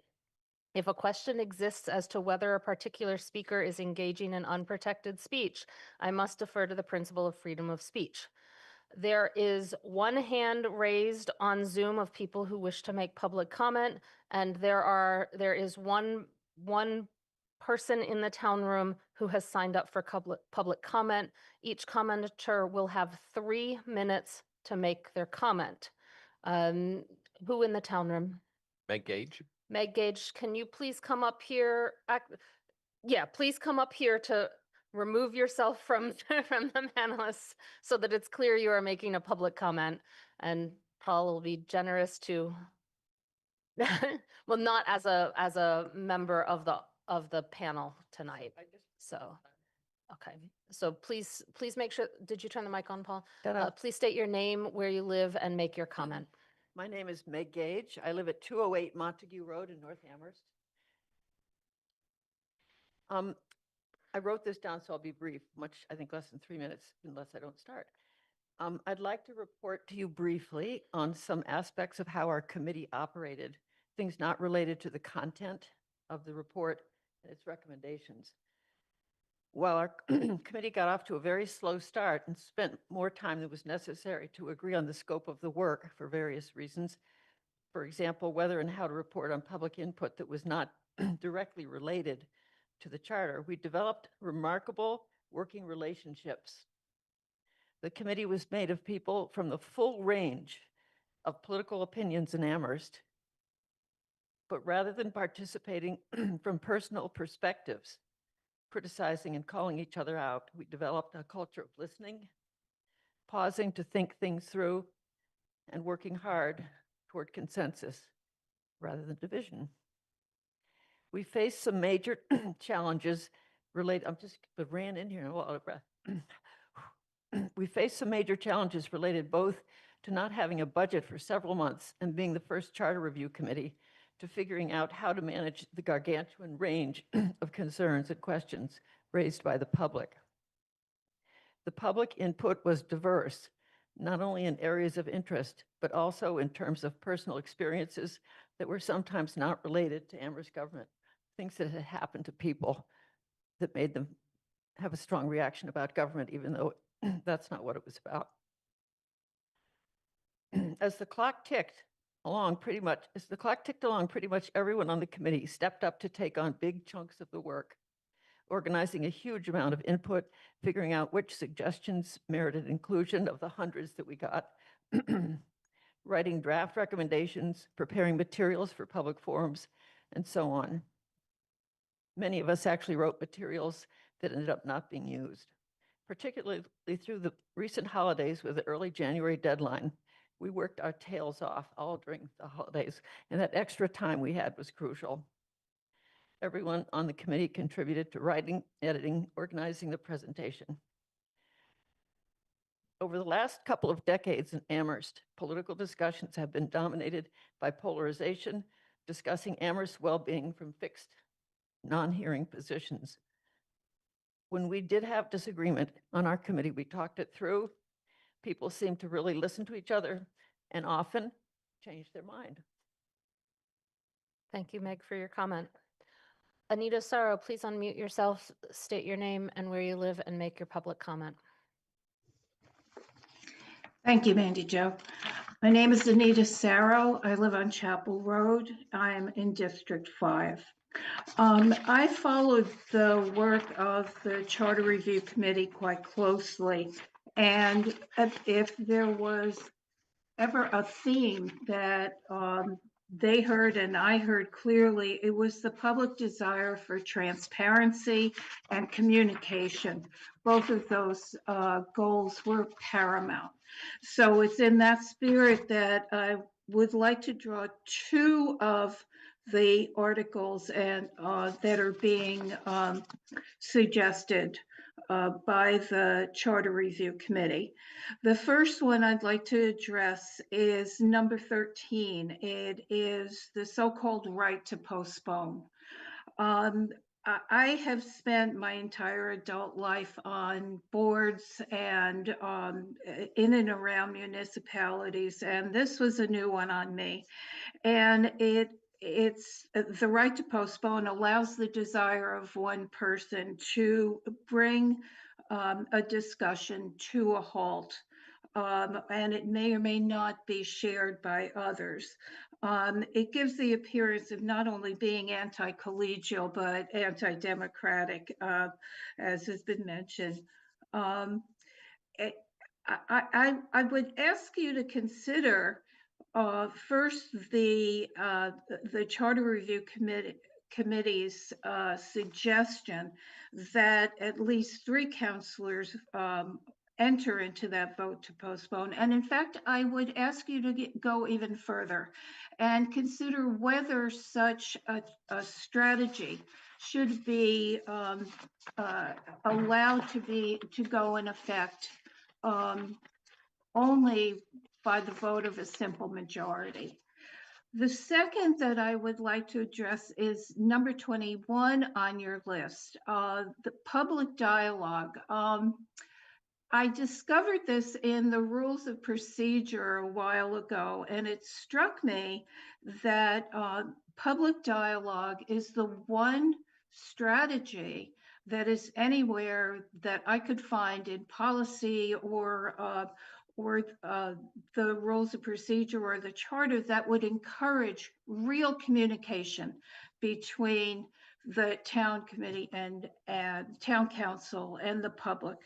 If a question exists as to whether a particular speaker is engaging in unprotected speech, I must defer to the principle of freedom of speech. There is one hand raised on Zoom of people who wish to make public comment, and there is one person in the town room who has signed up for public comment. Each commenter will have 3 minutes to make their comment. Who in the town room? Meg Gage. Meg Gage, can you please come up here? Yeah, please come up here to remove yourself from, from the panelists so that it's clear you are making a public comment. And Paul will be generous to, well, not as a member of the panel tonight. So, okay. So please make sure, did you turn the mic on, Paul? Please state your name, where you live, and make your comment. My name is Meg Gage. I live at 208 Montague Road in North Amherst. I wrote this down, so I'll be brief, I think less than 3 minutes, unless I don't start. I'd like to report to you briefly on some aspects of how our committee operated, things not related to the content of the report and its recommendations. While our committee got off to a very slow start and spent more time than was necessary to agree on the scope of the work for various reasons, for example, whether and how to report on public input that was not directly related to the charter, we developed remarkable working relationships. The committee was made of people from the full range of political opinions in Amherst, but rather than participating from personal perspectives, criticizing and calling each other out, we developed a culture of listening, pausing to think things through, and working hard toward consensus rather than division. We faced some major challenges related, ran in here and a lot of breath. We faced some major challenges related both to not having a budget for several months and being the first charter review committee to figuring out how to manage the gargantuan range of concerns and questions raised by the public. The public input was diverse, not only in areas of interest, but also in terms of personal experiences that were sometimes not related to Amherst government, things that had happened to people that made them have a strong reaction about government, even though that's not what it was about. As the clock ticked along pretty much everyone on the committee stepped up to take on big chunks of the work, organizing a huge amount of input, figuring out which suggestions merited inclusion of the hundreds that we got, writing draft recommendations, preparing materials for public forums, and so on. Many of us actually wrote materials that ended up not being used. Particularly through the recent holidays with the early January deadline, we worked our tails off all during the holidays, and that extra time we had was crucial. Everyone on the committee contributed to writing, editing, organizing the presentation. Over the last couple of decades in Amherst, political discussions have been dominated by polarization, discussing Amherst's well-being from fixed, non-hearing positions. when we did have disagreement on our committee, we talked it through. People seemed to really listen to each other and often change their mind. Thank you, Meg, for your comment. Anita Sorrow, please unmute yourself, state your name and where you live, and make your public comment. Thank you, Mandy Jo. My name is Anita Sarrow. I live on Chapel Road. I'm in District 5. I followed the work of the Charter Review Committee quite closely. And if there was ever a theme that they heard and I heard clearly, it was the public desire for transparency and communication. Both of those goals were paramount. So it's in that spirit that I would like to draw two of the articles and that are being suggested by the Charter Review Committee. The first one I'd like to address is number 13. It is the so-called right to postpone. I have spent my entire adult life on boards and in and around municipalities, and this was a new one on me. And it's the right to postpone allows the desire of one person to bring a discussion to a halt. And it may or may not be shared by others. It gives the appearance of not only being anti-collegial, but anti-democratic, as has been mentioned. I would ask you to consider first the Charter Review Committee's suggestion that at least 3 counselors enter into that vote to postpone. And in fact, I would ask you to go even further and consider whether such a strategy should be allowed to go in effect only by the vote of a simple majority. The second that I would like to address is number 21 on your list, the public dialogue. I discovered this in the rules of procedure a while ago, and it struck me that public dialogue is the one strategy that is anywhere that I could find in policy or the rules of procedure or the charter that would encourage real communication between the town committee and town council and the public.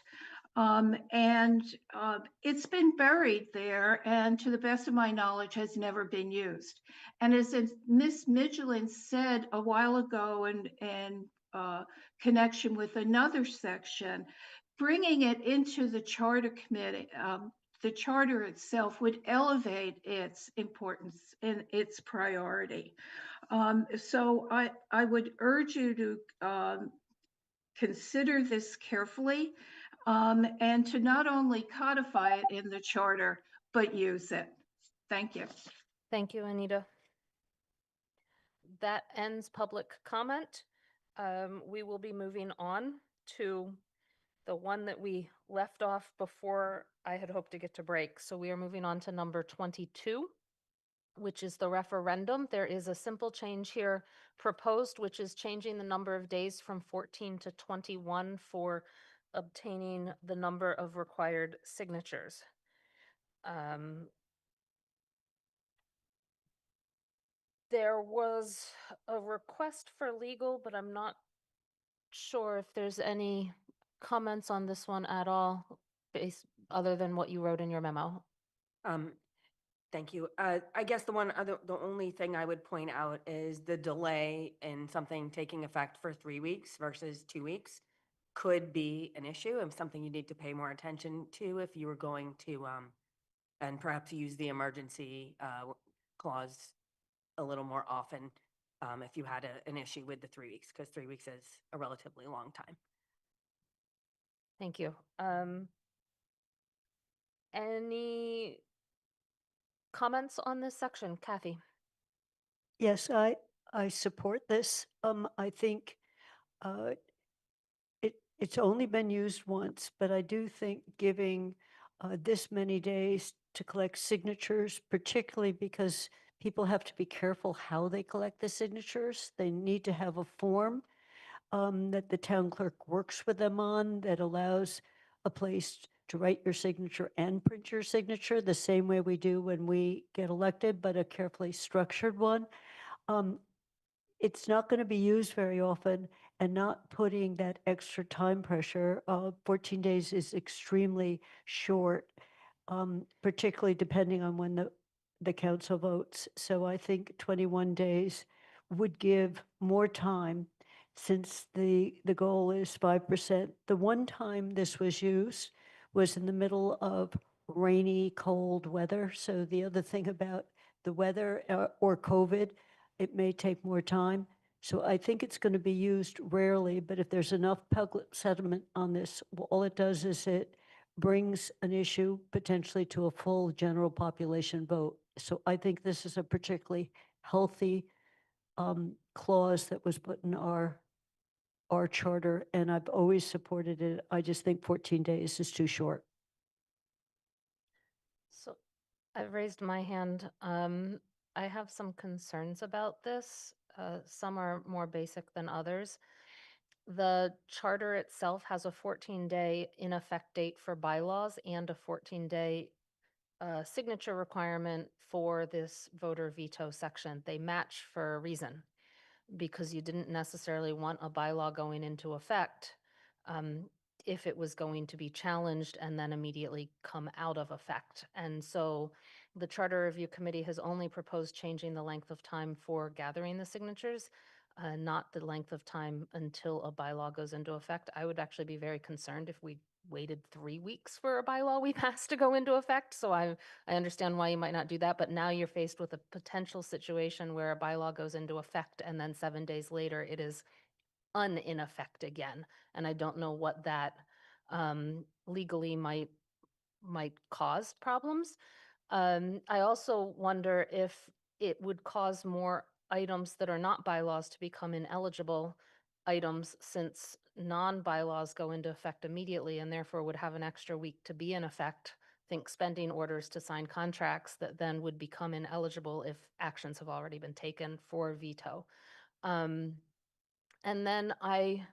It's been buried there, and to the best of my knowledge has never been used. And as Ms. Midgelin said a while ago in connection with another section, bringing it into the charter committee, the charter itself would elevate its importance and its priority. So I would urge you to consider this carefully and to not only codify it in the charter, but use it. Thank you. Thank you, Anita. That ends public comment. We will be moving on to the one that we left off before I had hoped to get to break. So we are moving on to number 22, which is the referendum. There is a simple change here proposed, which is changing the number of days from 14 to 21 for obtaining the number of required signatures. There was a request for legal, but I'm not sure if there's any comments on this one at all, other than what you wrote in your memo. Thank you. I guess the only thing I would point out is the delay in something taking effect for 3 weeks versus 2 weeks could be an issue and something you need to pay more attention to if you were going to, and perhaps use the emergency clause a little more often if you had an issue with the 3 weeks, because 3 weeks is a relatively long time. Thank you. Any comments on this section? Kathy? Yes, I support this. I think It's only been used once, but I do think giving this many days to collect signatures, particularly because people have to be careful how they collect the signatures. They need to have a form that the town clerk works with them on that allows a place to write your signature and print your signature the same way we do when we get elected, but a carefully structured one. It's not going to be used very often, and not putting that extra time pressure. 14 days is extremely short, particularly depending on when the council votes. So I think 21 days would give more time, since the goal is 5%. The one time this was used was in the middle of rainy, cold weather. So the other thing about the weather or COVID, it may take more time. So I think it's going to be used rarely, but if there's enough public sentiment on this, all it does is it brings an issue potentially to a full general population vote. So I think this is a particularly healthy clause that was put in our charter, and I've always supported it. I just think 14 days is too short. So I've raised my hand. I have some concerns about this. Some are more basic than others. The charter itself has a 14-day in effect date for bylaws and a 14-day signature requirement for this voter veto section. They match for a reason, because you didn't necessarily want a bylaw going into effect if it was going to be challenged and then immediately come out of effect. And so the Charter Review Committee has only proposed changing the length of time for gathering the signatures, not the length of time until a bylaw goes into effect. I would actually be very concerned if we waited 3 weeks for a bylaw we passed to go into effect. So I understand why you might not do that, but now you're faced with a potential situation where a bylaw goes into effect and then 7 days later it is in effect again. And I don't know what that legally might cause problems. I also wonder if it would cause more items that are not bylaws to become ineligible items, since non-bylaws go into effect immediately and therefore would have an extra week to be in effect. Think spending orders to sign contracts that then would become ineligible if actions have already been taken for veto. And then I'd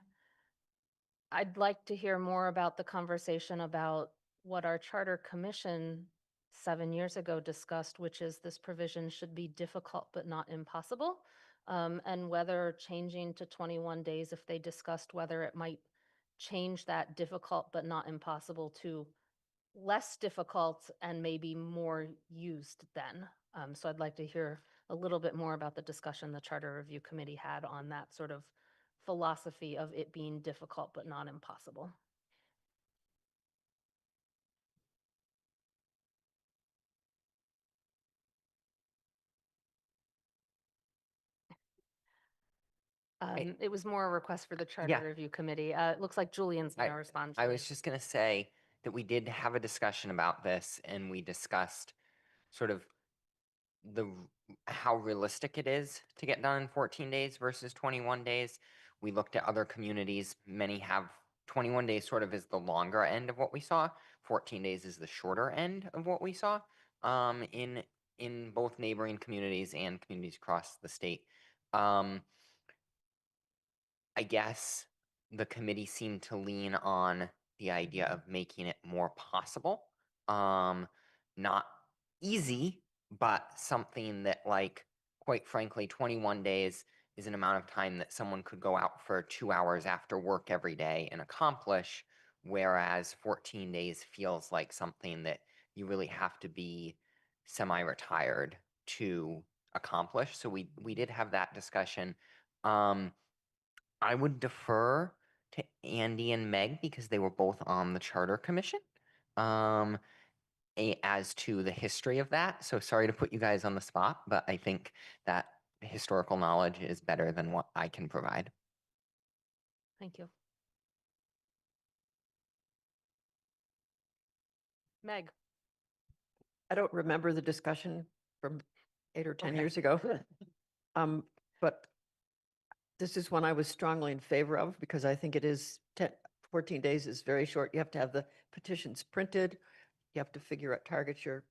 like to hear more about the conversation about what our charter commission 7 years ago discussed, which is this provision should be difficult but not impossible, and whether changing to 21 days, if they discussed whether it might change that difficult but not impossible to less difficult and maybe more used then. So I'd like to hear a little bit more about the discussion the Charter Review Committee had on that sort of philosophy of it being difficult but not impossible. It was more a request for the Charter Yeah. Review Committee. It looks like Julian's going to respond. I was just going to say that we did have a discussion about this, and we discussed sort of how realistic it is to get done in 14 days versus 21 days. We looked at other communities. Many have 21 days sort of is the longer end of what we saw. 14 days is the shorter end of what we saw in both neighboring communities and communities across the state. I guess the committee seemed to lean on the idea of making it more possible. Not easy, but something that, like, quite frankly, 21 days is an amount of time that someone could go out for 2 hours after work every day and accomplish, whereas 14 days feels like something that you really have to be semi-retired to accomplish. So we did have that discussion. I would defer to Andy and Meg because they were both on the Charter Commission as to the history of that. So sorry to put you guys on the spot, but I think that historical knowledge is better than what I can provide. Thank you. Meg. I don't remember the discussion from 8 or 10 Okay. years ago. But this is one I was strongly in favor of because I think it is 14 days is very short. You have to have the petitions printed. You have to target your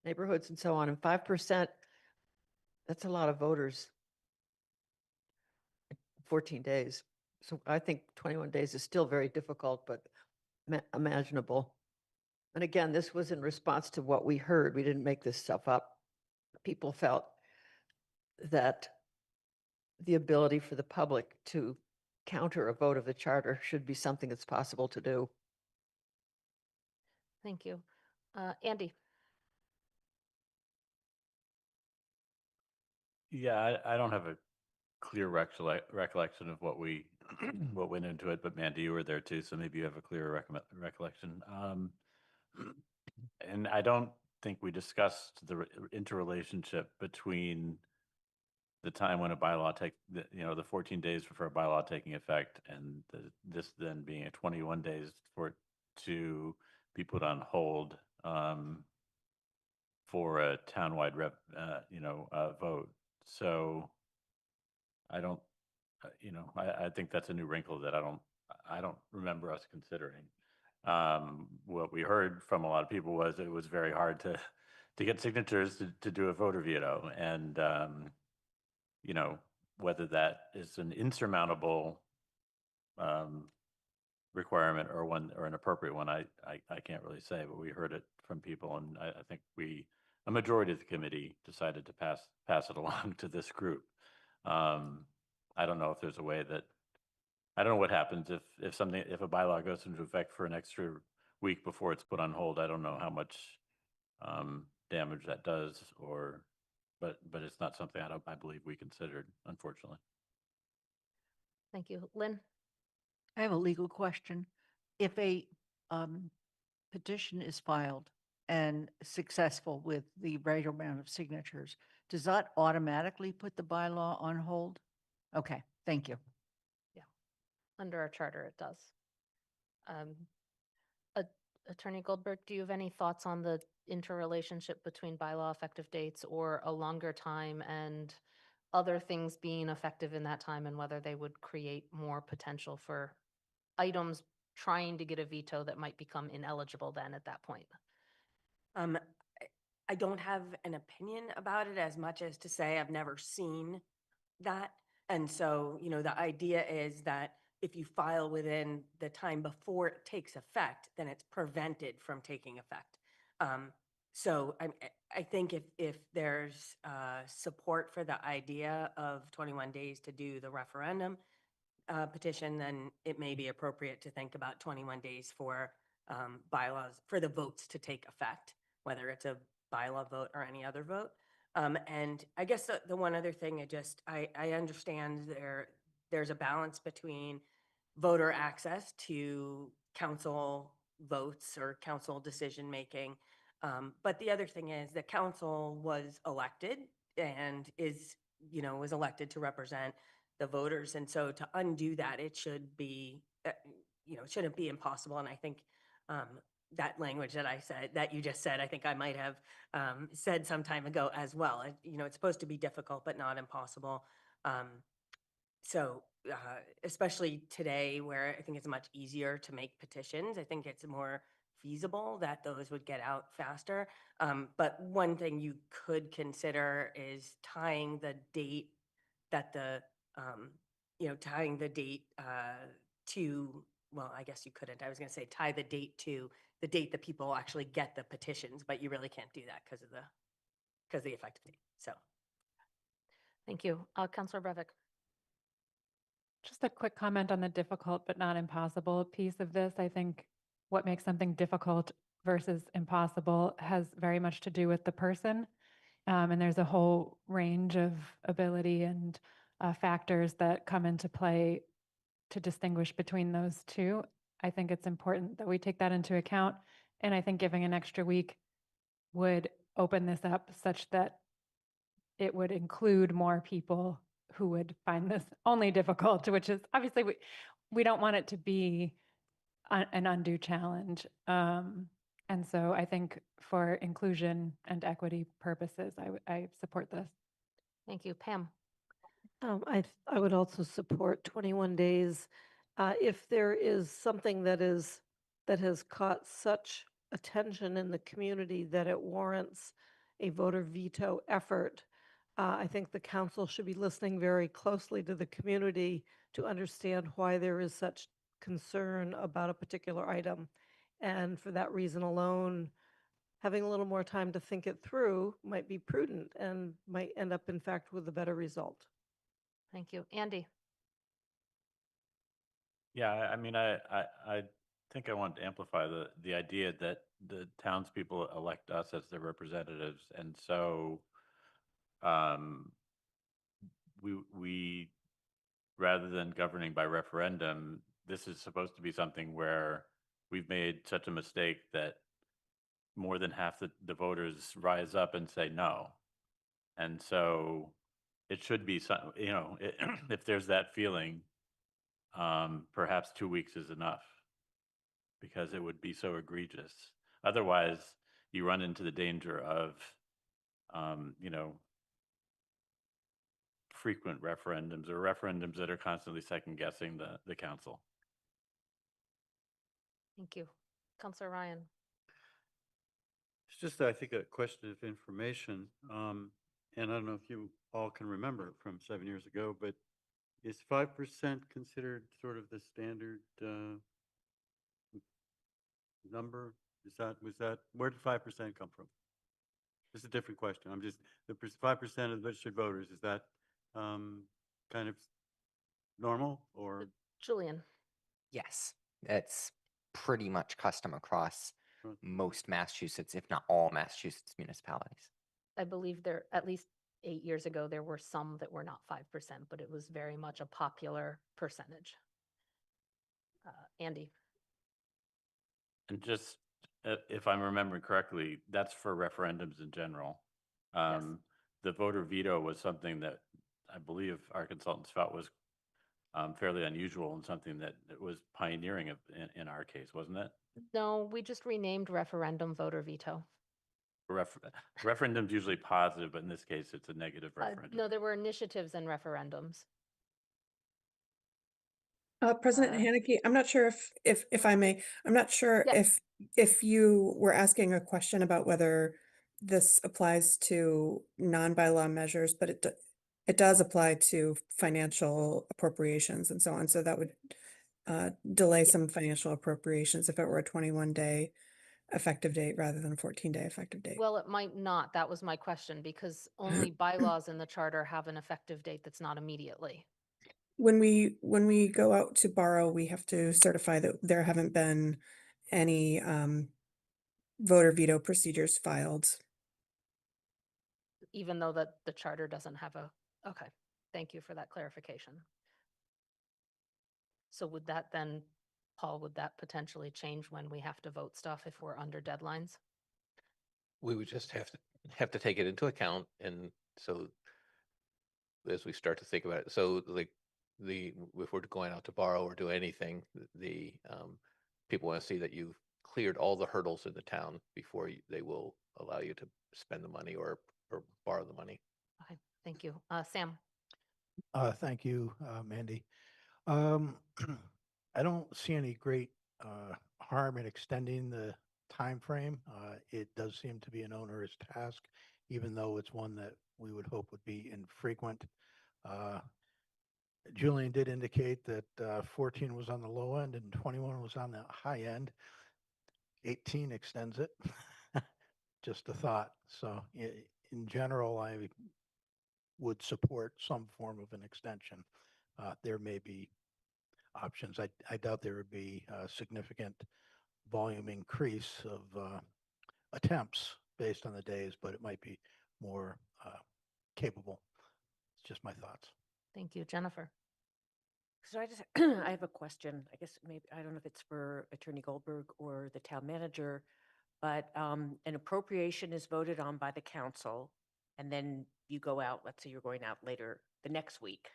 neighborhoods and so on. And 5%, that's a lot of voters. 14 days. So I think 21 days is still very difficult, but imaginable. And again, this was in response to what we heard. We didn't make this stuff up. People felt that the ability for the public to counter a vote of the charter should be something that's possible to do. Thank you. Andy? Yeah, I don't have a clear recollection of what we what went into it, but Mandy, you were there too, so maybe you have a clearer recollection. And I don't think we discussed the interrelationship between the time when a bylaw the 14 days for a bylaw taking effect, and this then being a 21 days for it to be put on hold for a townwide vote. So I don't, I think that's a new wrinkle that I don't remember us considering. What we heard from a lot of people was it was very hard to get signatures to do a voter veto, and whether that is an insurmountable requirement or an appropriate one, I can't really say, but we heard it from people, and I think a majority of the committee decided to pass it along to this group. I don't know if there's a way that, I don't know what happens if a bylaw goes into effect for an extra week before it's put on hold. I don't know how much damage that does, but it's not something I believe we considered, unfortunately. Thank you. Lynn? I have a legal question. If a petition is filed and successful with the right amount of signatures, does that automatically put the bylaw on hold? Okay, thank you. Yeah, under our charter, it does. Attorney Goldberg, do you have any thoughts on the interrelationship between bylaw effective dates or a longer time and other things being effective in that time, and whether they would create more potential for items trying to get a veto that might become ineligible then at that point? I don't have an opinion about it as much as to say I've never seen that. And so, the idea is that if you file within the time before it takes effect, then it's prevented from taking effect. So I think if there's support for the idea of 21 days to do the referendum petition, then it may be appropriate to think about 21 days for bylaws, for the votes to take effect, whether it's a bylaw vote or any other vote. And I guess the one other thing, I understand there's a balance between voter access to council votes or council decision making. But the other thing is the council was elected and was elected to represent the voters. And so to undo that, it should be, it shouldn't be impossible. And I think that language that you just said, I think I might have said some time ago as well. It's supposed to be difficult, but not impossible. So especially today, where I think it's much easier to make petitions, I think it's more feasible that those would get out faster. But one thing you could consider is tying the date that to, well, I guess you couldn't. I was going to say tie the date to the date that people actually get the petitions, but you really can't do that because of the effective date. So. Thank you. Councilor Brevik. Just a quick comment on the difficult but not impossible piece of this. I think what makes something difficult versus impossible has very much to do with the person. And there's a whole range of ability and factors that come into play to distinguish between those two. I think it's important that we take that into account. And I think giving an extra week would open this up such that it would include more people who would find this only difficult, which is obviously we don't want it to be an undue challenge. And so I think for inclusion and equity purposes, I support this. Thank you. Pam? I would also support 21 days If there is something that has caught such attention in the community that it warrants a voter veto effort, I think the council should be listening very closely to the community to understand why there is such concern about a particular item. And for that reason alone, having a little more time to think it through might be prudent and might end up, in fact, with a better result. Thank you. Andy? Yeah, I mean, I think I want to amplify the idea that the townspeople elect us as their representatives, and so um, we rather than governing by referendum, this is supposed to be something where we've made such a mistake that more than half the voters rise up and say no, and so it should be some, if there's that feeling, perhaps 2 weeks is enough, because it would be so egregious. Otherwise, you run into the danger of, you know, frequent referendums or referendums that are constantly second guessing the council. Thank you. Councillor Ryan? It's just, I think, a question of information. And I don't know if you all can remember from 7 years ago, but is 5% considered sort of the standard number? Where did 5% come from? This is a different question. I'm just, the 5% of the registered voters, is that kind of normal or? Julian? Yes, it's pretty much custom across most Massachusetts, if not all Massachusetts municipalities. I believe there, at least 8 years ago, there were some that were not 5%, but it was very much a popular percentage. Andy? And just, if I'm remembering correctly, that's for referendums in general. The voter veto was something that I believe our consultants felt was fairly unusual and something that was pioneering in our case, wasn't it? No, we just renamed referendum voter veto. Referendum's usually positive, but in this case, it's a negative referendum. No, there were initiatives and referendums. President Haneke, I'm not sure if I may, I'm not sure if you were asking a question about whether this applies to non-bylaw measures, but it does apply to financial appropriations and so on. So that would delay some financial appropriations if it were a 21-day effective date rather than a 14-day effective date. Well, it might not. That was my question, because only bylaws in the charter have an effective date that's not immediately. When we go out to borrow, we have to certify that there haven't been any voter veto procedures filed. Even though the charter doesn't have a, okay, thank you for that clarification. So would that then, Paul, would that potentially change when we have to vote stuff if we're under deadlines? We would just have to take it into account, and so as we start to think about it, so like if we're going out to borrow or do anything, the people want to see that you've cleared all the hurdles in the town before they will allow you to spend the money or borrow the money. Okay, thank you. Sam? Thank you, Mandy. I don't see any great harm in extending the time frame. It does seem to be an onerous task, even though it's one that we would hope would be infrequent. Julian did indicate that 14 was on the low end and 21 was on the high end. 18 extends it. Just a thought. So in general, I would support some form of an extension. There may be options. I doubt there would be a significant volume increase of attempts based on the days, but it might be more capable. It's just my thoughts. Thank you. Jennifer? So I have a question. I guess maybe, I don't know if it's for Attorney Goldberg or the town manager, but an appropriation is voted on by the council, and then you go out, let's say you're going out later the next week.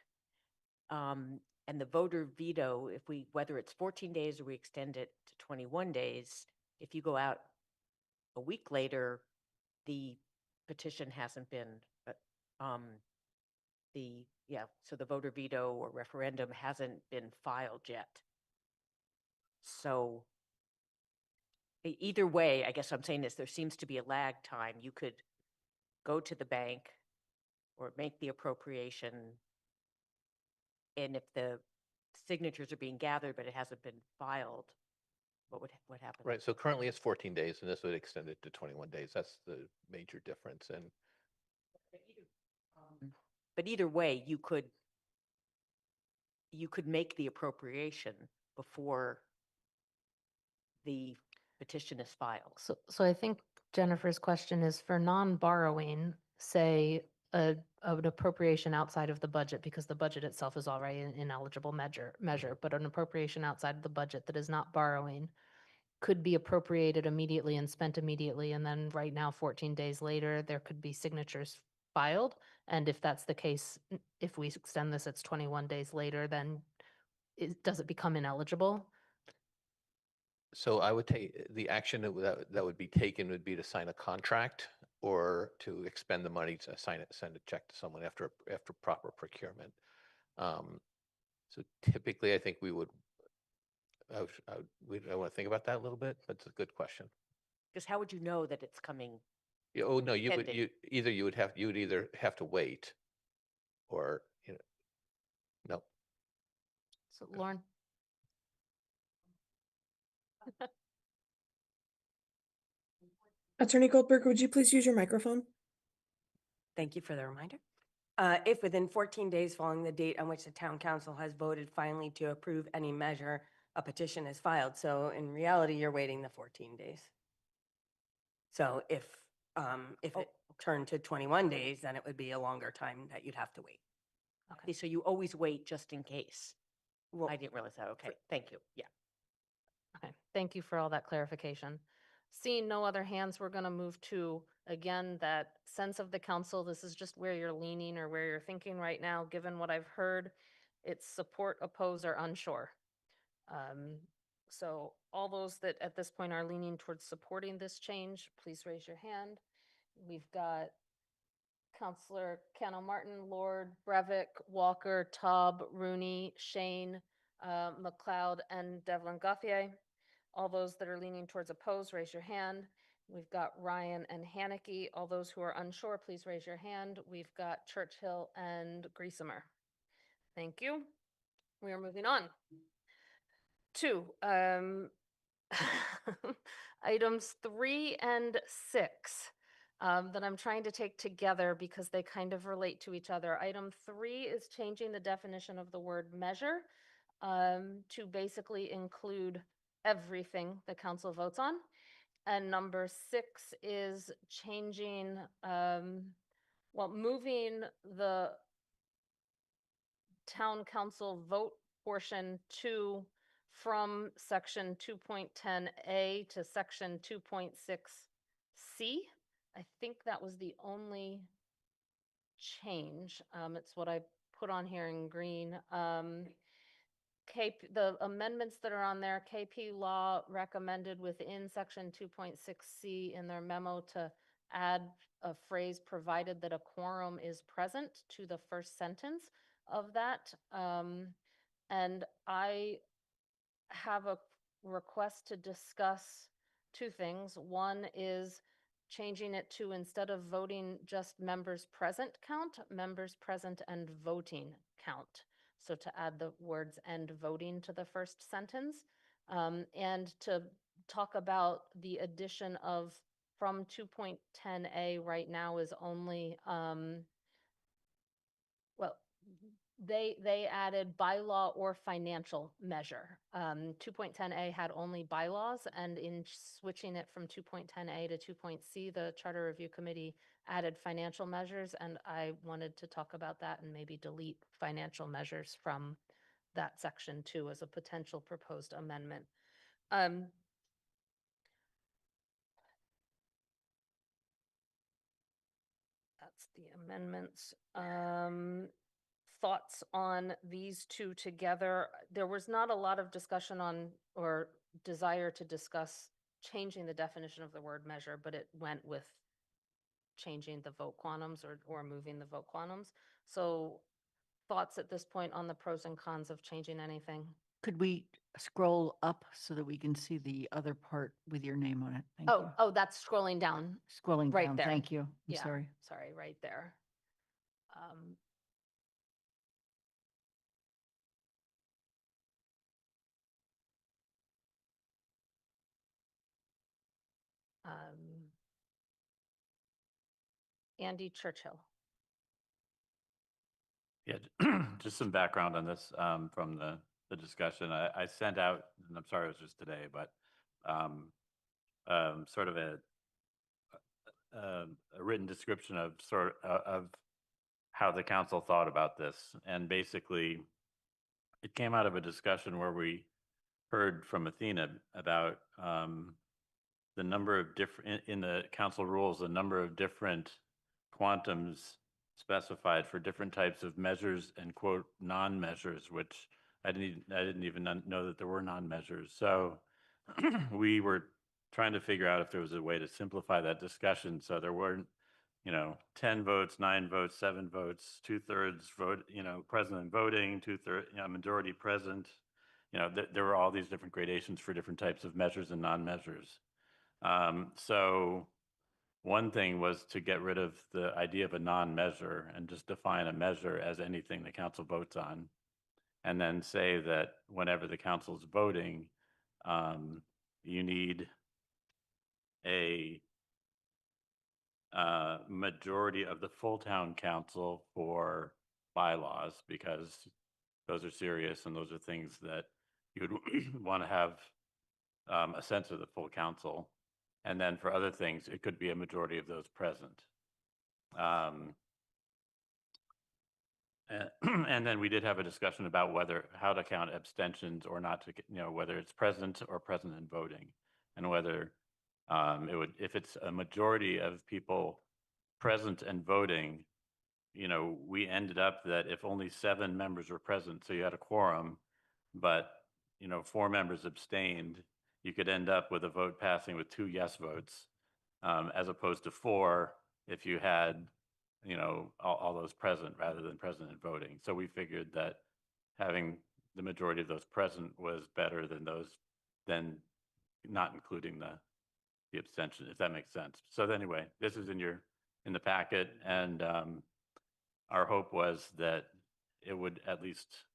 And the voter veto, whether it's 14 days or we extend it to 21 days, if you go out a week later, the petition hasn't been, so the voter veto or referendum hasn't been filed yet. So either way, I guess I'm saying this, there seems to be a lag time. You could go to the bank or make the appropriation. And if the signatures are being gathered, but it hasn't been filed, what happens? Right, so currently it's 14 days and this would extend it to 21 days. That's the major difference. And But either way, you could make the appropriation before the petition is filed. So I think Jennifer's question is for non-borrowing, say an appropriation outside of the budget, because the budget itself is already an ineligible measure, but an appropriation outside of the budget that is not borrowing could be appropriated immediately and spent immediately. And then right now, 14 days later, there could be signatures filed. And if that's the case, if we extend this, it's 21 days later, then does it become ineligible? so I would take, the action that would be taken would be to sign a contract or to expend the money to send a check to someone after proper procurement. So typically, I think we would, I want to think about that a little bit, but it's a good question. Because how would you know that it's coming? Oh, no, you would, pending? you would either have to wait or, no. So Lauren? Attorney Goldberg, would you please use your microphone? Thank you for the reminder. If within 14 days following the date on which the town council has voted finally to approve any measure, a petition is filed. So in reality, you're waiting the 14 days. So if it turned to 21 days, then it would be a longer time that you'd have to wait. Okay, so you always wait just in case. Well, I didn't realize that. Okay, thank you. Yeah. Okay, thank you for all that clarification. Seeing no other hands, we're going to move to, again, that sense of the council. This is just where you're leaning or where you're thinking right now. Given what I've heard, it's support, oppose, or unsure. So all those that at this point are leaning towards supporting this change, please raise your hand. We've got Counselor Cano Martin, Lord, Brevick, Walker, Taub, Rooney, Shane, McLeod, and Devlin Gauthier. All those that are leaning towards oppose, raise your hand. We've got Ryan and Haneke. All those who are unsure, please raise your hand. We've got Churchill and Griesemer. Thank you. We are moving on to items 3 and 6 that I'm trying to take together because they kind of relate to each other. Item 3 is changing the definition of the word measure to basically include everything the council votes on. And number 6 is changing, moving the town council vote portion from section 2.10A to section 2.6C. I think that was the only change. It's what I put on here in green. The amendments that are on there, KP Law recommended within section 2.6C in their memo to add a phrase provided that a quorum is present to the first sentence of that. And I have a request to discuss two things. One is changing it to, instead of voting just members present count, members present and voting count. So to add the words "and voting" to the first sentence, and to talk about the addition of from 2.10A right now is only, they added bylaw or financial measure. 2.10A had only bylaws, and in switching it from 2.10A to 2.C, the Charter Review Committee added financial measures, and I wanted to talk about that and maybe delete financial measures from that section too as a potential proposed amendment. That's the amendments. Thoughts on these two together? There was not a lot of discussion on or desire to discuss changing the definition of the word measure, but it went with changing the vote quantums or moving the vote quantums. So thoughts at this point on the pros and cons of changing anything? Could we scroll up so that we can see the other part with your name on it? Thank you. Oh, that's scrolling down. Scrolling right down, there. thank you. I'm Yeah, sorry. sorry, right there. Andy Churchill. Yeah, just some background on this from the discussion. I sent out, and I'm sorry it was just today, but sort of a written description of of how the council thought about this. And basically, it came out of a discussion where we heard from Athena about the number of different, in the council rules, the number of different quantums specified for different types of measures and quote non-measures, which I didn't even know that there were non-measures. So we were trying to figure out if there was a way to simplify that discussion so there weren't, 10 votes, 9 votes, 7 votes, 2/3 vote, present voting, 2/3, majority present. There were all these different gradations for different types of measures and non-measures. So one thing was to get rid of the idea of a non-measure and just define a measure as anything the council votes on. And then say that whenever the council's voting, you need a majority of the full town council for bylaws, because those are serious and those are things that you would want to have a sense of the full council. And then for other things, it could be a majority of those present. And then we did have a discussion about how to count abstentions or not to, whether it's present or present in voting, and whether if it's a majority of people present and voting, we ended up that if only 7 members were present, so you had a quorum, but 4 members abstained, you could end up with a vote passing with 2 yes votes, as opposed to 4 if you had all those present rather than present and voting. So we figured that having the majority of those present was better than not including the abstention, if that makes sense. So anyway, this is in the packet, and our hope was that it would at least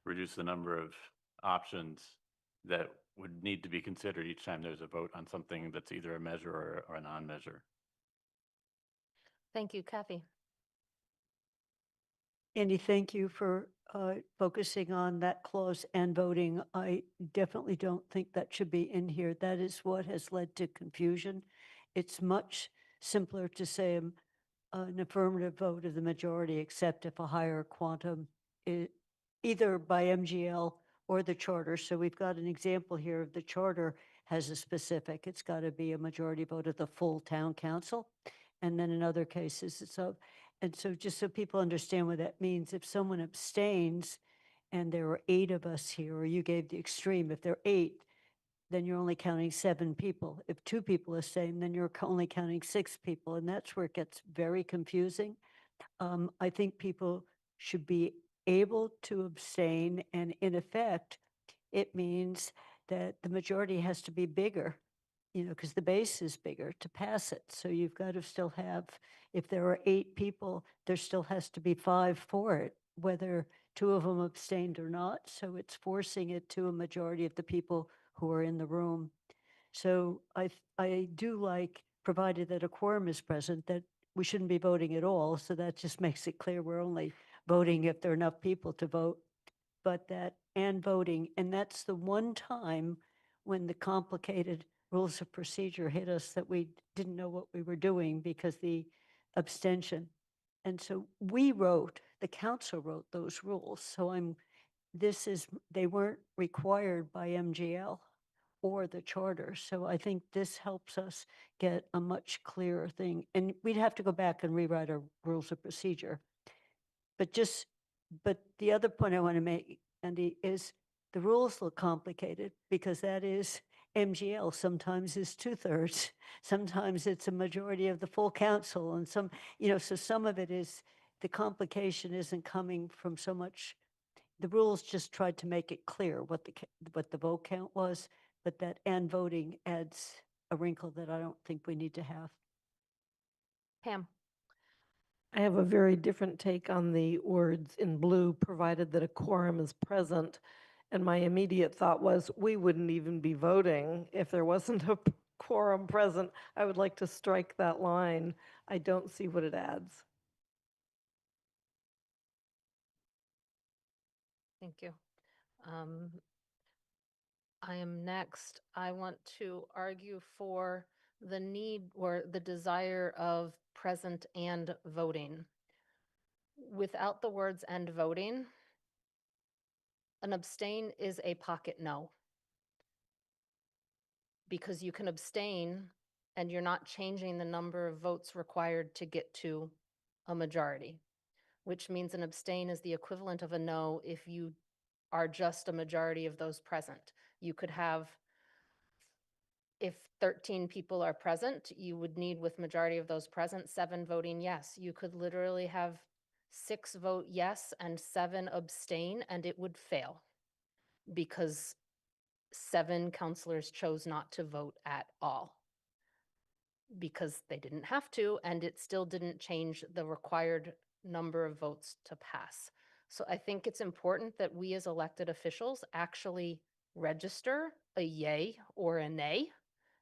reduce the number of options that would need to be considered each time there's a vote on something that's either a measure or a non-measure. Thank you, Kathy. Andy, thank you for focusing on that clause and voting. I definitely don't think that should be in here. That is what has led to confusion. It's much simpler to say an affirmative vote of the majority, except if a higher quantum is either by MGL or the charter. So we've got an example here of the charter has a specific, it's got to be a majority vote of the full town council. And then in other cases, it's of, and so just so people understand what that means, if someone abstains and there are 8 of us here, or you gave the extreme, if there are 8, then you're only counting 7 people. If 2 people abstain, then you're only counting 6 people. And that's where it gets very confusing. I think people should be able to abstain. And in effect, it means that the majority has to be bigger, because the base is bigger to pass it. So you've got to still have, if there are 8 people, there still has to be 5 for it, whether 2 of them abstained or not. So it's forcing it to a majority of the people who are in the room. So I do like, provided that a quorum is present, that we shouldn't be voting at all. So that just makes it clear we're only voting if there are enough people to vote. But that and voting, and that's the one time when the complicated rules of procedure hit us that we didn't know what we were doing because the abstention. And so the council wrote those rules. So they weren't required by MGL or the charter. So I think this helps us get a much clearer thing. And we'd have to go back and rewrite our rules of procedure. But the other point I want to make, Andy, is the rules look complicated because that is MGL. Sometimes it's 2/3. Sometimes it's a majority of the full council. And so some of it is, the complication isn't coming from so much, the rules just tried to make it clear what what the vote count was, but that and voting adds a wrinkle that I don't think we need to have. Pam? I have a very different take on the words in blue, provided that a quorum is present. And my immediate thought was, we wouldn't even be voting if there wasn't a quorum present. I would like to strike that line. I don't see what it adds. Thank you. I am next. I want to argue for the need or the desire of present and voting. Without the words and voting, an abstain is a pocket no. Because you can abstain and you're not changing the number of votes required to get to a majority, which means an abstain is the equivalent of a no if you are just a majority of those present. You could have, if 13 people are present, you would need, with majority of those present, 7 voting yes. You could literally have 6 vote yes and 7 abstain, and it would fail because 7 counselors chose not to vote at all because they didn't have to, and it still didn't change the required number of votes to pass. So I think it's important that we as elected officials actually register a yay or a nay,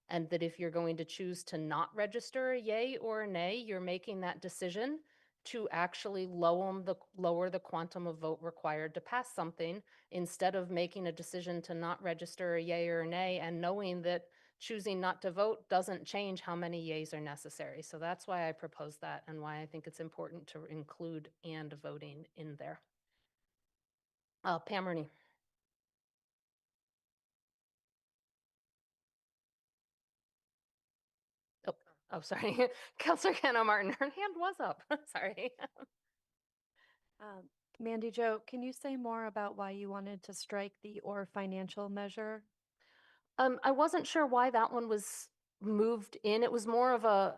and that if you're going to choose to not register a yay or a nay, you're making that decision to actually lower the quantum of vote required to pass something, instead of making a decision to not register a yay or a nay and knowing that choosing not to vote doesn't change how many yays are necessary. So that's why I propose that, and why I think it's important to include and voting in there. Pam Rooney. Oh, sorry. Councilor Kenna Martin, her hand was up. Sorry. Mandy Jo, can you say more about why you wanted to strike the or financial measure? I wasn't sure why that one was moved in. It was more of a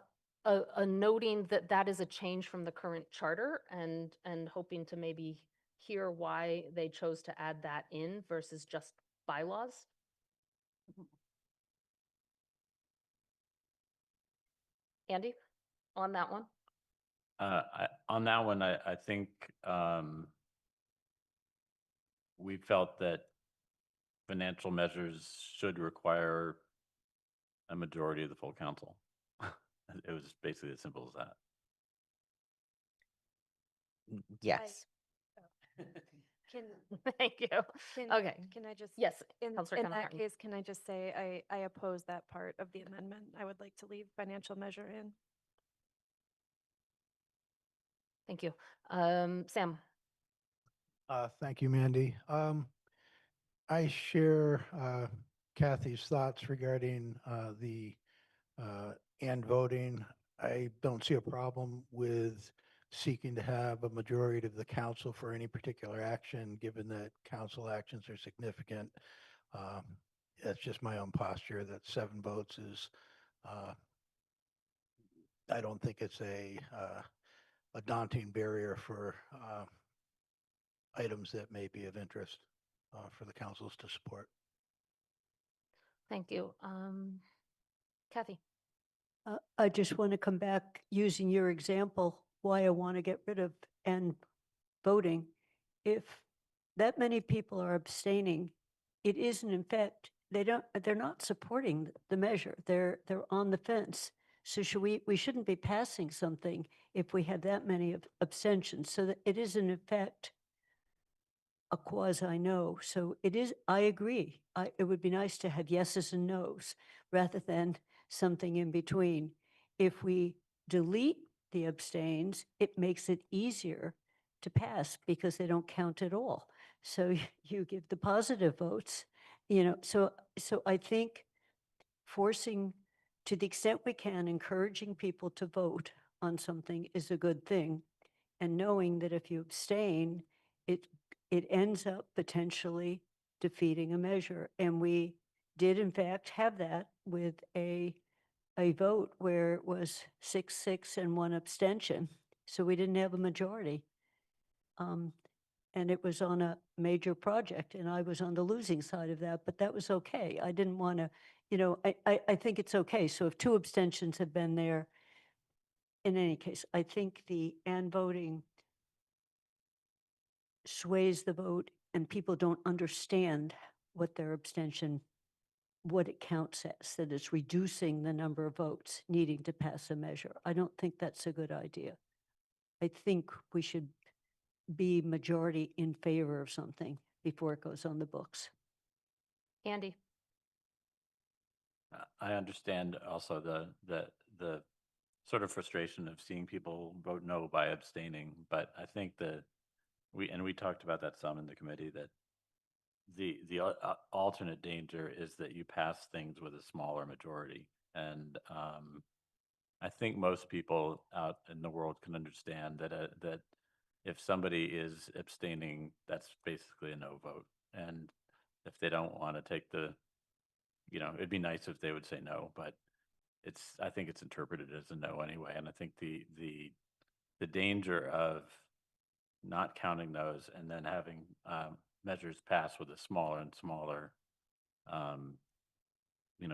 noting that that is a change from the current charter, and hoping to maybe hear why they chose to add that in versus just bylaws. Andy, on that one? On that one, I think we felt that financial measures should require a majority of the full council. It was basically as simple as that. Yes. Can, Thank you. Okay. Can I just? Yes, In Councilor Kenna that Martin. case, can I just say I oppose that part of the amendment? I would like to leave financial measure in. Thank you. Sam. Thank you, Mandy. I share Kathy's thoughts regarding the and voting. I don't see a problem with seeking to have a majority of the council for any particular action, given that council actions are significant. That's just my own posture, that 7 votes is, I don't think it's a daunting barrier for items that may be of interest for the councils to support. Thank you. Kathy. I just want to come back using your example, why I want to get rid of and voting. If that many people are abstaining, it isn't in fact, they're not supporting the measure. They're on the fence. So we shouldn't be passing something if we had that many abstentions. So that it is in effect a quasi no. So it is, I agree. It would be nice to have yeses and nos rather than something in between. If we delete the abstains, it makes it easier to pass because they don't count at all. So you give the positive votes, so I think forcing, to the extent we can, encouraging people to vote on something is a good thing. And knowing that if you abstain, it ends up potentially defeating a measure. And we did in fact have that with a vote where it was 6-6 and 1 abstention. So we didn't have a majority. and it was on a major project, and I was on the losing side of that, but that was okay. I didn't want to, I think it's okay. So if 2 abstentions have been there, in any case, I think the and voting sways the vote, and people don't understand what their abstention, what it counts as, that it's reducing the number of votes needing to pass a measure. I don't think that's a good idea. I think we should be majority in favor of something before it goes on the books. Andy? I understand also the sort of frustration of seeing people vote no by abstaining, but I think that we talked about that some in the committee, that the alternate danger is that you pass things with a smaller majority. And I think most people out in the world can understand that if somebody is abstaining, that's basically a no vote. And if they don't want to take it'd be nice if they would say no, but I think it's interpreted as a no anyway. And I think the danger of not counting those and then having measures pass with a smaller and smaller,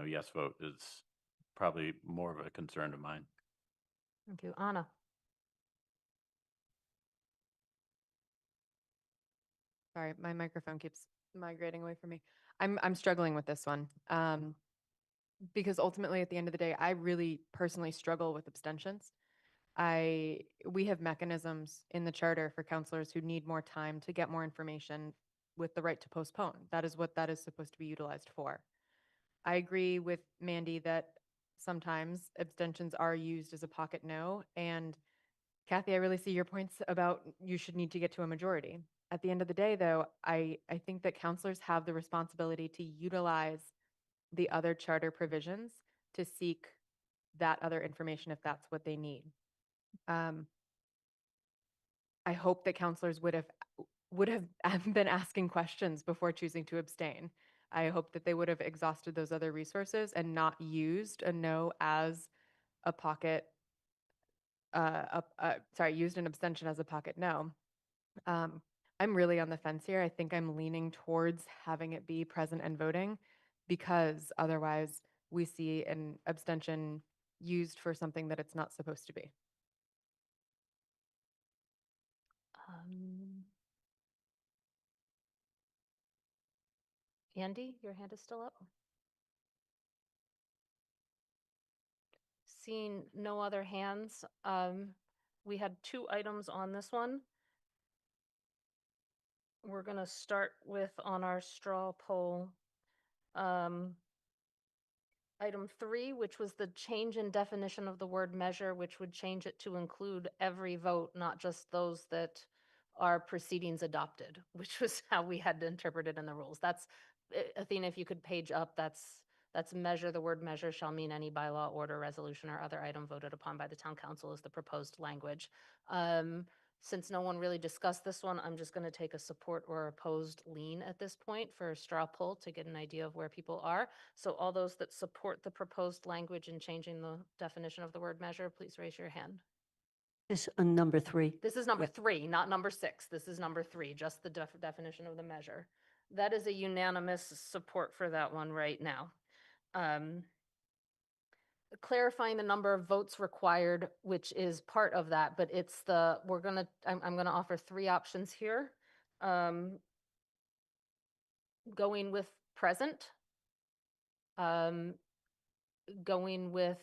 yes vote is probably more of a concern of mine. Thank you. Anna? Sorry, my microphone keeps migrating away from me. I'm struggling with this one. Because ultimately at the end of the day, I really personally struggle with abstentions. We have mechanisms in the charter for counselors who need more time to get more information with the right to postpone. That is what that is supposed to be utilized for. I agree with Mandy that sometimes abstentions are used as a pocket no. And Kathy, I really see your points about you should need to get to a majority. At the end of the day, though, I think that counselors have the responsibility to utilize the other charter provisions to seek that other information if that's what they need. I hope that counselors would have been asking questions before choosing to abstain. I hope that they would have exhausted those other resources and not used a no as a pocket, used an abstention as a pocket no. I'm really on the fence here. I think I'm leaning towards having it be present and voting, because otherwise we see an abstention used for something that it's not supposed to be. Andy, your hand is still up. Seeing no other hands, we had 2 items on this one. We're going to start with, on our straw poll, item 3, which was the change in definition of the word measure, which would change it to include every vote, not just those that are proceedings adopted, which was how we had to interpret it in the rules. That's, Athena, if you could page up, that's measure. The word measure shall mean any bylaw, order, resolution, or other item voted upon by the town council is the proposed language. Since no one really discussed this one, I'm just going to take a support or opposed lean at this point for a straw poll to get an idea of where people are. So all those that support the proposed language in changing the definition of the word measure, please raise your hand. This on number 3. This is number 3, not number 6. This is number 3, just the definition of the measure. That is a unanimous support for that one right now. Clarifying the number of votes required, which is part of that, but it's I'm gonna offer 3 options here. Going with present, going with,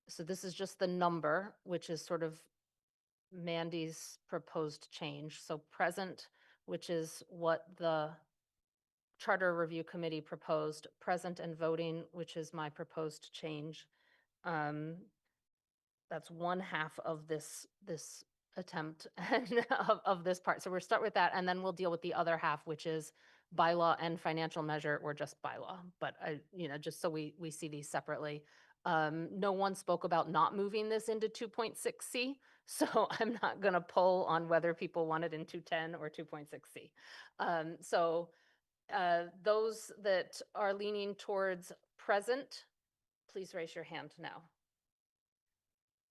so this is just the number, which is sort of Mandy's proposed change. So present, which is what the Charter Review Committee proposed, present and voting, which is my proposed change. That's 1/2 of this attempt of this part. So we'll start with that, and then we'll deal with the other half, which is bylaw and financial measure, or just bylaw. But just so we see these separately. No one spoke about not moving this into 2.6C, so I'm not going to poll on whether people want it in 210 or 2.6C. Those that are leaning towards present, please raise your hand now.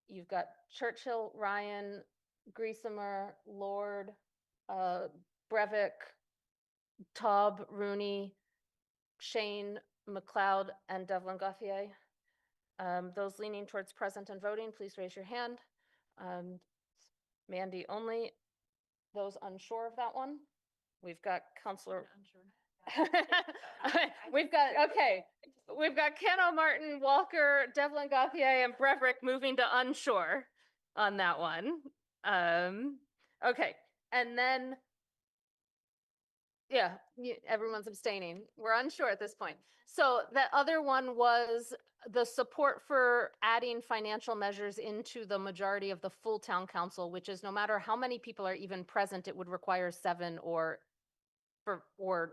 You've got Churchill, Ryan, Griesemer, Lord, Brevik, Taub, Rooney, Shane, McLeod, and Devlin Gauthier. Those leaning towards present and voting, please raise your hand. Mandy only. Those unsure of that one? We've got Counselor. We've got Ken O'Martin, Walker, Devlin Gauthier, and Brevik moving to unsure on that one. Okay, and then, yeah, everyone's abstaining. We're unsure at this point. So the other one was the support for adding financial measures into the majority of the full town council, which is no matter how many people are even present, it would require 7 or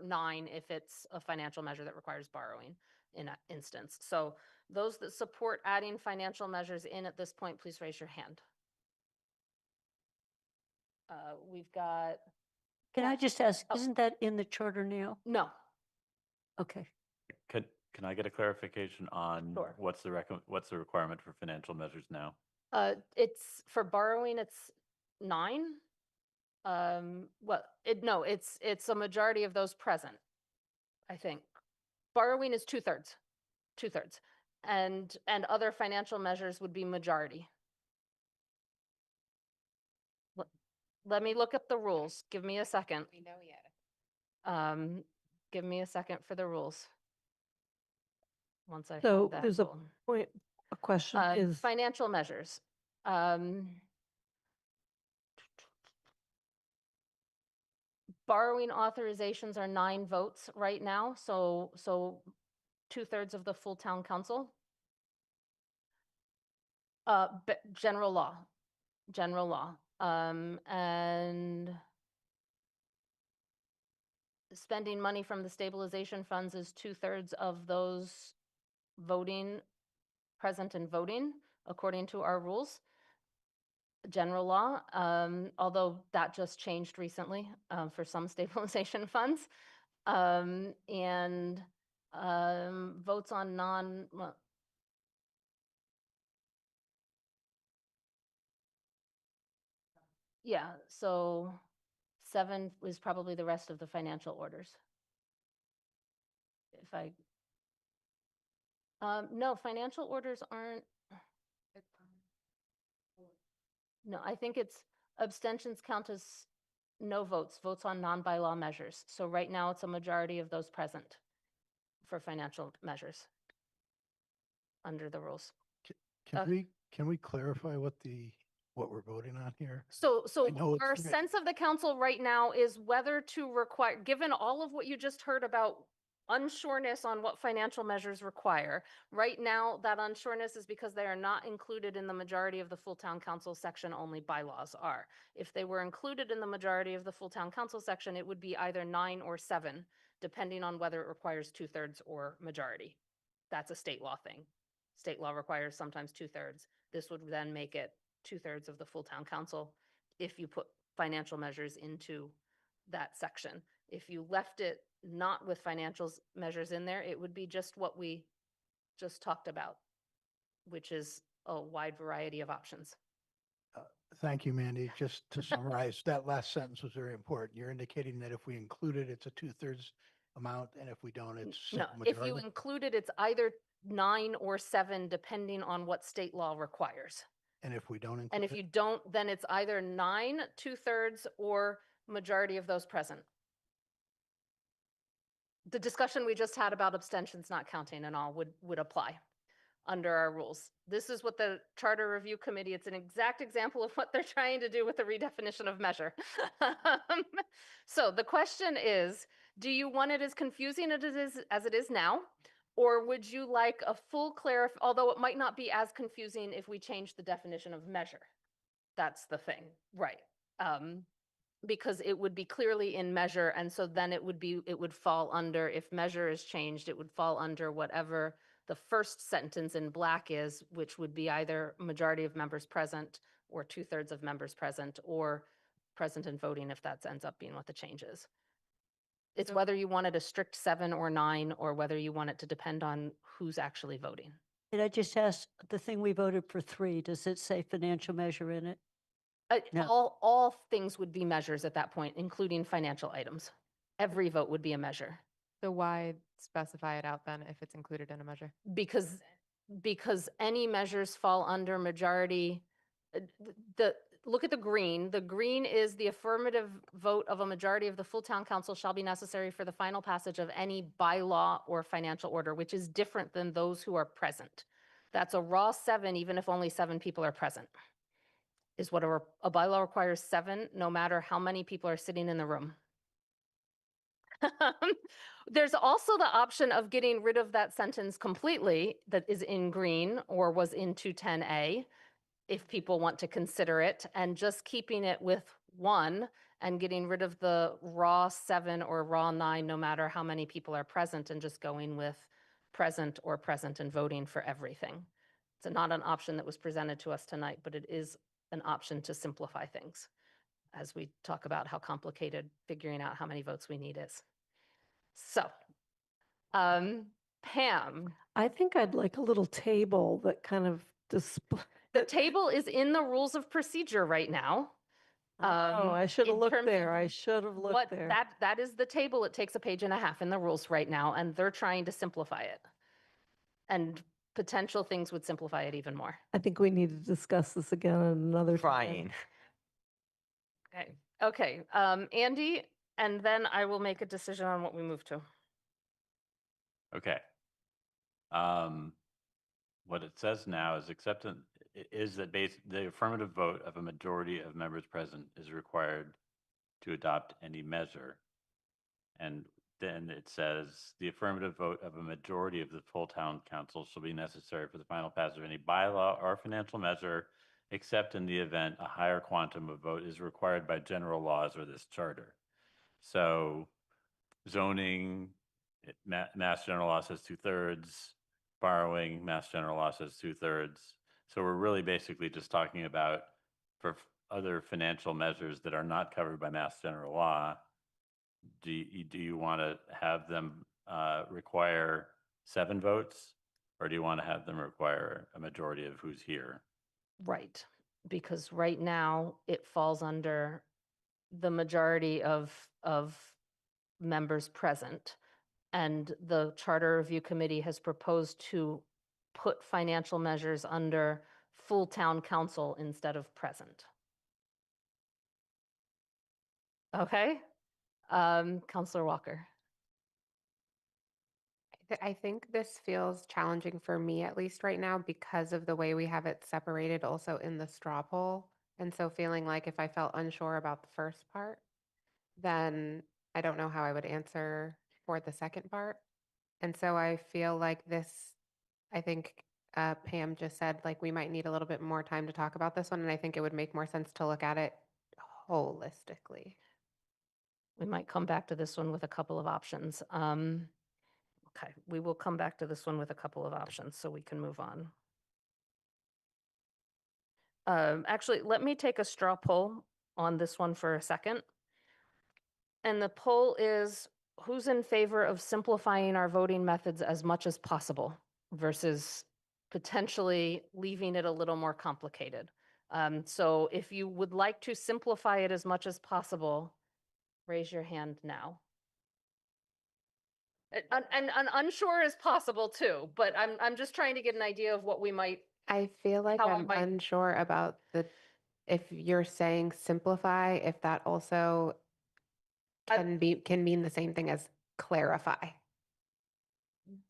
9 if it's a financial measure that requires borrowing in an instance. So those that support adding financial measures in at this point, please raise your hand. We've got. Can I just ask, Oh. isn't that in the charter now? No. Okay. Can I get a clarification on Sure. what's the requirement for financial measures now? It's for borrowing, it's 9. It's a majority of those present, I think. Borrowing is 2/3, and other financial measures would be majority. Let me look up the rules. Give me a second. We know yet. Give me a second for the rules. Once I So find that. there's a rule. point, a question is, Financial measures. Borrowing authorizations are 9 votes right now, so 2/3 of the full town council. But general law, and spending money from the stabilization funds is 2/3 of those present and voting, according to our rules. General law, although that just changed recently for some stabilization funds. And votes on yeah, so 7 is probably the rest of the financial orders. If I, no, financial orders aren't. No, I think it's abstentions count as no votes on non-bylaw measures. So right now it's a majority of those present for financial measures under the rules. Can we clarify what we're voting on here? So I know our it's- sense of the council right now is whether to require, given all of what you just heard about unsureness on what financial measures require, right now that unsureness is because they are not included in the majority of the full town council section, only bylaws are. If they were included in the majority of the full town council section, it would be either 9 or 7, depending on whether it requires 2/3 or majority. That's a state law thing. State law requires sometimes 2/3. This would then make it 2/3 of the full town council if you put financial measures into that section. If you left it not with financial measures in there, it would be just what we just talked about, which is a wide variety of options. Thank you, Mandy. Just to summarize, that last sentence was very important. You're indicating that if we include it, it's a 2/3 amount, and if we don't, it's No, simple if you majority. include it, it's either 9 or 7, depending on what state law requires. And if we don't And include if it, you don't, then it's either 9, 2/3, or majority of those present. The discussion we just had about abstentions not counting and all would apply under our rules. This is what the Charter Review Committee, it's an exact example of what they're trying to do with the redefinition of measure. So the question is, do you want it as confusing as it is now? Or would you like a full although it might not be as confusing if we change the definition of measure. That's the thing, right? Because it would be clearly in measure, and so then it would fall under, if measure is changed, it would fall under whatever the first sentence in black is, which would be either majority of members present or 2/3 of members present, or present and voting if that ends up being what the change is. It's whether you wanted a strict 7 or 9, or whether you want it to depend on who's actually voting. Did I just ask, the thing we voted for 3, does it say financial measure in it? No. All things would be measures at that point, including financial items. Every vote would be a measure. So why specify it out then if it's included in a measure? Because any measures fall under majority. Look at the green. The green is the affirmative vote of a majority of the full town council shall be necessary for the final passage of any bylaw or financial order, which is different than those who are present. That's a raw 7, even if only 7 people are present. Is what a bylaw requires 7, no matter how many people are sitting in the room. There's also the option of getting rid of that sentence completely that is in green or was in 210A, if people want to consider it, and just keeping it with 1 and getting rid of the raw 7 or raw 9, no matter how many people are present, and just going with present or present and voting for everything. It's not an option that was presented to us tonight, but it is an option to simplify things as we talk about how complicated figuring out how many votes we need is. So, Pam. I think I'd like a little table that kind of display. The table is in the rules of procedure right now. Oh, I should have in looked terms there. of I should have looked there. That is the table. It takes a page and a half in the rules right now, and they're trying to simplify it. And potential things would simplify it even more. I think we need to discuss this again another time. Okay. Andy, and then I will make a decision on what we move to. Okay. What it says now is the affirmative vote of a majority of members present is required to adopt any measure. And then it says the affirmative vote of a majority of the full town council shall be necessary for the final passage of any bylaw or financial measure, except in the event a higher quantum of vote is required by general laws or this charter. So zoning, Mass General Law says 2/3, borrowing, Mass General Law says 2/3. So we're really basically just talking about for other financial measures that are not covered by Mass General Law. Do you want to have them require 7 votes, or do you want to have them require a majority of who's here? Right, because right now it falls under the majority of members present. And the Charter Review Committee has proposed to put financial measures under full town council instead of present. Okay, Councillor Walker. I think this feels challenging for me, at least right now, because of the way we have it separated also in the straw poll. And so feeling like if I felt unsure about the first part, then I don't know how I would answer for the second part. And so I feel like I think Pam just said, like, we might need a little bit more time to talk about this one. And I think it would make more sense to look at it holistically. We might come back to this one with a couple of options. Okay, we will come back to this one with a couple of options so we can move on. Actually, let me take a straw poll on this one for a second. And the poll is, who's in favor of simplifying our voting methods as much as possible versus potentially leaving it a little more complicated? So if you would like to simplify it as much as possible, raise your hand now. And unsure is possible too, but I'm just trying to get an idea of what we might. I feel like I'm unsure about if you're saying simplify, if that also can mean the same thing as clarify.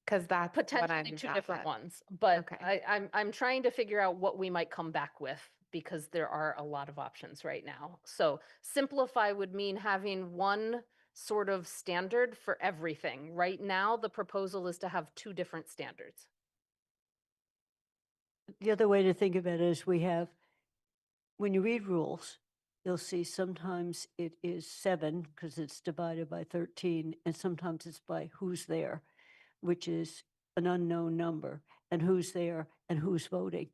Because that's potentially 2 different ones, but okay. I'm trying to figure out what we might come back with because there are a lot of options right now. So simplify would mean having one sort of standard for everything. Right now, the proposal is to have 2 different standards. The other way to think of it is when you read rules, you'll see sometimes it is 7 because it's divided by 13, and sometimes it's by who's there, which is an unknown number, and who's there and who's voting,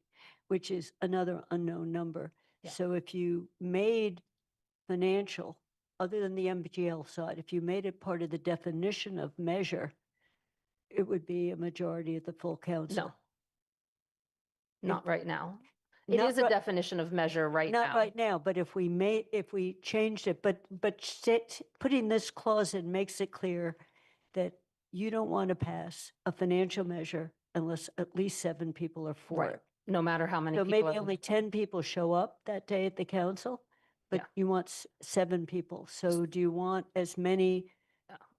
which is another unknown number. Yeah. So if you made financial, other than the MGL side, if you made it part of the definition of measure, it would be a majority of the full council. No, not right now. It Not is a ri- definition of measure right now. Not right now, but if we changed it, but putting this clause in makes it clear that you don't want to pass a financial measure unless at least 7 people are for Right. it. No matter how many So people. maybe only 10 people show up that day at the council, but Yeah. you want 7 people. So do you want as many,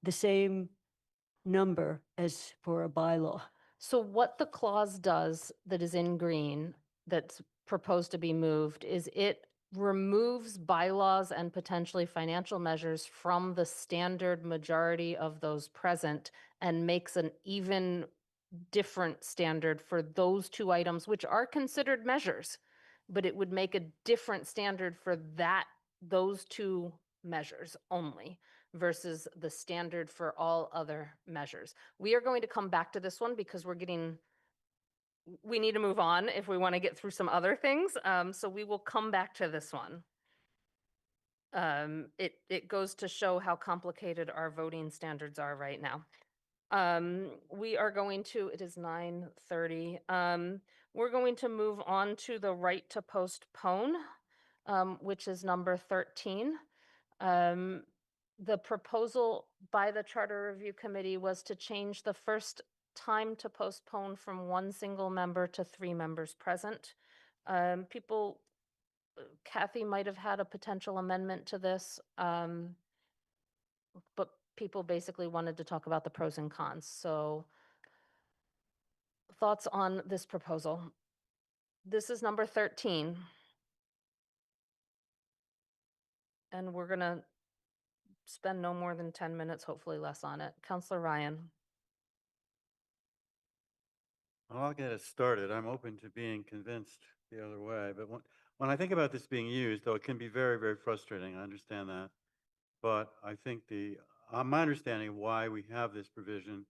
the same number as for a bylaw? So what the clause does that is in green that's proposed to be moved is it removes bylaws and potentially financial measures from the standard majority of those present and makes an even different standard for those 2 items, which are considered measures, but it would make a different standard for those 2 measures only versus the standard for all other measures. We are going to come back to this one because we need to move on if we want to get through some other things. So we will come back to this one. It goes to show how complicated our voting standards are right now. We are going to, it is 9:30. We're going to move on to the right to postpone, which is number 13. The proposal by the Charter Review Committee was to change the first time to postpone from 1 single member to 3 members present. Kathy might have had a potential amendment to this, but people basically wanted to talk about the pros and cons. So thoughts on this proposal? This is number 13. And we're going to spend no more than 10 minutes, hopefully less on it. Counselor Ryan. Well, I'll get us started. I'm open to being convinced the other way. But when I think about this being used, though, it can be very, very frustrating. I understand that. But I think my understanding of why we have this provision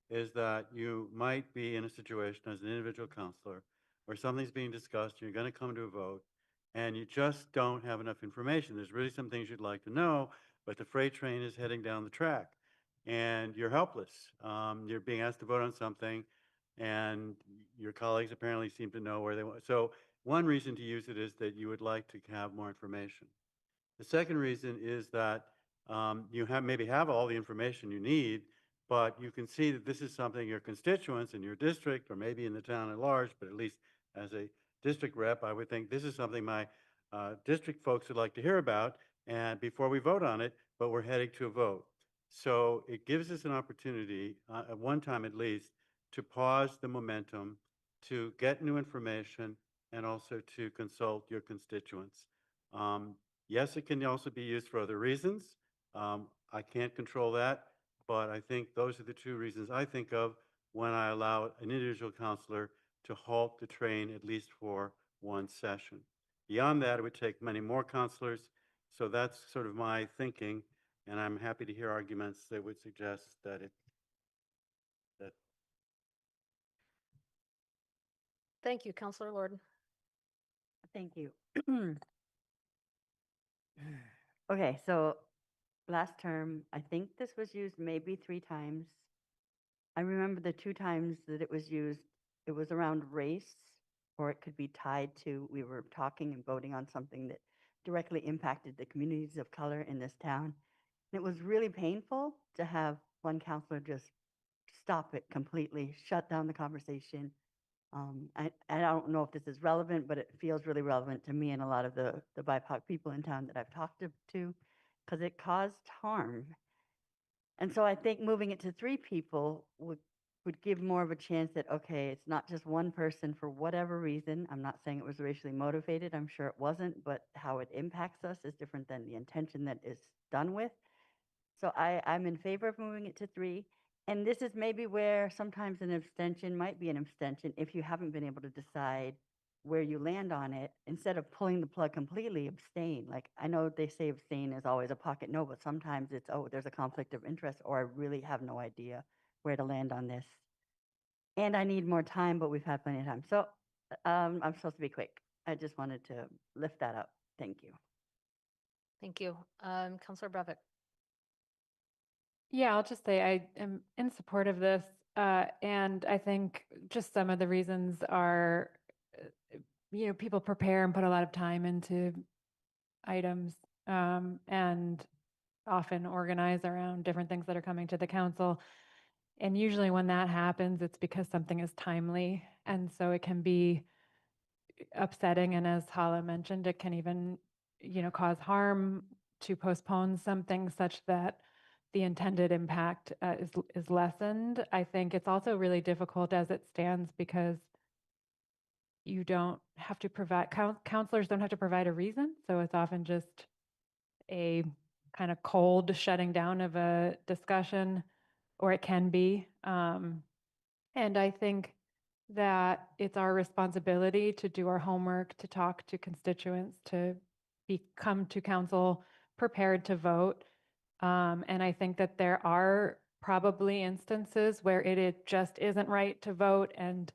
is that you might be in a situation as an individual counselor where something's being discussed, you're going to come to a vote, and you just don't have enough information. There's really some things you'd like to know, but the freight train is heading down the track, and you're helpless. You're being asked to vote on something, and your colleagues apparently seem to know where they want. So one reason to use it is that you would like to have more information. The second reason is that you maybe have all the information you need, but you can see that this is something your constituents in your district or maybe in the town at large, but at least as a district rep, I would think this is something my district folks would like to hear about and before we vote on it, but we're heading to a vote. So it gives us an opportunity, at one time at least, to pause the momentum, to get new information, and also to consult your constituents. Yes, it can also be used for other reasons. I can't control that, but I think those are the 2 reasons I think of when I allow an individual counselor to halt the train at least for 1 session. Beyond that, it would take many more counselors. So that's sort of my thinking, and I'm happy to hear arguments that would suggest that Thank you, Counselor Lord. Thank you. Okay, so last term, I think this was used maybe 3 times. I remember the 2 times that it was used, it was around race, or it could be tied to, we were talking and voting on something that directly impacted the communities of color in this town. And it was really painful to have one counselor just stop it completely, shut down the conversation. I don't know if this is relevant, but it feels really relevant to me and a lot of the BIPOC people in town that I've talked to, because it caused harm. And so I think moving it to 3 people would give more of a chance that, okay, it's not just one person for whatever reason. I'm not saying it was racially motivated. I'm sure it wasn't, but how it impacts us is different than the intention that is done with. So I'm in favor of moving it to 3. And this is maybe where sometimes an abstention might be an abstention if you haven't been able to decide where you land on it. Instead of pulling the plug completely, abstain. Like, I know they say abstain is always a pocket no, but sometimes it's, oh, there's a conflict of interest, or I really have no idea where to land on this. And I need more time, but we've had plenty of time. So I'm supposed to be quick. I just wanted to lift that up. Thank you. Thank you. Counselor Breivik. Yeah, I'll just say I am in support of this. And I think just some of the reasons are, people prepare and put a lot of time into items, and often organize around different things that are coming to the council. And usually when that happens, it's because something is timely. And so it can be upsetting. And as Hala mentioned, it can even, cause harm to postpone something such that the intended impact is lessened. I think it's also really difficult as it stands because you don't have to provide, counselors don't have to provide a reason. So it's often just a kind of cold shutting down of a discussion, or it can be. And I think that it's our responsibility to do our homework, to talk to constituents, to come to council prepared to vote. And I think that there are probably instances where it just isn't right to vote. And,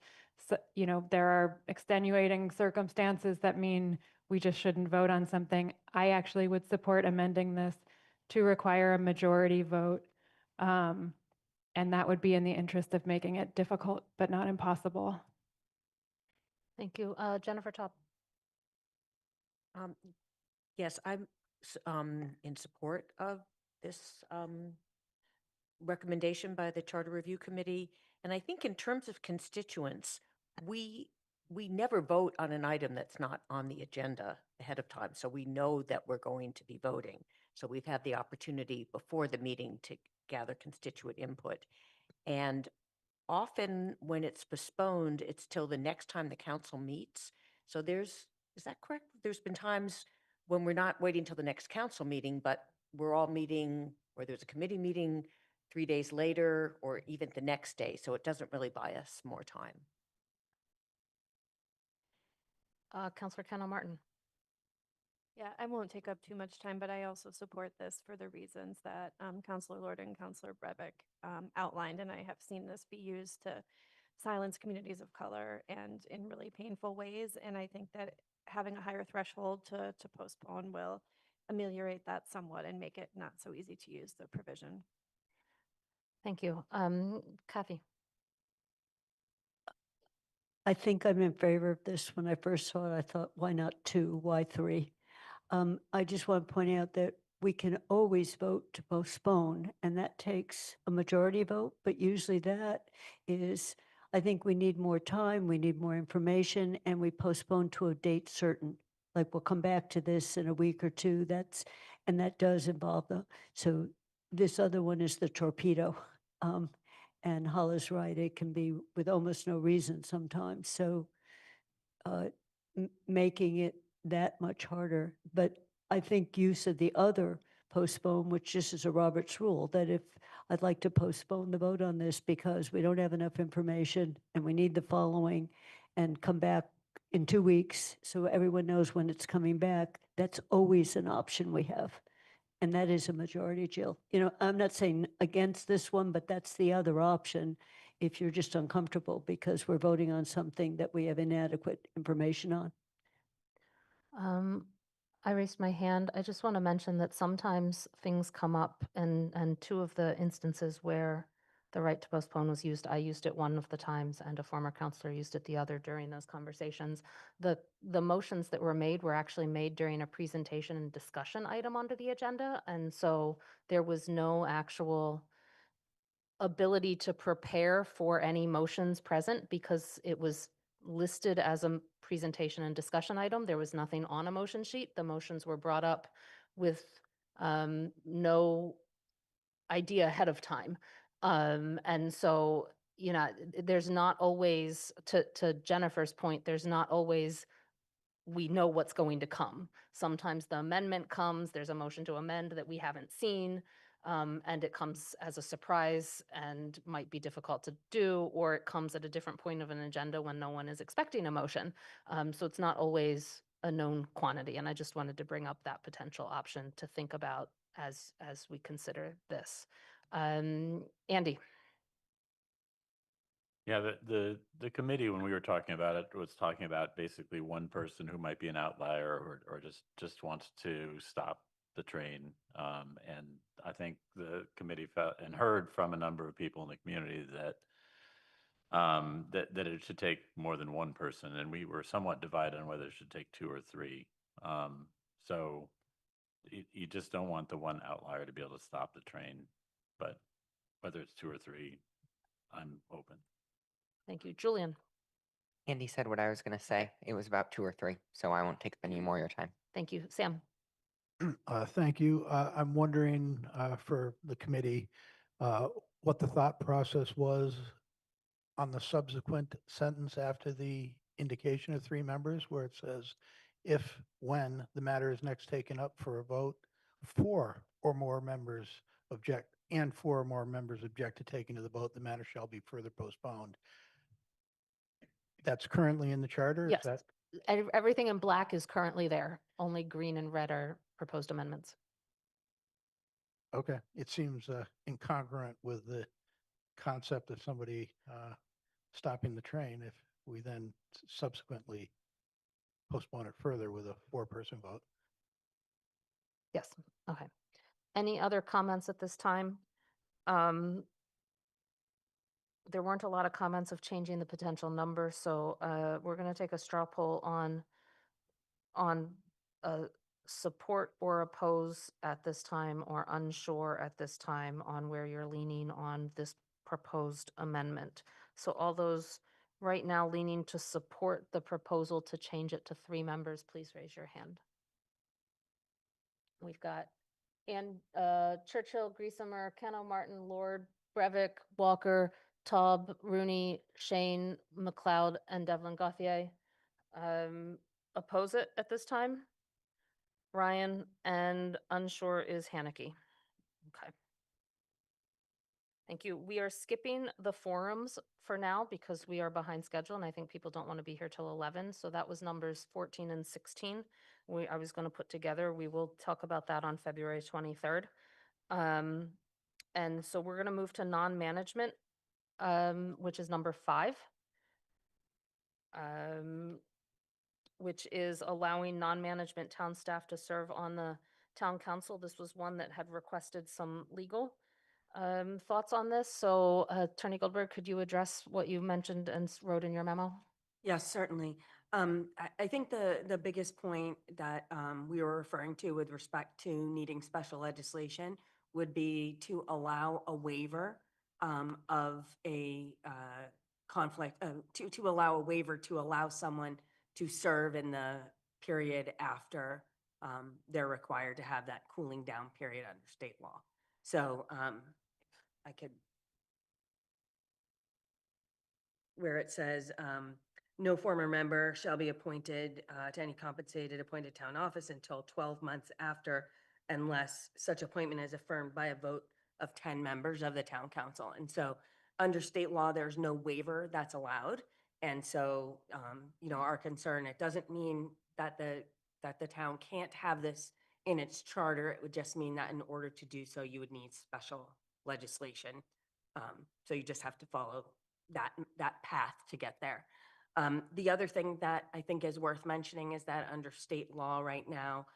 there are extenuating circumstances that mean we just shouldn't vote on something. I actually would support amending this to require a majority vote. And that would be in the interest of making it difficult, but not impossible. Thank you. Jennifer Top. Yes, I'm in support of this recommendation by the Charter Review Committee. And I think in terms of constituents, we never vote on an item that's not on the agenda ahead of time. So we know that we're going to be voting. So we've had the opportunity before the meeting to gather constituent input. And often when it's postponed, it's till the next time the council meets. So is that correct? There's been times when we're not waiting till the next council meeting, but we're all meeting, or there's a committee meeting 3 days later, or even the next day. So it doesn't really buy us more time. Councillor Kendall Martin. Yeah, I won't take up too much time, but I also support this for the reasons that Councillor Lord and Councillor Breivik outlined, and I have seen this be used to silence communities of color and in really painful ways. And I think that having a higher threshold to postpone will ameliorate that somewhat and make it not so easy to use the provision. Thank you. Kathy. I think I'm in favor of this. When I first saw it, I thought, why not 2? Why 3? I just want to point out that we can always vote to postpone, and that takes a majority vote, but usually that is, I think we need more time, we need more information, and we postpone to a date certain. Like, we'll come back to this in a week or two, and that does involve so this other one is the torpedo. And Hala's right, it can be with almost no reason sometimes. So making it that much harder. But I think use of the other postpone, which this is a Roberts rule, that if I'd like to postpone the vote on this because we don't have enough information and we need the following and come back in 2 weeks so everyone knows when it's coming back, that's always an option we have. And that is a majority, Jill. I'm not saying against this one, but that's the other option if you're just uncomfortable because we're voting on something that we have inadequate information on. I raised my hand. I just want to mention that sometimes things come up, and 2 of the instances where the right to postpone was used, I used it one of the times, and a former counselor used it the other during those conversations. The motions that were actually made during a presentation and discussion item onto the agenda, and so there was no actual ability to prepare for any motions present because it was listed as a presentation and discussion item. There was nothing on a motion sheet. The motions were brought up with no idea ahead of time. And so, there's not always, to Jennifer's point, there's not always we know what's going to come. Sometimes the amendment comes, there's a motion to amend that we haven't seen, and it comes as a surprise and might be difficult to do, or it comes at a different point of an agenda when no one is expecting a motion. So it's not always a known quantity, and I just wanted to bring up that potential option to think about as we consider this. Andy. Yeah, the committee, when we were talking about it, was talking about basically one person who might be an outlier or just wants to stop the train. And I think the committee felt and heard from a number of people in the community that that it should take more than one person, and we were somewhat divided on whether it should take two or three. So you just don't want the one outlier to be able to stop the train, but whether it's two or three, I'm open. Thank you. Julian, Andy said what I was going to say. It was about 2 or 3, so I won't take up any more of your time. thank you. Sam, Thank you. I'm wondering for the committee what the thought process was on the subsequent sentence after the indication of 3 members, where it says, if, when the matter is next taken up for a vote, 4 or more members object, and 4 or more members object to taking to the vote, the matter shall be further postponed. That's currently in the charter? Is yes, that everything in black is currently there. Only green and red are proposed amendments. okay? It seems incongruent with the concept of somebody stopping the train if we then subsequently postpone it further with a 4-person vote. Yes, okay. Any other comments at this time? There weren't a lot of comments of changing the potential number, so we're going to take a straw poll on support or oppose at this time, or unsure at this time on where you're leaning on this proposed amendment. So all those right now leaning to support the proposal to change it to 3 members, please raise your hand. We've got Churchill, Griesemer, Keno, Martin, Lord, Breivik, Walker, Taub, Rooney, Shane, McLeod, and Devlin Gauthier. Oppose it at this time? Ryan, and unsure is Haneke. Okay. Thank you. We are skipping the forums for now because we are behind schedule, and I think people don't want to be here till 11. So that was numbers 14 and 16. I was going to put together. We will talk about that on February 23rd. And so we're going to move to non-management, which is number 5. Which is allowing non-management town staff to serve on the town council. This was one that had requested some legal thoughts on this. So Attorney Goldberg, could you address what you mentioned and wrote in your memo? Yes, certainly. I think the biggest point that we were referring to with respect to needing special legislation would be to allow a waiver of a conflict, to allow a waiver to allow someone to serve in the period after they're required to have that cooling down period under state law. So I could, where it says, no former member shall be appointed to any compensated appointed town office until 12 months after, unless such appointment is affirmed by a vote of 10 members of the town council. And so under state law, there's no waiver that's allowed. And so, our concern, it doesn't mean that the town can't have this in its charter. It would just mean that in order to do so, you would need special legislation. So you just have to follow that path to get there. The other thing that I think is worth mentioning is that under state law right now,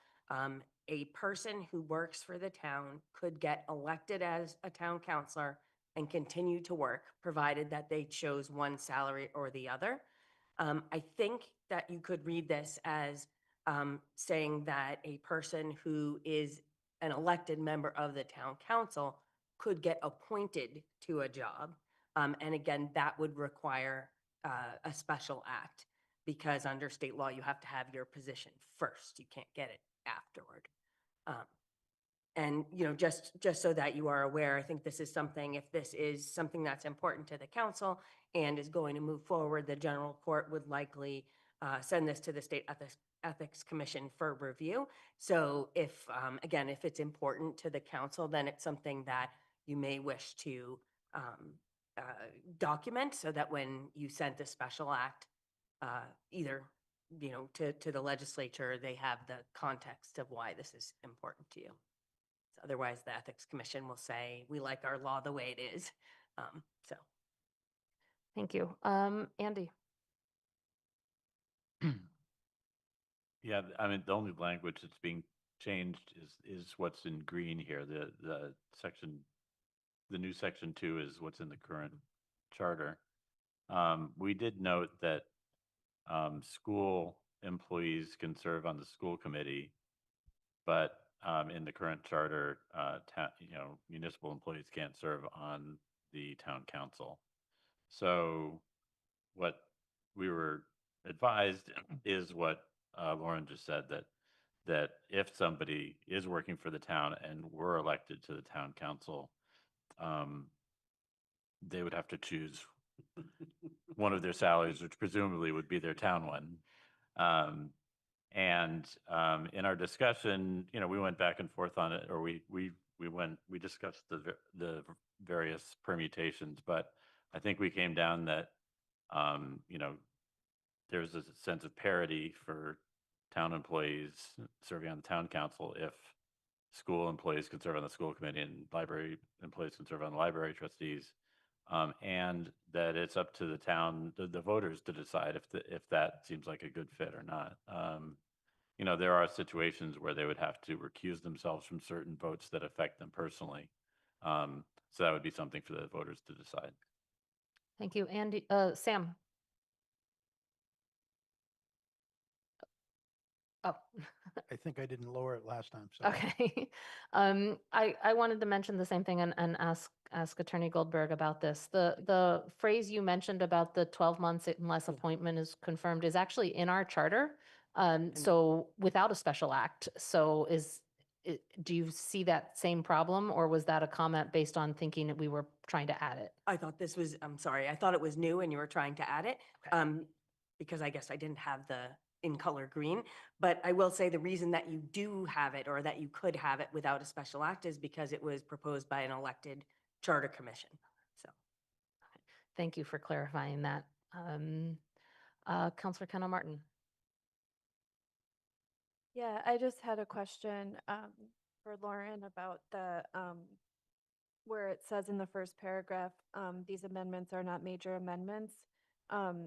a person who works for the town could get elected as a town councilor and continue to work, provided that they chose one salary or the other. I think that you could read this as saying that a person who is an elected member of the town council could get appointed to a job. And again, that would require a special act, because under state law, you have to have your position first. You can't get it afterward. And, just so that you are aware, I think this is something, if this is something that's important to the council and is going to move forward, the general court would likely send this to the State Ethics Commission for review. So if, again, if it's important to the council, then it's something that you may wish to document, so that when you sent a special act, either, to the legislature, they have the context of why this is important to you. Otherwise, the Ethics Commission will say, we like our law the way it is. So. Thank you. Andy? Yeah, I mean, the only language that's being changed is what's in green here. The new section 2 is what's in the current charter. We did note that school employees can serve on the school committee, but in the current charter, municipal employees can't serve on the town council. So what we were advised is what Lauren just said, that if somebody is working for the town and were elected to the town council, they would have to choose one of their salaries, which presumably would be their town one. In our discussion, we went back and forth on it, or we discussed the various permutations, but I think we came down that, there's a sense of parity for town employees serving on the town council if school employees can serve on the school committee and library employees can serve on the library trustees. And that it's up to the town, the voters to decide if that seems like a good fit or not. There are situations where they would have to recuse themselves from certain votes that affect them personally. So that would be something for the voters to decide. Thank you. Andy, Sam. Oh. I think I didn't lower it last time. So. Okay. I wanted to mention the same thing and ask Attorney Goldberg about this. The phrase you mentioned about the 12 months unless appointment is confirmed is actually in our charter. So without a special act. So do you see that same problem, or was that a comment based on thinking that we were trying to add it? I thought this was, I'm sorry, I thought it was new and you were trying to add it. Because I guess I didn't have the in color green, but I will say the reason that you do have it, or that you could have it without a special act, is because it was proposed by an elected charter commission. So. Thank you for clarifying that. Councilor Kendall Martin. Yeah, I just had a question for Lauren about the where it says in the first paragraph, these amendments are not major amendments.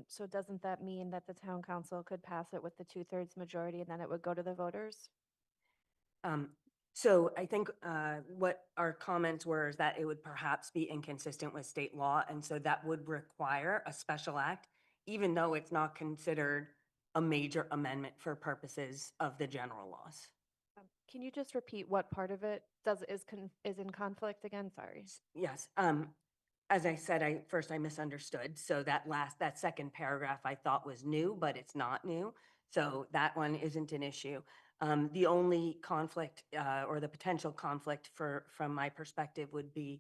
So doesn't that mean that the town council could pass it with the 2/3 majority and then it would go to the voters? So I think what our comments were is that it would perhaps be inconsistent with state law, and so that would require a special act, even though it's not considered a major amendment for purposes of the general laws. Can you just repeat what part of it is in conflict again? Sorry. Yes. As I said, I misunderstood. So that second paragraph I thought was new, but it's not new. So that one isn't an issue. The only conflict or the potential conflict from my perspective would be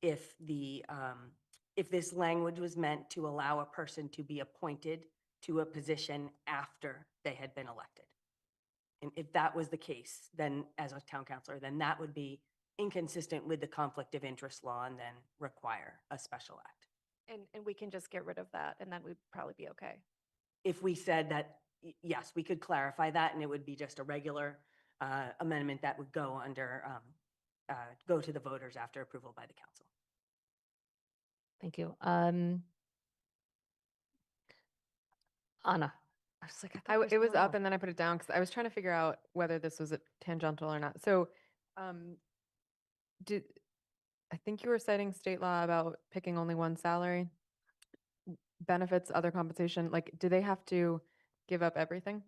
if this language was meant to allow a person to be appointed to a position after they had been elected. And if that was the case, then as a town councilor, then that would be inconsistent with the conflict of interest law and then require a special act. And we can just get rid of that and then we'd probably be okay. If we said that, yes, we could clarify that and it would be just a regular amendment that would go go to the voters after approval by the council. Thank you. Anna. I was like, it was up and then I put it down because I was trying to figure out whether this was a tangential or not. So, I think you were citing state law about picking only one salary, benefits, other compensation. Like, do they have to give up everything,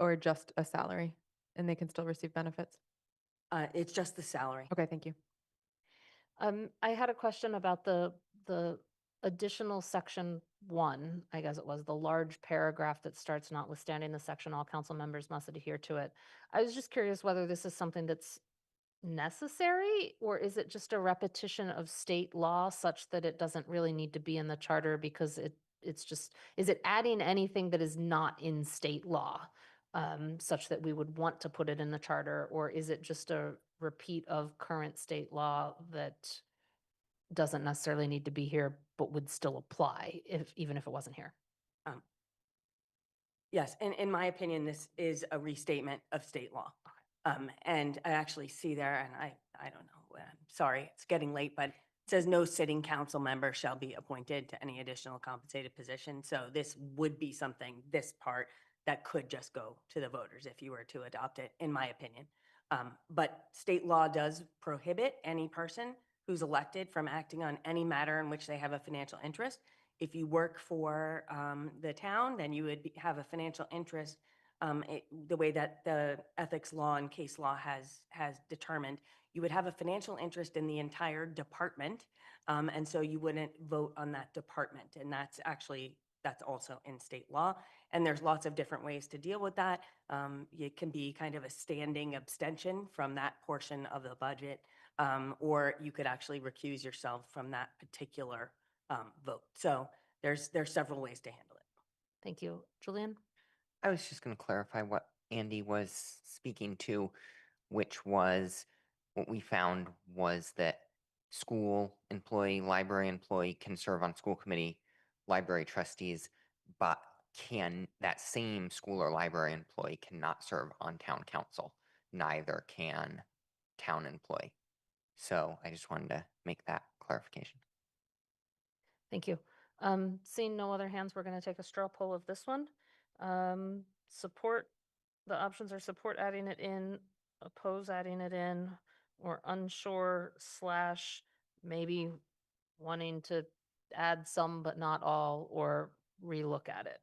or just a salary, and they can still receive benefits? It's just the salary. Okay, thank you. I had a question about the additional section 1, I guess it was, the large paragraph that starts notwithstanding the section, all council members must adhere to it. I was just curious whether this is something that's necessary, or is it just a repetition of state law such that it doesn't really need to be in the charter because it's just, is it adding anything that is not in state law such that we would want to put it in the charter, or is it just a repeat of current state law that doesn't necessarily need to be here but would still apply even if it wasn't here? Yes, and in my opinion, this is a restatement of state law. And I actually see there, and I don't know, I'm sorry, it's getting late, but it says no sitting council member shall be appointed to any additional compensated position. So this would be something, this part, that could just go to the voters if you were to adopt it, in my opinion. But state law does prohibit any person who's elected from acting on any matter in which they have a financial interest If you work for the town, then you would have a financial interest, the way that the ethics law and case law has determined. You would have a financial interest in the entire department, and so you wouldn't vote on that department. And that's also in state law. And there's lots of different ways to deal with that. It can be kind of a standing abstention from that portion of the budget, or you could actually recuse yourself from that particular vote. So there's several ways to handle it. Thank you. Julian? I was just going to clarify what Andy was speaking to, which was what we found was that school employee, library employee can serve on school committee, library trustees, but that same school or library employee cannot serve on town council. Neither can town employee. So I just wanted to make that clarification. Thank you. Seeing no other hands, we're going to take a straw poll of this one. Support, the options are support adding it in, oppose adding it in, or unsure / maybe wanting to add some but not all, or relook at it.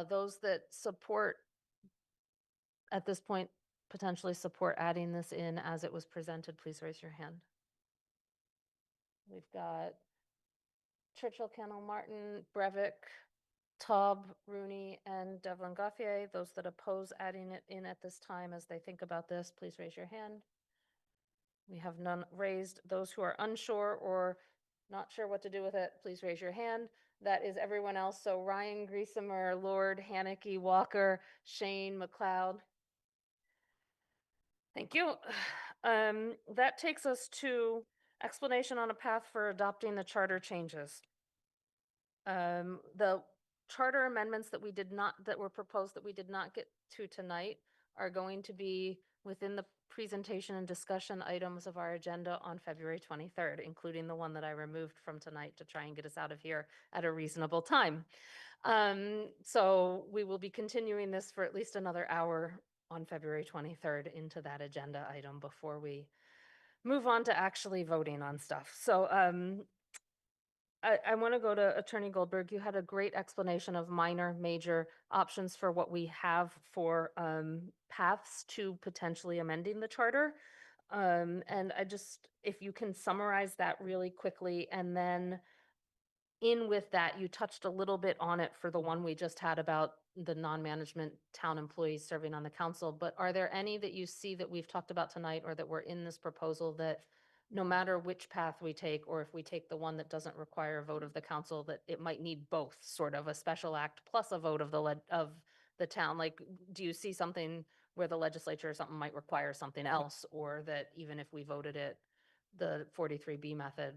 Those that support, at this point, potentially support adding this in as it was presented, please raise your hand. We've got Churchill, Kennel, Martin, Breivik, Taub, Rooney, and Devlin Gauthier. Those that oppose adding it in at this time as they think about this, please raise your hand. We have none raised. Those who are unsure or not sure what to do with it, please raise your hand. That is everyone else. So Ryan, Griesemer, Lord, Haneke, Walker, Shane, McLeod. Thank you. That takes us to explanation on a path for adopting the charter changes. The charter amendments that were proposed that we did not get to tonight are going to be within the presentation and discussion items of our agenda on February 23rd, including the one that I removed from tonight to try and get us out of here at a reasonable time. So we will be continuing this for at least another hour on February 23rd into that agenda item before we move on to actually voting on stuff. So I want to go to Attorney Goldberg. You had a great explanation of minor, major options for what we have for paths to potentially amending the charter. And if you can summarize that really quickly, and then in with that, you touched a little bit on it for the one we just had about the non-management town employees serving on the council, but are there any that you see that we've talked about tonight or that were in this proposal that no matter which path we take, or if we take the one that doesn't require a vote of the council, that it might need both, sort of a special act plus a vote of the town? Like, do you see something where the legislature or something might require something else, or that even if we voted it, the 43B method,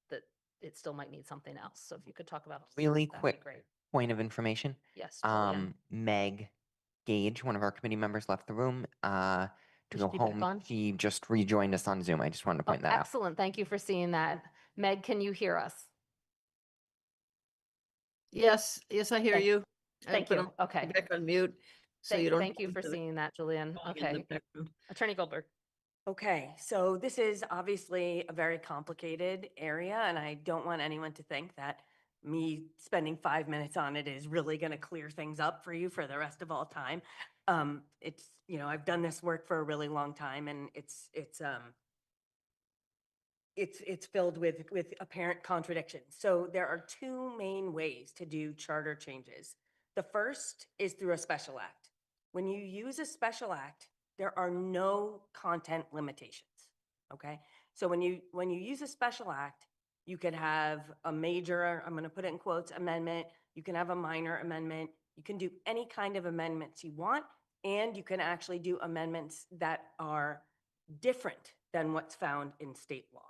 that it still might need something else? So if you could talk about Really that'd be quick great. point of information. Yes, Julian. Meg Gage, one of our committee members, left the room to Is go she back home. on? She just rejoined us on Zoom. I just wanted to point that out. Excellent. Thank you for seeing that. Meg, can you hear us? Yes, I hear Thank- you. Thank But you. I'm Okay. back on mute, so you don't. Thank you have for to seeing that, Julian. talk in the Okay. background. Attorney Goldberg. Okay, so this is obviously a very complicated area, and I don't want anyone to think that me spending 5 minutes on it is really going to clear things up for you for the rest of all time. I've done this work for a really long time, and it's filled with apparent contradictions. So there are two main ways to do charter changes. The first is through a special act. When you use a special act, there are no content limitations, okay? So when you use a special act, you could have a major, I'm gonna put it in quotes, amendment, you can have a minor amendment, you can do any kind of amendments you want, and you can actually do amendments that are different than what's found in state law.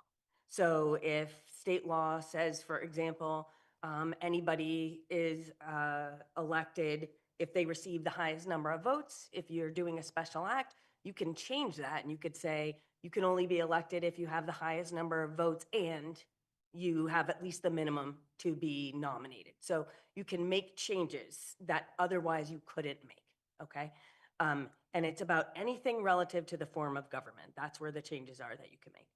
So if state law says, for example, anybody is elected if they receive the highest number of votes, if you're doing a special act, you can change that and you could say you can only be elected if you have the highest number of votes and you have at least the minimum to be nominated. So you can make changes that otherwise you couldn't make, okay? And it's about anything relative to the form of government. That's where the changes are that you can make.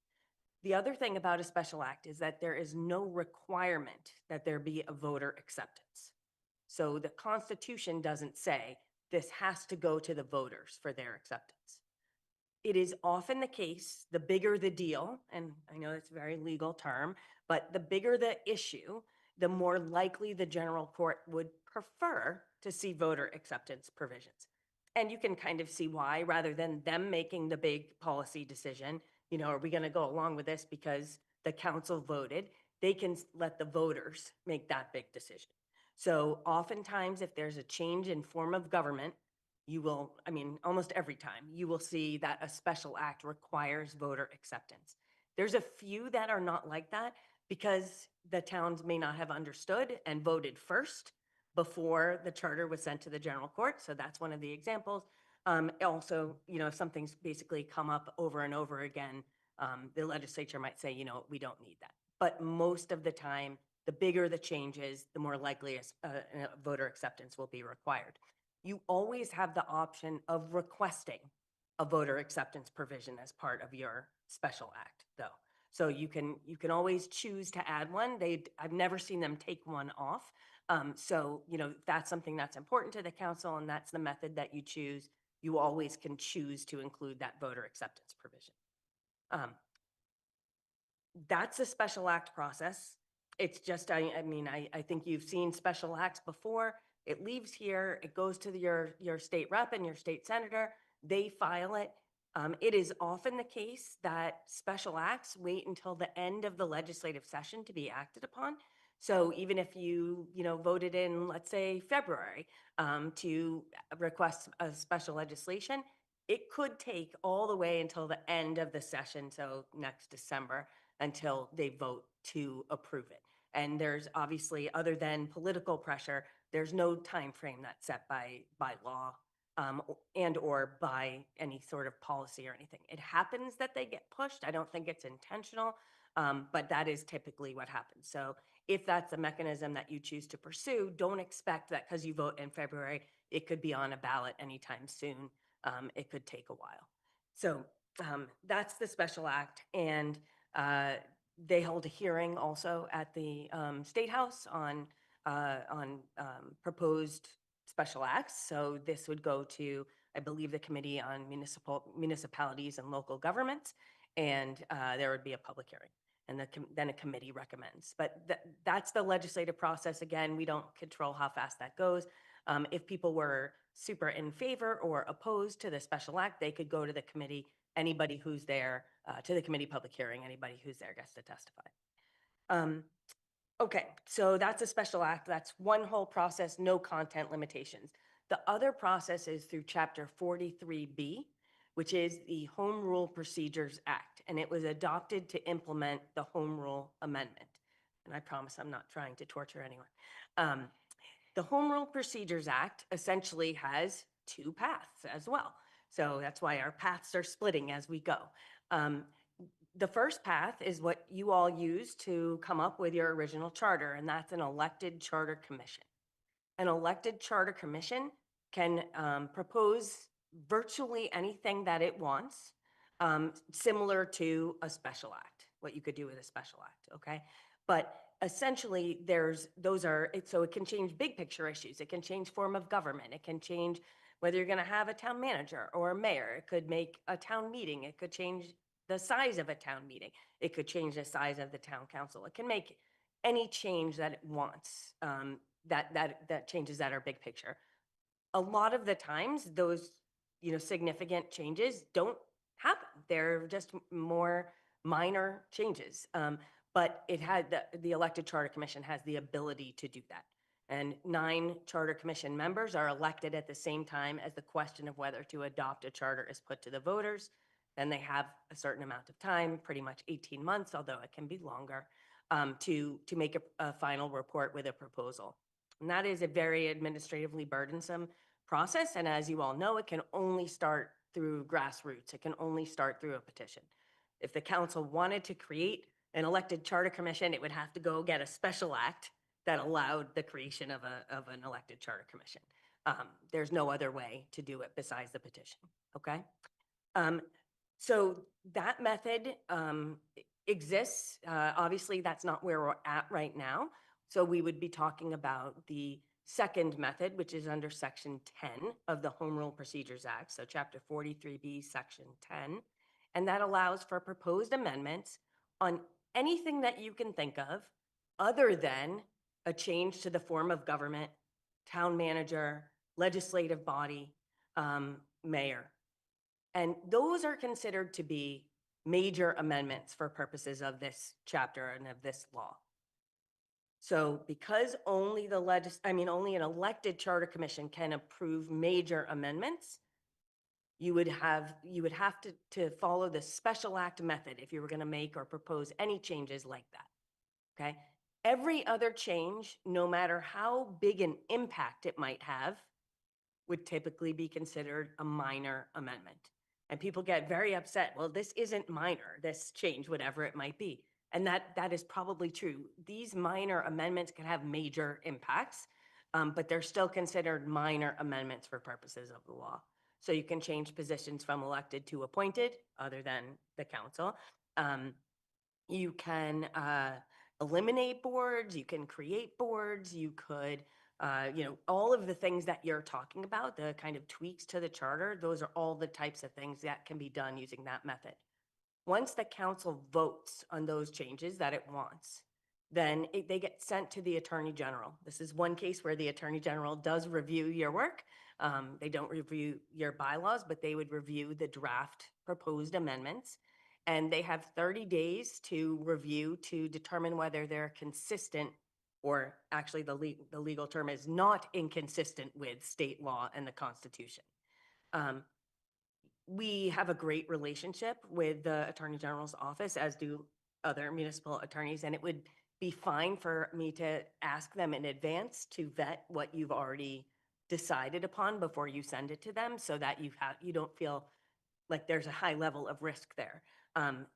The other thing about a special act is that there is no requirement that there be a voter acceptance. So the Constitution doesn't say this has to go to the voters for their acceptance. It is often the case, the bigger the deal, and I know it's a very legal term, but the bigger the issue, the more likely the general court would prefer to see voter acceptance provisions. And you can kind of see why, rather than them making the big policy decision, you know, are we going to go along with this because the council voted? They can let the voters make that big decision. So oftentimes, if there's a change in form of government, you will, I mean, almost every time, you will see that a special act requires voter acceptance. There's a few that are not like that because the towns may not have understood and voted first before the charter was sent to the general court. So that's one of the examples. Also, you know, if something's basically come up over and over again, the legislature might say, you know, we don't need that. But most of the time, the bigger the changes, the more likely voter acceptance will be required. You always have the option of requesting a voter acceptance provision as part of your special act, though. So you can always choose to add one. I've never seen them take one off. So, you know, if that's something that's important to the council and that's the method that you choose, you always can choose to include that voter acceptance provision. That's the special act process. It's just, I mean, I think you've seen special acts before. It leaves here, it goes to your state rep and your state senator, they file it. It is often the case that special acts wait until the end of the legislative session to be acted upon. So even if you voted in, let's say, February to request a special legislation, it could take all the way until the end of the session, so next December, until they vote to approve it. And there's obviously, other than political pressure, there's no time frame that's set by law and or by any sort of policy or anything. It happens that they get pushed. I don't think it's intentional, but that is typically what happens. So if that's a mechanism that you choose to pursue, don't expect that because you vote in February, it could be on a ballot anytime soon. It could take a while. So that's the special act. And they held a hearing also at the State House on proposed special acts. So this would go to, I believe, the Committee on Municipalities and Local Governments, and there would be a public hearing. And then a committee recommends. But that's the legislative process. Again, we don't control how fast that goes. If people were super in favor or opposed to the special act, they could go to the committee. Anybody who's there, to the committee public hearing, anybody who's there gets to testify. Okay, so that's a special act. That's one whole process, no content limitations. The other process is through Chapter 43B, which is the Home Rule Procedures Act, and it was adopted to implement the Home Rule Amendment. And I promise I'm not trying to torture anyone. The Home Rule Procedures Act essentially has two paths as well. So that's why our paths are splitting as we go. The first path is what you all use to come up with your original charter, and that's an elected charter commission. An elected charter commission can propose virtually anything that it wants, similar to a special act, what you could do with a special act, okay? But essentially, so it can change big picture issues. It can change form of government. It can change whether you're gonna have a town manager or a mayor. It could make a town meeting. It could change the size of a town meeting. It could change the size of the town council. It can make any change that it wants, that changes that are big picture. A lot of the times, those significant changes don't happen. They're just more minor changes. But it had the elected charter commission has the ability to do that. And 9 charter commission members are elected at the same time as the question of whether to adopt a charter is put to the voters. Then they have a certain amount of time, pretty much 18 months, although it can be longer, to make a final report with a proposal. And that is a very administratively burdensome process. And as you all know, it can only start through grassroots. It can only start through a petition. If the council wanted to create an elected charter commission, it would have to go get a special act that allowed the creation of an elected charter commission. There's no other way to do it besides the petition, okay? So that method exists. Obviously, that's not where we're at right now. So we would be talking about the second method, which is under Section 10 of the Home Rule Procedures Act, so Chapter 43B, Section 10. And that allows for proposed amendments on anything that you can think of other than a change to the form of government, town manager, legislative body, mayor. And those are considered to be major amendments for purposes of this chapter and of this law. So because only only an elected charter commission can approve major amendments, you would have to follow the special act method if you were going to make or propose any changes like that. Okay? Every other change, no matter how big an impact it might have, would typically be considered a minor amendment. And people get very upset. Well, this isn't minor, this change, whatever it might be. And that is probably true. These minor amendments can have major impacts, but they're still considered minor amendments for purposes of the law. So you can change positions from elected to appointed, other than the council. You can eliminate boards, you can create boards, you could, all of the things that you're talking about, the kind of tweaks to the charter, those are all the types of things that can be done using that method. Once the council votes on those changes that it wants, then they get sent to the Attorney General. This is one case where the Attorney General does review your work. They don't review your bylaws, but they would review the draft proposed amendments. And they have 30 days to review to determine whether they're consistent, or actually the legal term is not inconsistent with state law and the Constitution. We have a great relationship with the Attorney General's office, as do other municipal attorneys, and it would be fine for me to ask them in advance to vet what you've already decided upon before you send it to them, so that you don't feel like there's a high level of risk there.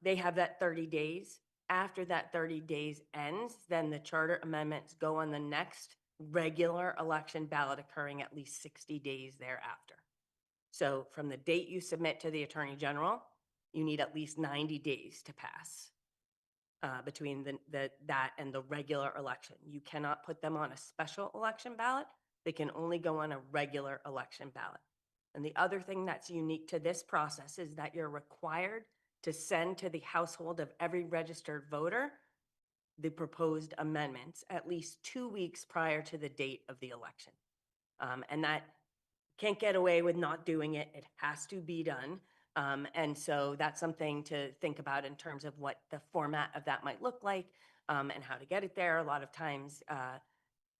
They have that 30 days. After that 30 days ends, then the charter amendments go on the next regular election ballot occurring at least 60 days thereafter. So from the date you submit to the Attorney General, you need at least 90 days to pass between that and the regular election. You cannot put them on a special election ballot. They can only go on a regular election ballot. And the other thing that's unique to this process is that you're required to send to the household of every registered voter the proposed amendments at least 2 weeks prior to the date of the election. And that can't get away with not doing it. It has to be done. And so that's something to think about in terms of what the format of that might look like, and how to get it there. A lot of times,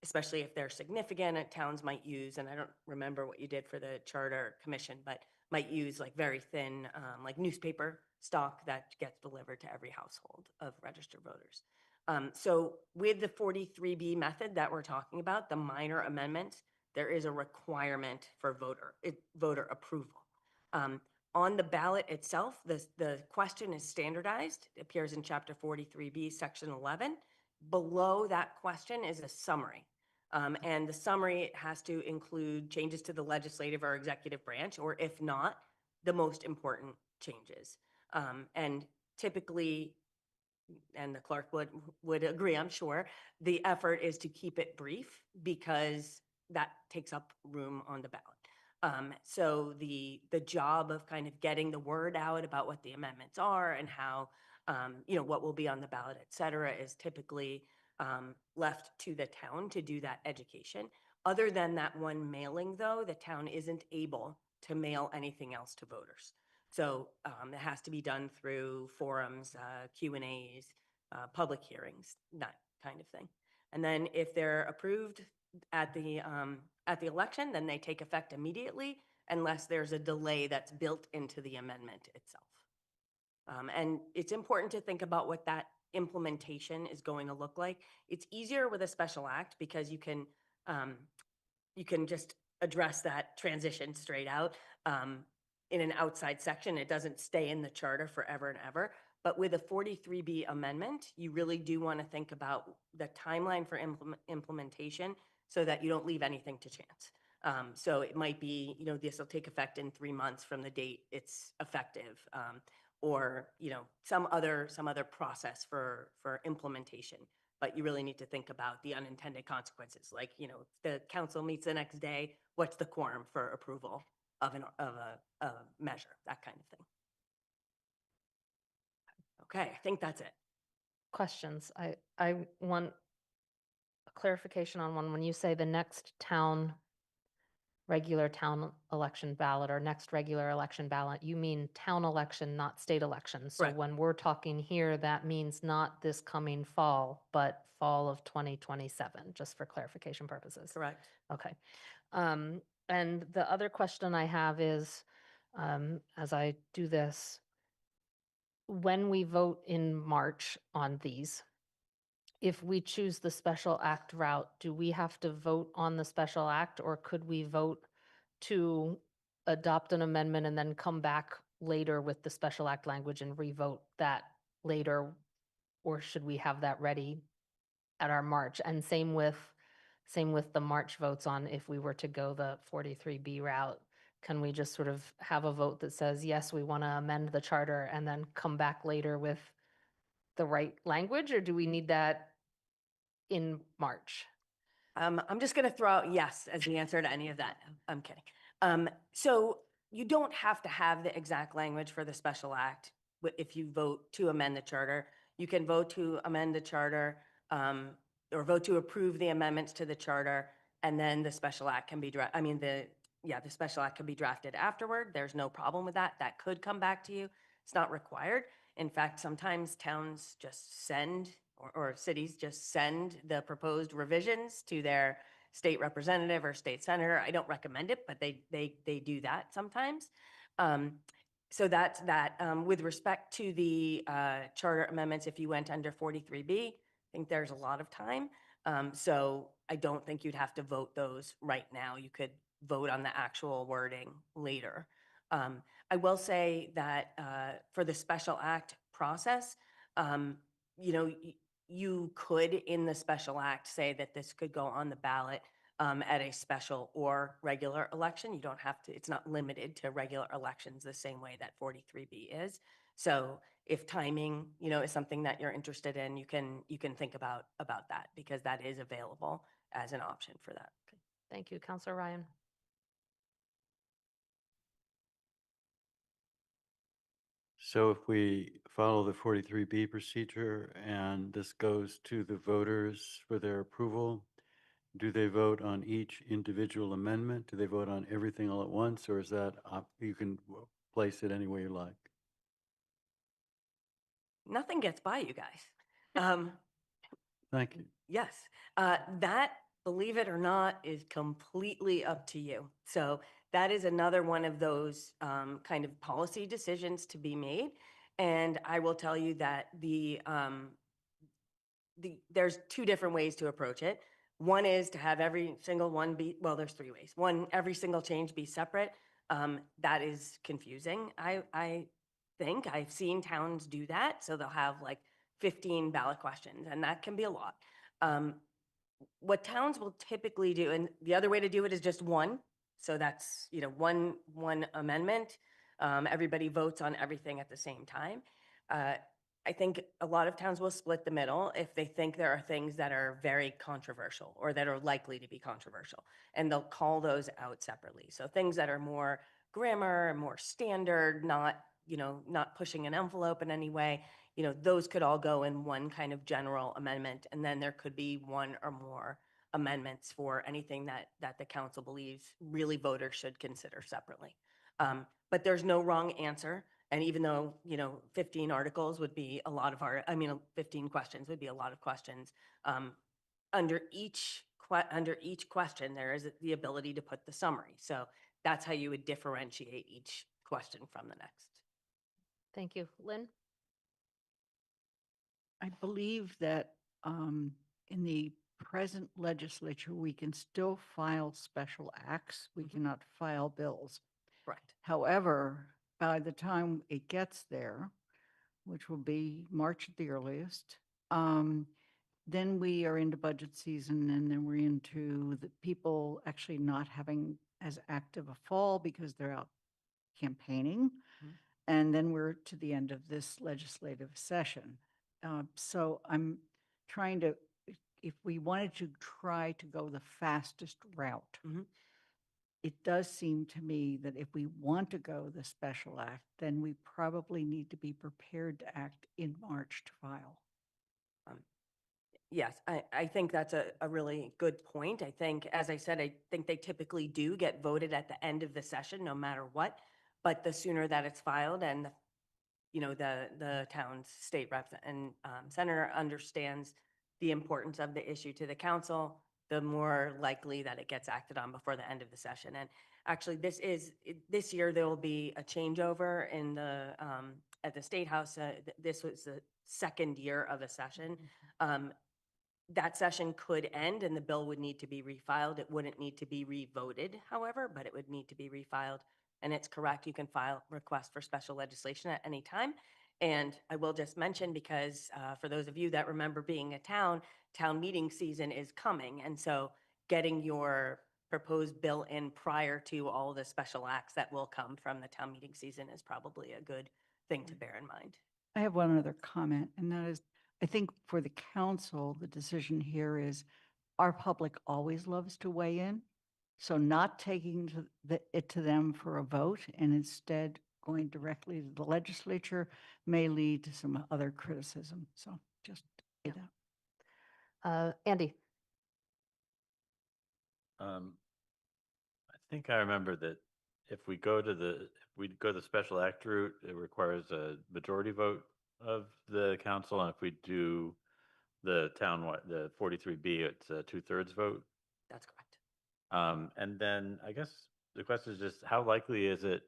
especially if they're significant, towns might use, and I don't remember what you did for the Charter Commission, but might use like very thin, like newspaper stock that gets delivered to every household of registered voters. So with the 43B method that we're talking about, the minor amendments, there is a requirement for voter approval. On the ballot itself, the question is standardized. It appears in Chapter 43B, Section 11. Below that question is a summary. And the summary has to include changes to the legislative or executive branch, or if not, the most important changes. And typically, and the clerk would agree, I'm sure, the effort is to keep it brief because that takes up room on the ballot. So the job of kind of getting the word out about what the amendments are and how, what will be on the ballot, et cetera, is typically left to the town to do that education. Other than that one mailing, though, the town isn't able to mail anything else to voters. So it has to be done through forums, Q&As, public hearings, that kind of thing. And then if they're approved at the election, then they take effect immediately unless there's a delay that's built into the amendment itself. And it's important to think about what that implementation is going to look like. It's easier with a special act because you can just address that transition straight out in an outside section. It doesn't stay in the charter forever and ever. But with a 43B amendment, you really do want to think about the timeline for implementation so that you don't leave anything to chance. So it might be, this will take effect in 3 months from the date it's effective. or, some other process for implementation. But you really need to think about the unintended consequences. Like, if the council meets the next day, what's the quorum for approval of a measure, that kind of thing. Okay, I think that's it. Questions? I want a clarification on one. When you say the next regular town election ballot or next regular election ballot, you mean town election, not state election. So Correct. when we're talking here, that means not this coming fall, but fall of 2027, just for clarification purposes. Correct. Okay. And the other question I have is, as I do this, when we vote in March on these, if we choose the special act route, do we have to vote on the special act, or could we vote to adopt an amendment and then come back later with the special act language and revote that later? Or should we have that ready at our March? And same with the March votes on if we were to go the 43B route. Can we just sort of have a vote that says, yes, we want to amend the charter and then come back later with the right language, or do we need that in March? I'm just going to throw out yes as the answer to any of that. I'm kidding. So you don't have to have the exact language for the special act if you vote to amend the charter. You can vote to amend the charter or vote to approve the amendments to the charter, and then the special act can be the special act can be drafted afterward. There's no problem with that. That could come back to you. It's not required. In fact, sometimes towns just send or cities just send the proposed revisions to their state representative or state senator. I don't recommend it, but they do that sometimes. So that's that. With respect to the charter amendments, if you went under 43B, I think there's a lot of time. So I don't think you'd have to vote those right now. You could vote on the actual wording later. I will say that for the special act process, you could in the special act say that this could go on the ballot at a special or regular election. You don't have to, it's not limited to regular elections the same way that 43B is. So if timing, is something that you're interested in, you can think about that, because that is available as an option for that. Okay. Thank you, Councilor Ryan. So if we follow the 43B procedure and this goes to the voters for their approval, do they vote on each individual amendment? Do they vote on everything all at once, or is that you can place it any way you like? Nothing gets by you guys. Thank you. Yes, that, believe it or not, is completely up to you. So that is another one of those kind of policy decisions to be made. And I will tell you that there's two different ways to approach it. One is to have every single one be, well, there's three ways. One, every single change be separate. That is confusing. I think I've seen towns do that. So they'll have like 15 ballot questions, and that can be a lot. What towns will typically do, and the other way to do it is just one. So that's, one amendment. Everybody votes on everything at the same time. I think a lot of towns will split the middle if they think there are things that are very controversial or that are likely to be controversial, and they'll call those out separately. So things that are more grammar, more standard, not pushing an envelope in any way, those could all go in one kind of general amendment. And then there could be one or more amendments for anything that the council believes really voters should consider separately. But there's no wrong answer. And even though, 15 articles would be a lot of 15 questions would be a lot of questions. Under each question, there is the ability to put the summary. So that's how you would differentiate each question from the next. Thank you. Lynn? I believe that in the present legislature, we can still file special acts. We cannot file bills. Correct. However, by the time it gets there, which will be March at the earliest, then we are into budget season, and then we're into the people actually not having as active a fall because they're out campaigning. And then we're to the end of this legislative session. So I'm trying to, if we wanted to try to go the fastest route, it does seem to me that if we want to go the special act, then we probably need to be prepared to act in March to file. Yes, I think that's a really good point. I think, as I said, I think they typically do get voted at the end of the session, no matter what. But the sooner that it's filed and, the town's state rep and senator understands the importance of the issue to the council, the more likely that it gets acted on before the end of the session. And actually, this year, there will be a changeover in at the State House. This was the second year of a session. That session could end and the bill would need to be refiled. It wouldn't need to be revoted, however, but it would need to be refiled. And it's correct, you can file requests for special legislation at any time. And I will just mention, because for those of you that remember being a town meeting season is coming. And so getting your proposed bill in prior to all the special acts that will come from the town meeting season is probably a good thing to bear in mind. I have one other comment, and that is, I think for the council, the decision here is our public always loves to weigh in. So not taking it to them for a vote and instead going directly to the legislature may lead to some other criticism. So just say that. Andy. I think I remember that if we go the special act route, it requires a majority vote of the council, and if we do the 43B, it's a 2/3 vote. That's correct. And then I guess the question is just how likely is it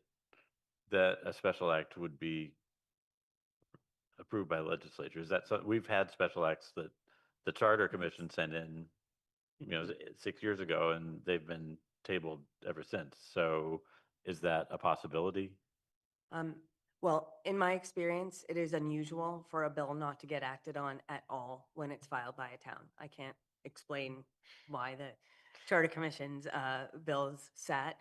that a special act would be approved by the legislature? Is that we've had special acts that the Charter Commission sent in, 6 years ago, and they've been tabled ever since. So is that a possibility? Well, in my experience, it is unusual for a bill not to get acted on at all when it's filed by a town. I can't explain why the Charter Commission's bills sat.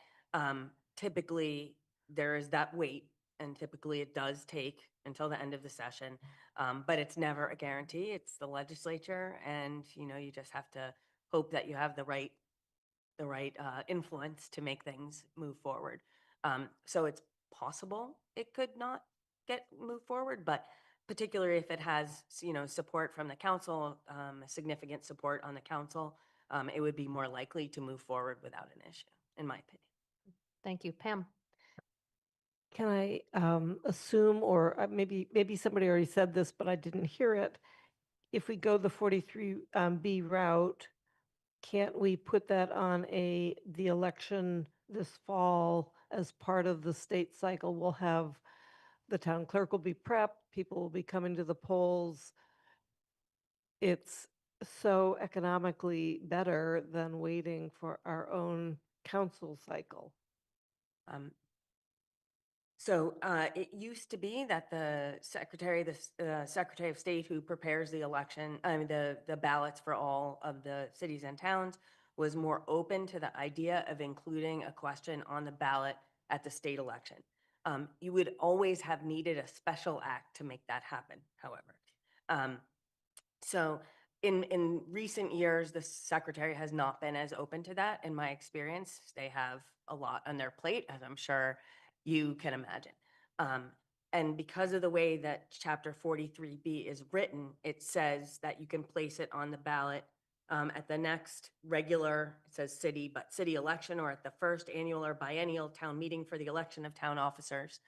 Typically, there is that wait, and typically it does take until the end of the session, but it's never a guarantee. It's the legislature, and you just have to hope that you have the right influence to make things move forward. So it's possible it could not get moved forward, but particularly if it has, support from the council, significant support on the council, it would be more likely to move forward without an issue, in my opinion. Thank you. Pam. Can I assume, or maybe somebody already said this, but I didn't hear it. If we go the 43B route, can't we put that on the election this fall as part of the state cycle? We'll have, the town clerk will be prepped, people will be coming to the polls. It's so economically better than waiting for our own council cycle. So it used to be that the Secretary of State who prepares the election, the ballots for all of the cities and towns, was more open to the idea of including a question on the ballot at the state election. You would always have needed a special act to make that happen, however. So in recent years, the Secretary has not been as open to that. In my experience, they have a lot on their plate, as I'm sure you can imagine. And because of the way that Chapter 43B is written, it says that you can place it on the ballot at the next regular, it says city, but city election, or at the first annual or biennial town meeting for the election of town officers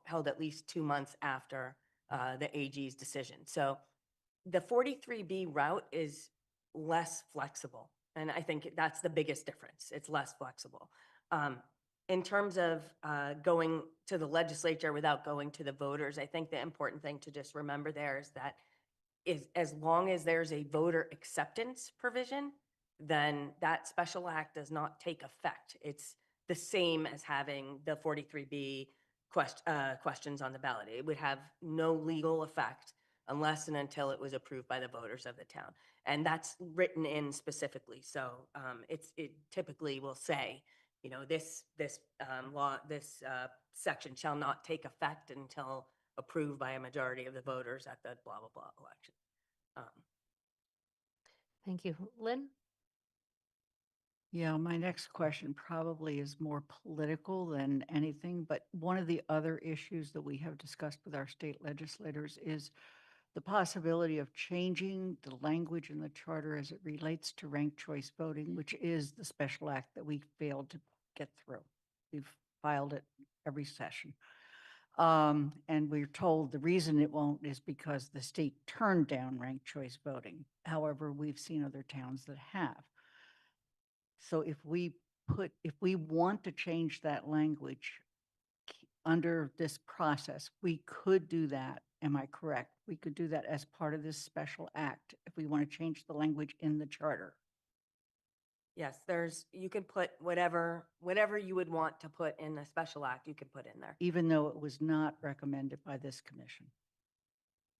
held at least 2 months after the AG's decision. So the 43B route is less flexible. And I think that's the biggest difference. It's less flexible. In terms of going to the legislature without going to the voters, I think the important thing to just remember there is that as long as there's a voter acceptance provision, then that special act does not take effect. It's the same as having the 43B questions on the ballot. It would have no legal effect unless and until it was approved by the voters of the town. And that's written in specifically. So it typically will say, this law, this section shall not take effect until approved by a majority of the voters at the blah, blah, blah election. Thank you. Lynn? Yeah, my next question probably is more political than anything, but one of the other issues that we have discussed with our state legislators is the possibility of changing the language in the charter as it relates to ranked choice voting, which is the special act that we failed to get through. We've filed it every session. And we're told the reason it won't is because the state turned down ranked choice voting. However, we've seen other towns that have. So if we want to change that language under this process, we could do that. Am I correct? We could do that as part of this special act if we want to change the language in the charter. Yes, you can put whatever you would want to put in a special act, you can put in there. Even though it was not recommended by this commission,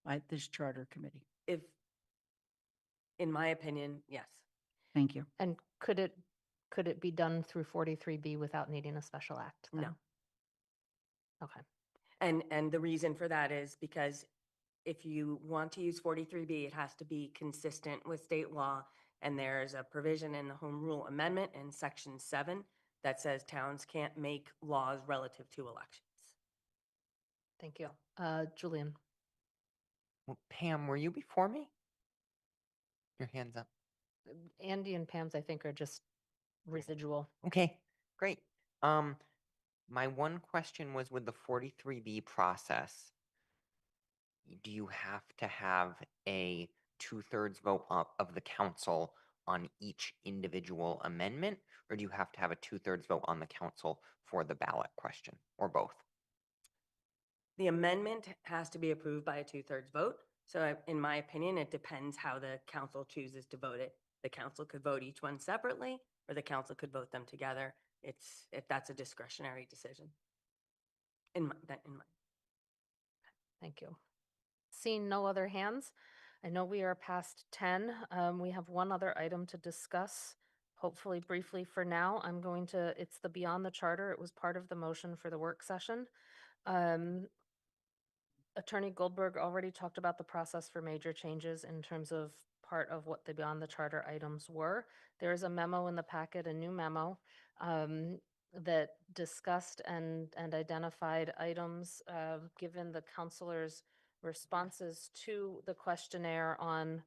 by this charter committee. In my opinion, yes. Thank you. And could it be done through 43B without needing a special act? then? No. Okay. And the reason for that is because if you want to use 43B, it has to be consistent with state law. And there's a provision in the Home Rule Amendment in Section 7 that says towns can't make laws relative to elections. Thank you. Julian? Well, Pam, were you before me? Your hand's up. Andy and Pam's, I think, are just residual. Okay, great. My one question was with the 43B process, do you have to have a 2/3 vote of the council on each individual amendment, or do you have to have a 2/3 vote on the council for the ballot question, or both? The amendment has to be approved by a 2/3 vote. So in my opinion, it depends how the council chooses to vote it. The council could vote each one separately, or the council could vote them together. If that's a discretionary decision. Thank you. Seeing no other hands, I know we are past 10. We have one other item to discuss, hopefully briefly for now. It's the Beyond the Charter. It was part of the motion for the work session. Attorney Goldberg already talked about the process for major changes in terms of part of what the Beyond the Charter items were. There is a memo in the packet, a new memo, that discussed and identified items, given the counselors' responses to the questionnaire on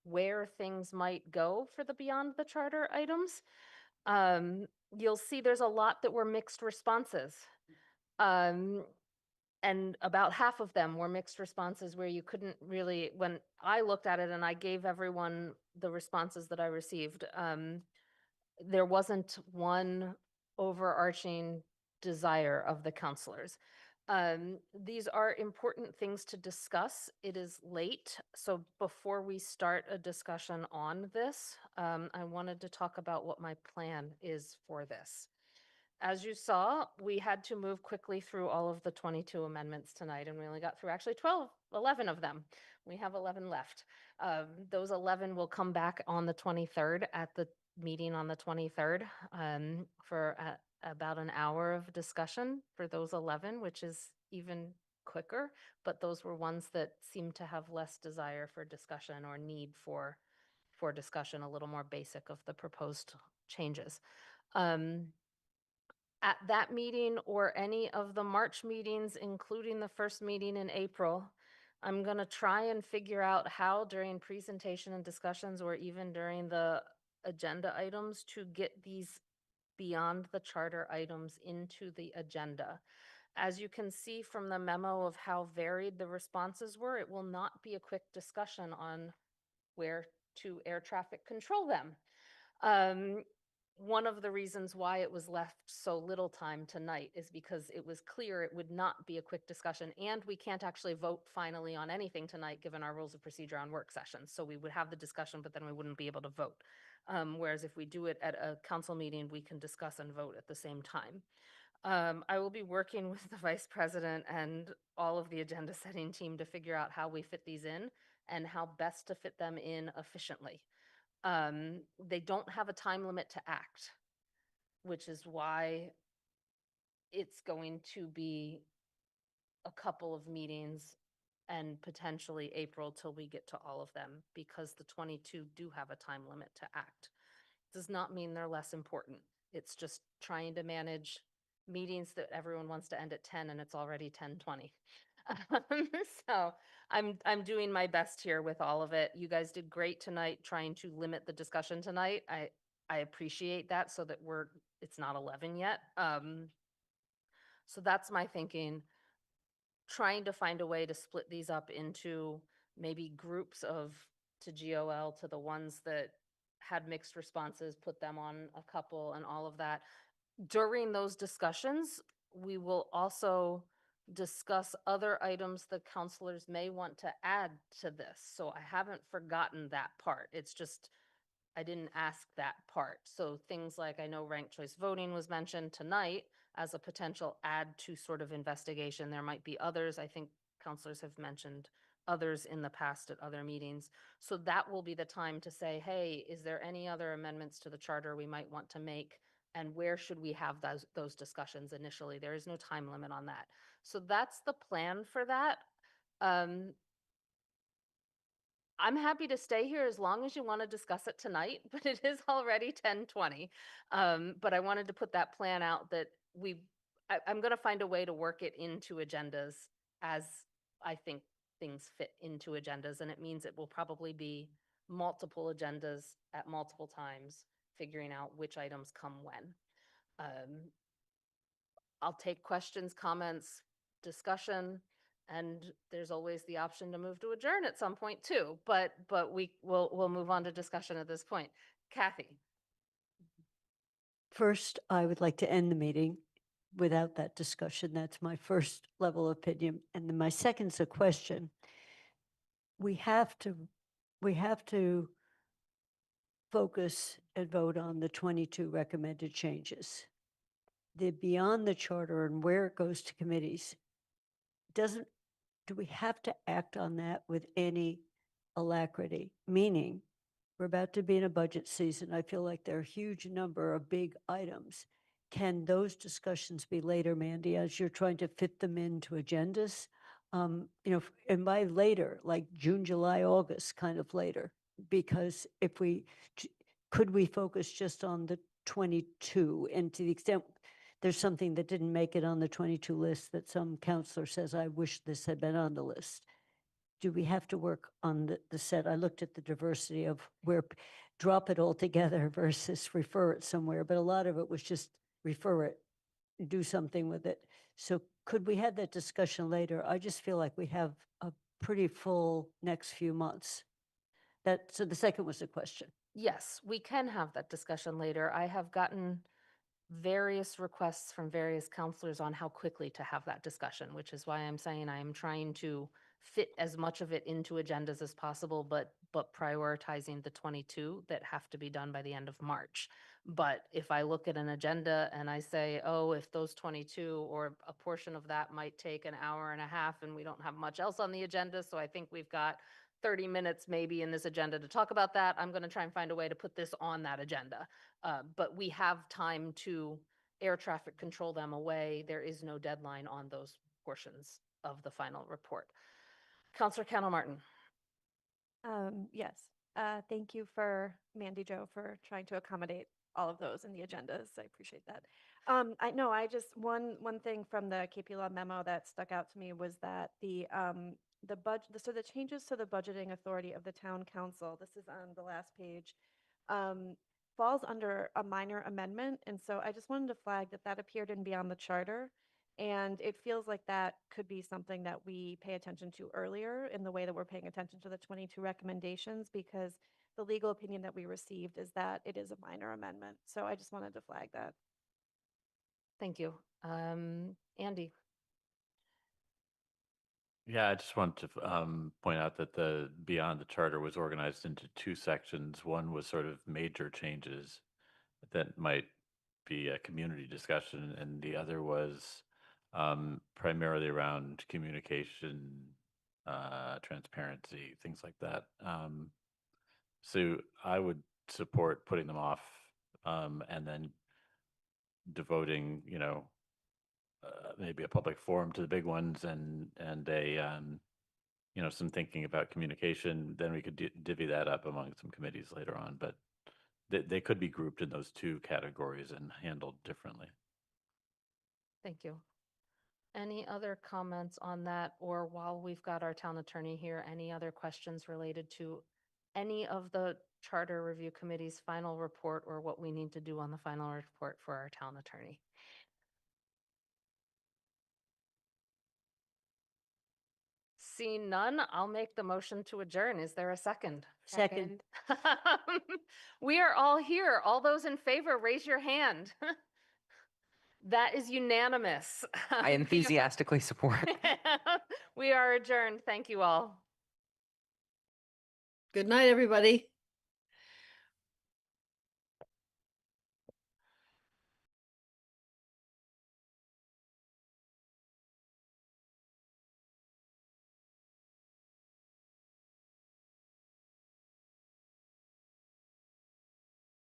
where things might go for the Beyond the Charter items. You'll see there's a lot that were mixed responses. And about half of them were mixed responses where you couldn't really, when I looked at it and I gave everyone the responses that I received, there wasn't one overarching desire of the counselors. These are important things to discuss. It is late, so before we start a discussion on this, I wanted to talk about what my plan is for this. As you saw, we had to move quickly through all of the 22 amendments tonight, and we only got through actually 11 of them. We have 11 left. Those 11 will come back on the 23rd at the meeting on the 23rd for about an hour of discussion for those 11, which is even quicker, but those were ones that seemed to have less desire for discussion or need for discussion, a little more basic of the proposed changes. At that meeting or any of the March meetings, including the first meeting in April, I'm going to try and figure out how during presentation and discussions or even during the agenda items to get these Beyond the Charter items into the agenda. As you can see from the memo of how varied the responses were, it will not be a quick discussion on where to air traffic control them. One of the reasons why it was left so little time tonight is because it was clear it would not be a quick discussion, and we can't actually vote finally on anything tonight, given our rules of procedure on work sessions. So we would have the discussion, but then we wouldn't be able to vote. Whereas if we do it at a council meeting, we can discuss and vote at the same time. I will be working with the vice president and all of the agenda setting team to figure out how we fit these in and how best to fit them in efficiently. They don't have a time limit to act. which is why it's going to be a couple of meetings and potentially April till we get to all of them, because the 22 do have a time limit to act. Does not mean they're less important. It's just trying to manage meetings that everyone wants to end at 10 and it's already 10:20. So I'm doing my best here with all of it. You guys did great tonight trying to limit the discussion tonight. I appreciate that, so that it's not 11 yet. So that's my thinking. Trying to find a way to split these up into maybe groups of, to GOL, to the ones that had mixed responses, put them on a couple and all of that. During those discussions, we will also discuss other items the counselors may want to add to this. So I haven't forgotten that part. It's just, I didn't ask that part. So things like, I know ranked choice voting was mentioned tonight as a potential add to sort of investigation. There might be others. I think counselors have mentioned others in the past at other meetings. So that will be the time to say, hey, is there any other amendments to the charter we might want to make? And where should we have those discussions initially? There is no time limit on that. So that's the plan for that. I'm happy to stay here as long as you want to discuss it tonight, but it is already 10:20. But I wanted to put that plan out that I'm going to find a way to work it into agendas as I think things fit into agendas. And it means it will probably be multiple agendas at multiple times, figuring out which items come when. I'll take questions, comments, discussion, and there's always the option to move to adjourn at some point too. But we'll move on to discussion at this point. Kathy. First, I would like to end the meeting without that discussion. That's my first level of opinion. And then my second's a question. We have to focus and vote on the 22 recommended changes. The beyond the charter and where it goes to committees, do we have to act on that with any alacrity? Meaning, we're about to be in a budget season. I feel like there are a huge number of big items. Can those discussions be later, Mandy, as you're trying to fit them into agendas? And by later, like June, July, August, kind of later, because could we focus just on the 22, and to the extent there's something that didn't make it on the 22 list that some counselor says, I wish this had been on the list. Do we have to work on the set? I looked at the diversity of where drop it all together versus refer it somewhere, but a lot of it was just refer it, do something with it. So could we have that discussion later? I just feel like we have a pretty full next few months. So the second was the question. Yes, we can have that discussion later. I have gotten various requests from various counselors on how quickly to have that discussion, which is why I'm saying I am trying to fit as much of it into agendas as possible, but prioritizing the 22 that have to be done by the end of March. But if I look at an agenda and I say, oh, if those 22 or a portion of that might take an hour and a half and we don't have much else on the agenda, so I think we've got 30 minutes maybe in this agenda to talk about that, I'm going to try and find a way to put this on that agenda. But we have time to air traffic control them away. There is no deadline on those portions of the final report. Counselor Cannell Martin. Yes. Thank you for Mandy Jo for trying to accommodate all of those in the agendas. I appreciate that. I know I just one thing from the KP Law memo that stuck out to me was that the budget, so the changes to the budgeting authority of the town council, this is on the last page, falls under a minor amendment. And so I just wanted to flag that appeared in Beyond the Charter. And it feels like that could be something that we pay attention to earlier in the way that we're paying attention to the 22 recommendations, because the legal opinion that we received is that it is a minor amendment. So I just wanted to flag that. Thank you. Andy. Yeah, I just want to point out that the Beyond the Charter was organized into two sections. One was sort of major changes that might be a community discussion, and the other was primarily around communication, transparency, things like that. So I would support putting them off and then devoting, maybe a public forum to the big ones and a, some thinking about communication, then we could divvy that up among some committees later on. But they could be grouped in those two categories and handled differently. Thank you. Any other comments on that? Or while we've got our town attorney here, any other questions related to any of the Charter Review Committee's final report or what we need to do on the final report for our town attorney? Seeing none, I'll make the motion to adjourn. Is there a second? Second. We are all here. All those in favor, raise your hand. That is unanimous. I enthusiastically support. We are adjourned. Thank you all. Good night, everybody.